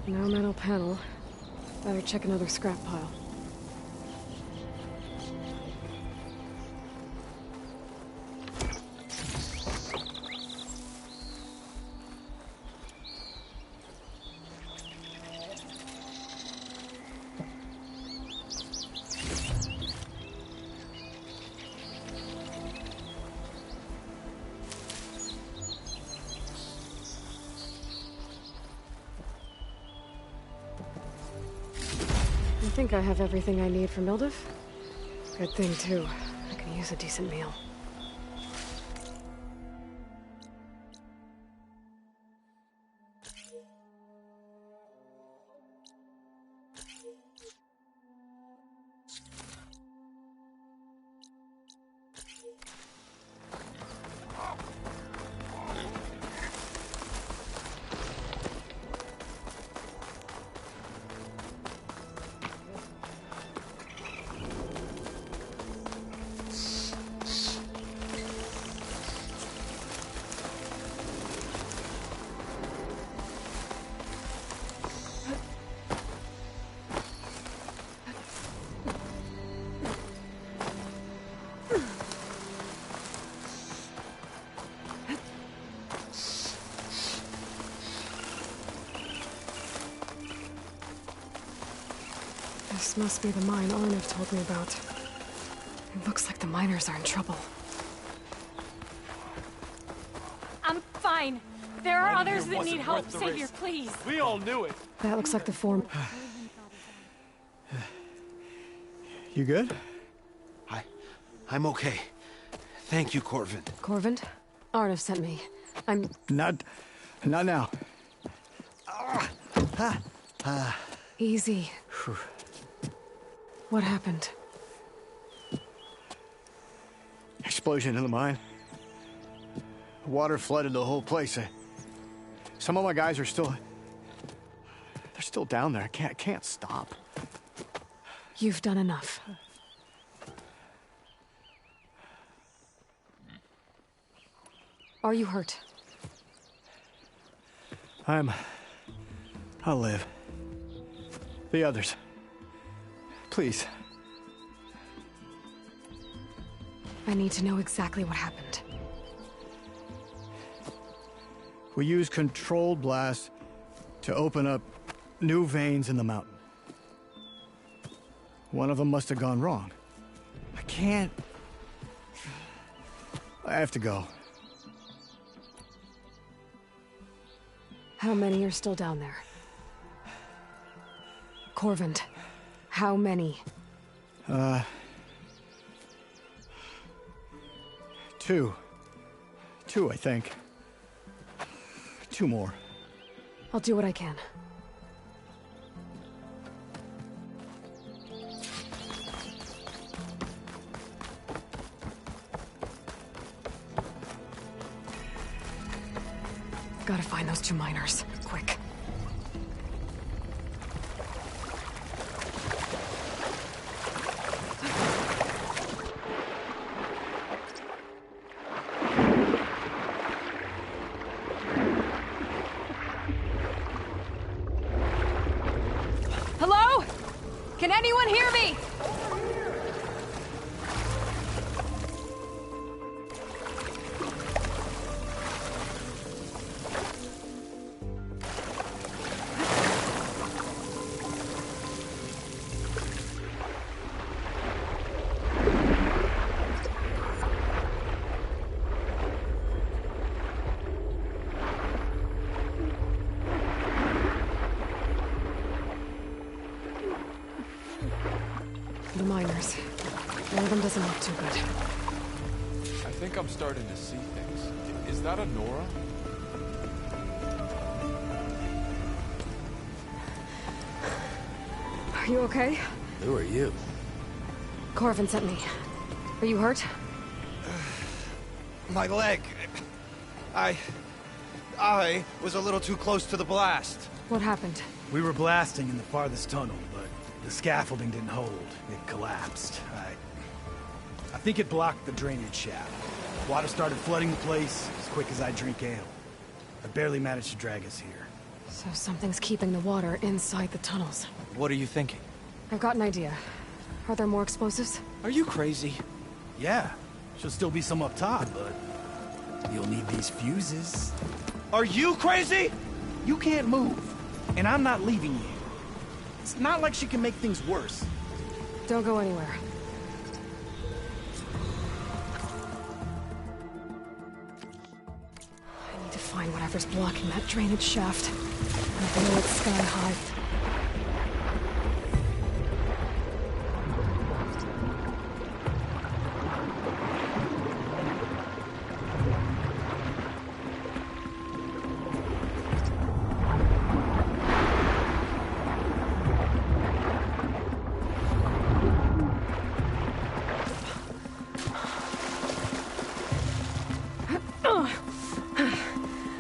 No metal panel. Better check another scrap pile. I think I have everything I need for Mildef. Good thing, too. I can use a decent meal. This must be the mine Arnav told me about. It looks like the miners are in trouble. I'm fine. There are others that need help. Savior, please. We all knew it. That looks like the form. You good? I'm okay. Thank you, Corvin. Corvin? Arnav sent me. I'm... Not now. Easy. What happened? Explosion in the mine. Water flooded the whole place. Some of my guys are still... They're still down there. I can't stop. You've done enough. Are you hurt? I'll live. The others. Please. I need to know exactly what happened. We used controlled blasts to open up new veins in the mountain. One of them must have gone wrong. I can't... I have to go. How many are still down there? Corvin, how many? Two. Two, I think. Two more. I'll do what I can. Gotta find those two miners, quick. Hello? Can anyone hear me? good. I think I'm starting to see things. Is that a Nora? Are you okay? Who are you? Corvin sent me. Are you hurt? My leg. I was a little too close to the blast. What happened? We were blasting in the farthest tunnel, but the scaffolding didn't hold. It collapsed. I think it blocked the drainage shaft. Water started flooding the place as quick as I drink ale. I barely managed to drag us here. So something's keeping the water inside the tunnels. What are you thinking? I've got an idea. Are there more explosives? Are you crazy? Yeah, should still be some up top, but you'll need these fuses. Are you crazy? You can't move, and I'm not leaving you. It's not like she can make things worse. Don't go anywhere. I need to find whatever's blocking that drainage shaft. I know it's sky high.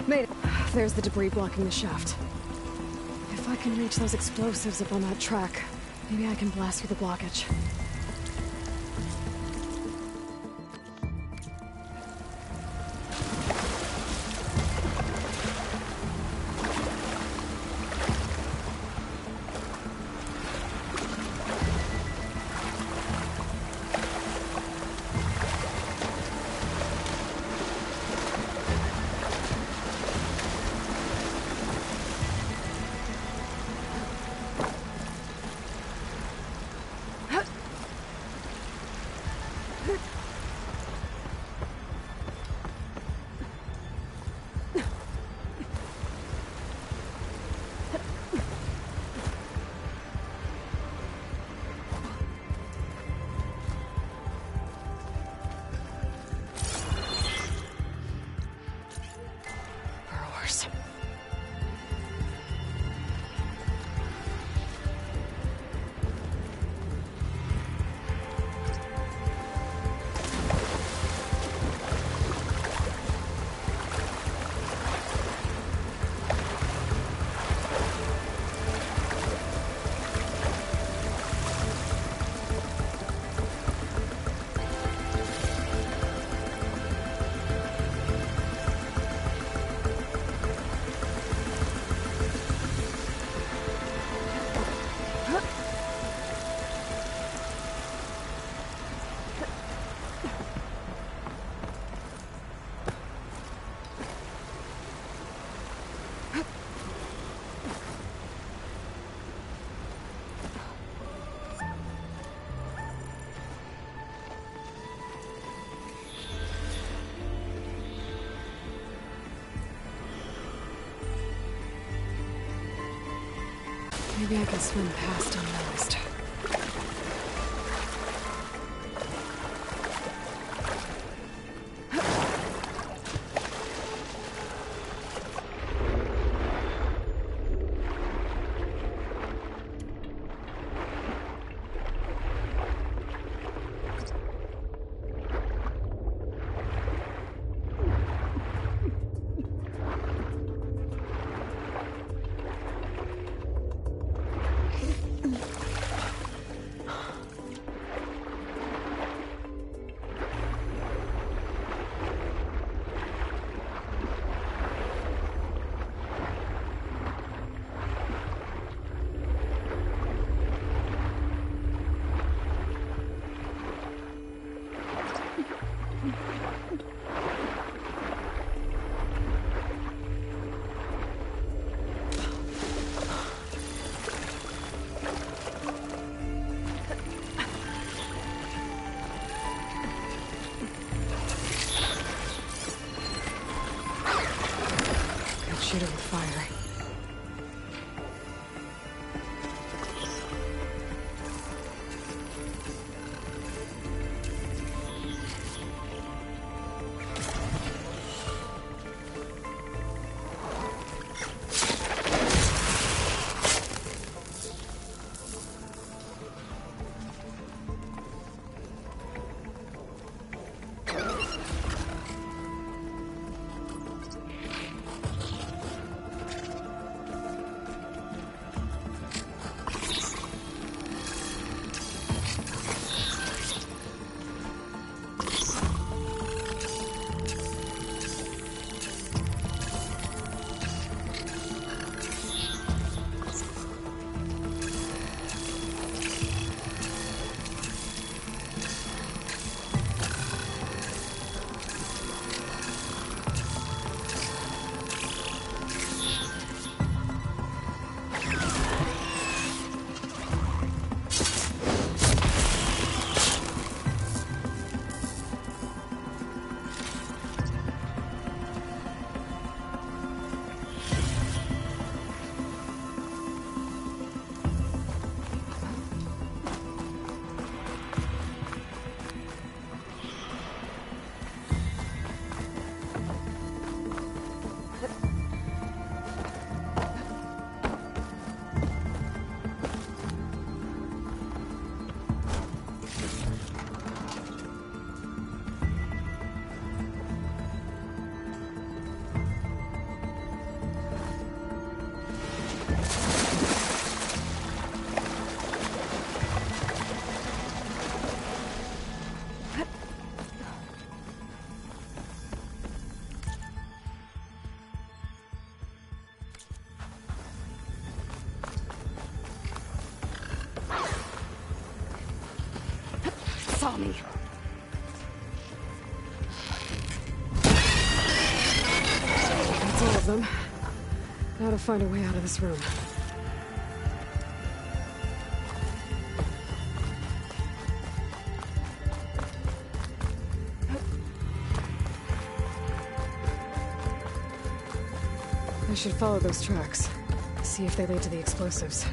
Made it. There's the debris blocking the shaft. If I can reach those explosives up on that track, maybe I can blast through the blockage. Maybe I can swim past unnoticed. Shoot it with fire. saw me. That's all of them. Now to find a way out of this room. I should follow those tracks. See if they lead to the explosives.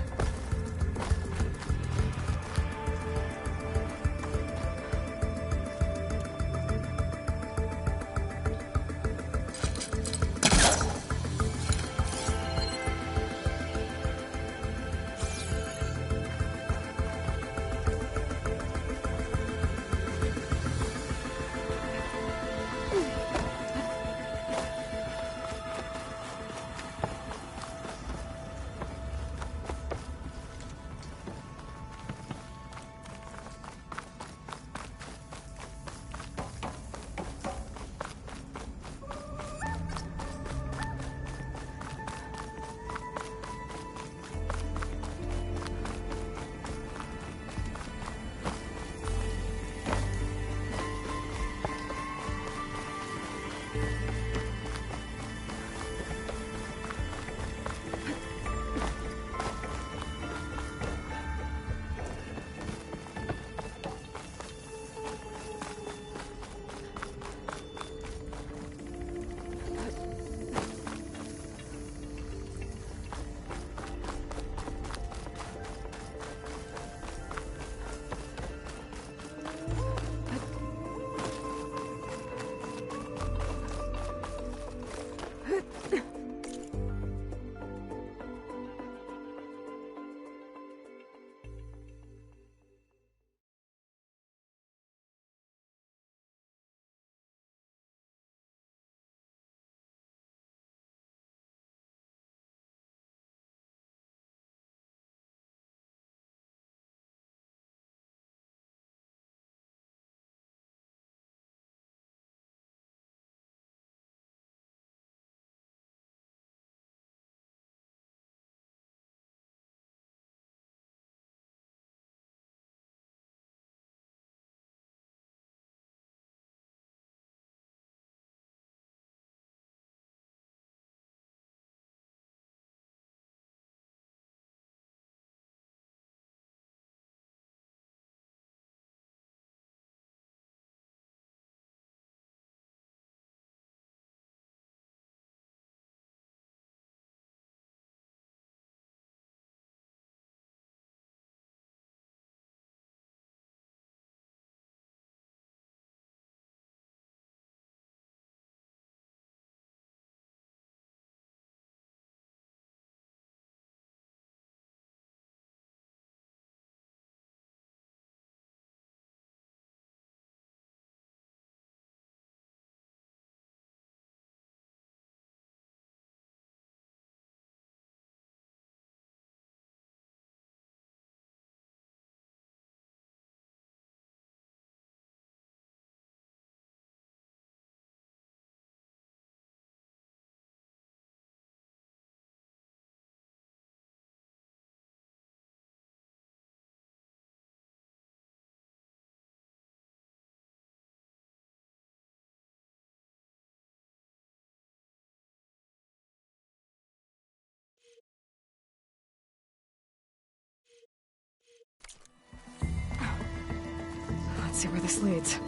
Let's see where this leads.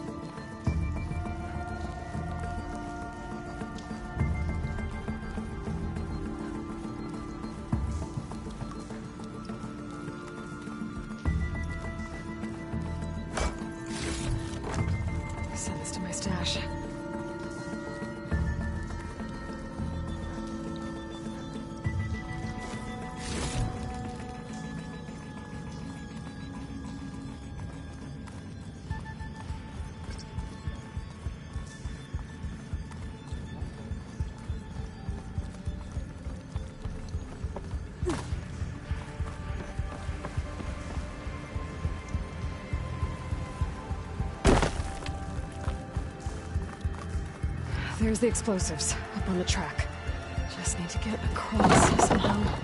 Send this to my stash. There's the explosives, up on the track. Just need to get across somehow.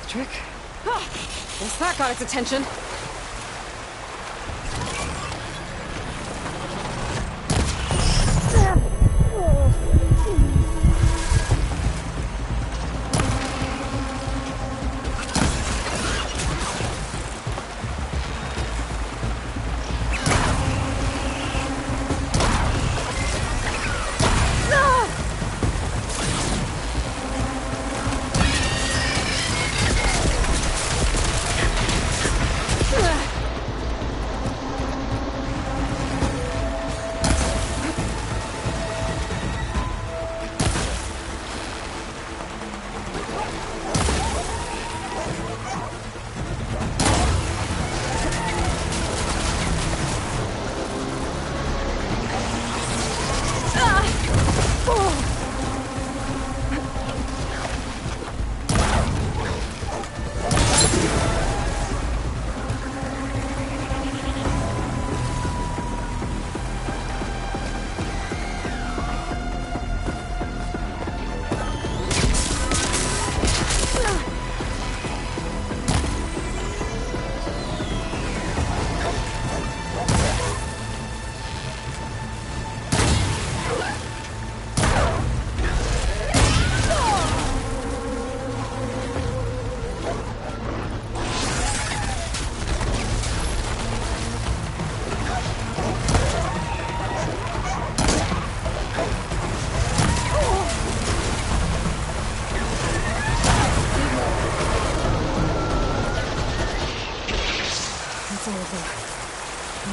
Trick. Ah, guess that got its attention.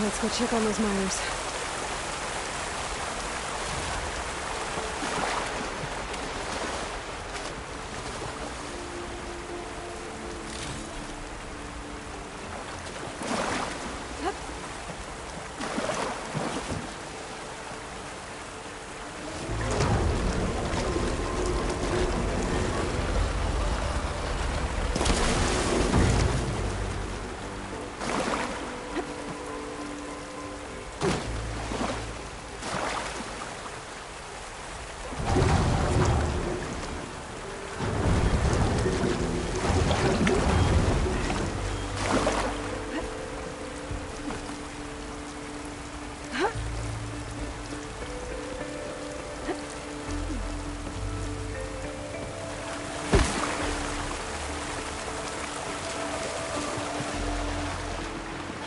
Let's go check on those miners.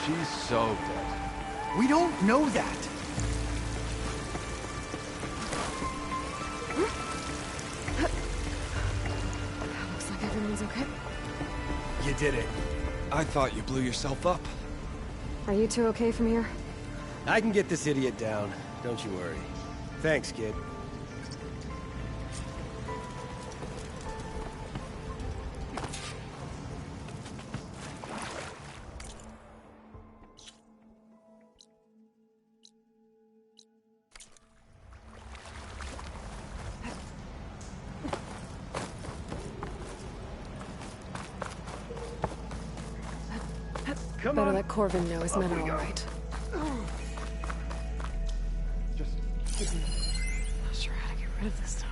She's so dead. We don't know that. Looks like everyone's okay. You did it. I thought you blew yourself up. Are you two okay from here? I can get this idiot down. Don't you worry. Thanks, kid. Better let Corvin know his men are all right. Not sure how to get rid of this stuff.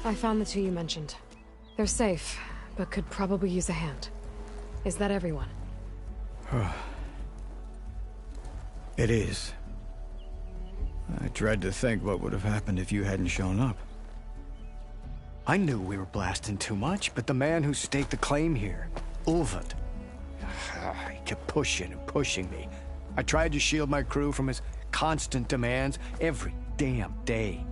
I found the two you mentioned. They're safe, but could probably use a hand. Is that everyone? It is. I dread to think what would have happened if you hadn't shown up. I knew we were blasting too much, but the man who staked the claim here, Ulvund, he kept pushing and pushing me. I tried to shield my crew from his constant demands every damn day.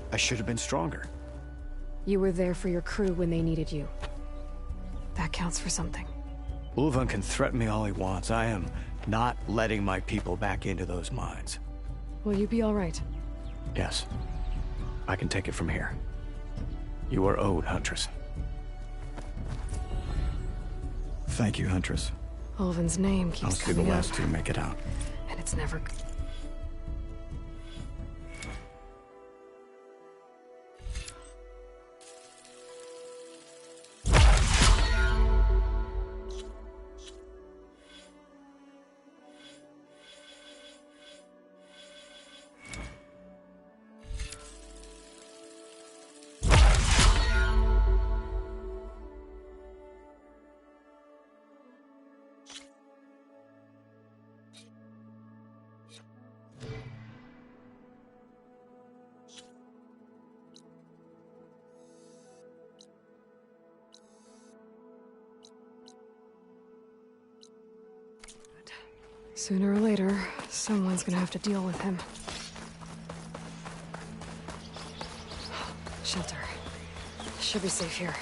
I should have been stronger. You were there for your crew when they needed you. That counts for something. Ulvund can threaten me all he wants. I am not letting my people back into those mines. Will you be all right? Yes. I can take it from here. You are owed, Huntress. Thank you, Huntress. Ulvin's name I'll keeps see the coming up, last two make it out. and it's never... Sooner or later, someone's gonna have to deal with him. Shelter. Should be safe here.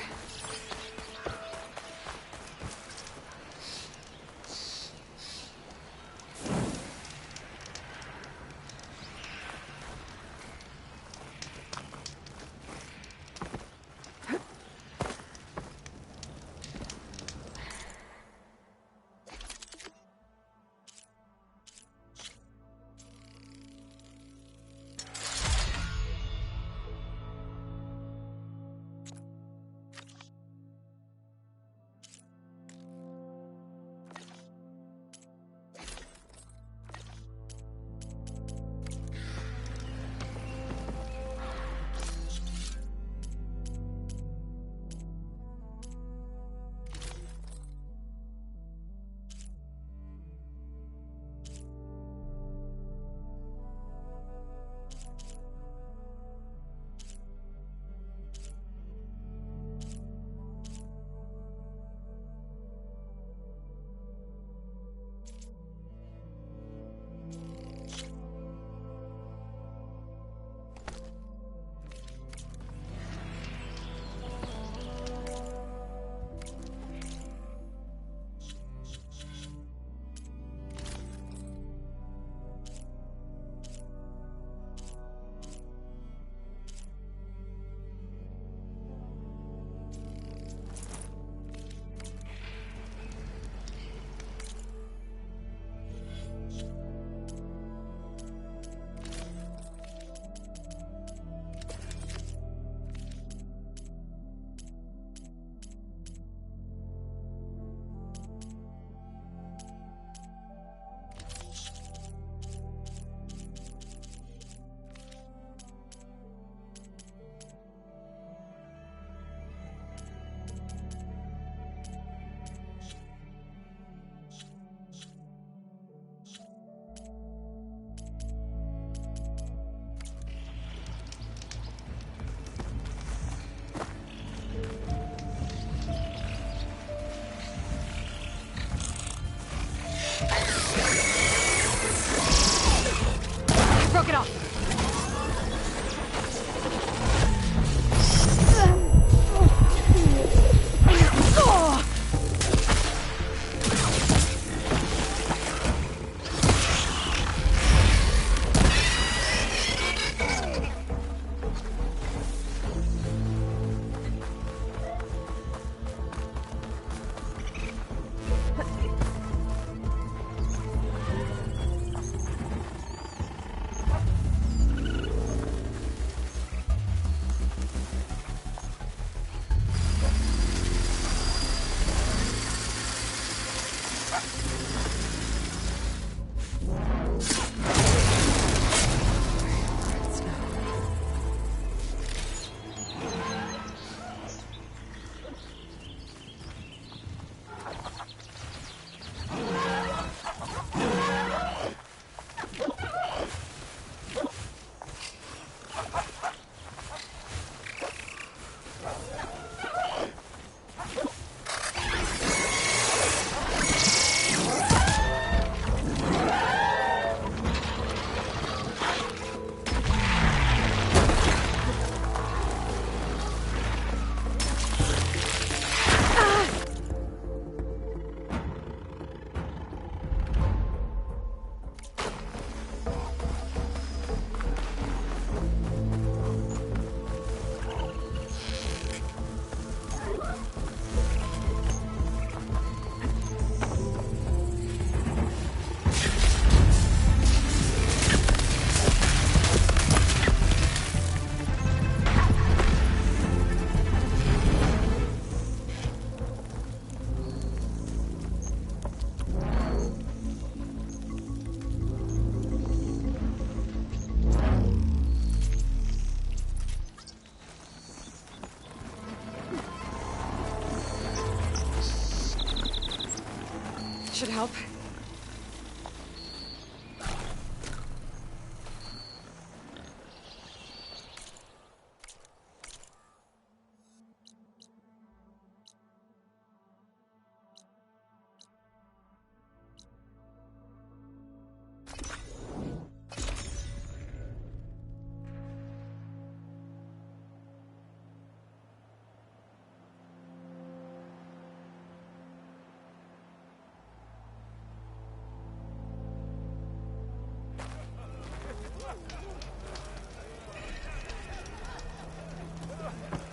help.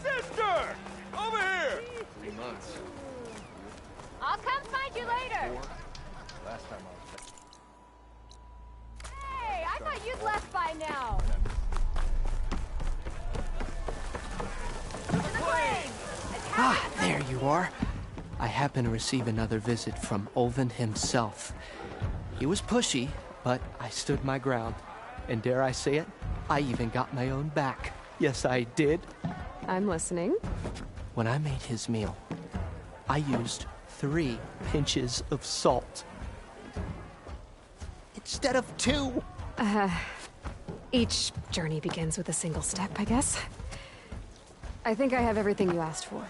Sister! Over here! 3 months. I'll come find you later. Last time I was back. Hey, I thought you'd left by now. Ah, there you are. I happen to receive another visit from Ulvin himself. He was pushy, but I stood my ground. And dare I say it, I even got my own back. Yes, I did. I'm listening. When I made his meal, I used 3 pinches of salt. Instead of 2. Each journey begins with a single step, I guess. I think I have everything you asked for.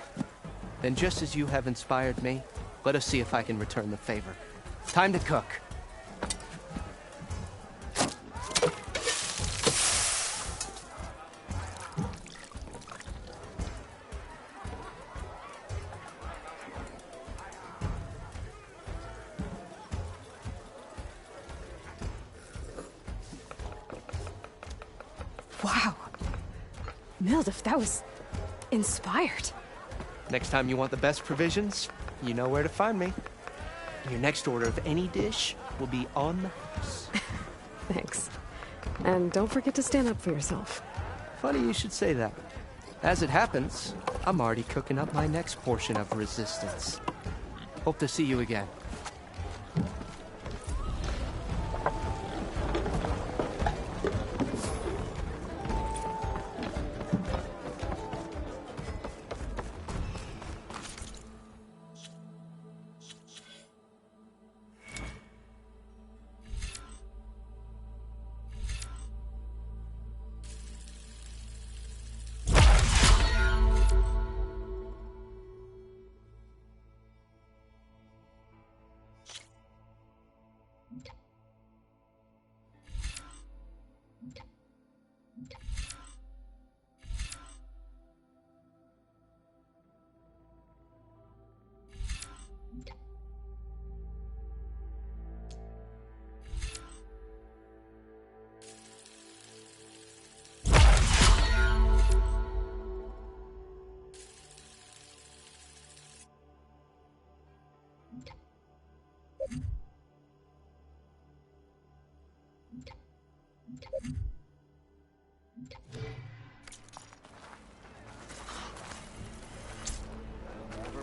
Then just as you have inspired me, let us see if I can return the favor. Time to cook. Wow. Mildef, that was inspired. Next time you want the best provisions, you know where to find me. Your next order of any dish will be on the house. Thanks. And don't forget to stand up for yourself. Funny you should say that. As it happens, I'm already cooking up my next portion of resistance. Hope to see you again.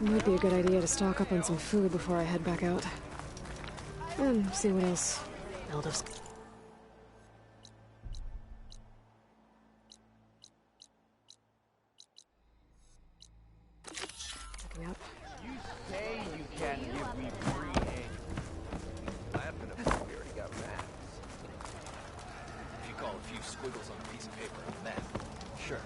Might be a good idea to stock up on some food before I head back out. And see what else Mildef's... Looking up. You say you can give me free eggs. Laughing at we already got maps. If you call a few squiggles on a piece of paper a map, sure.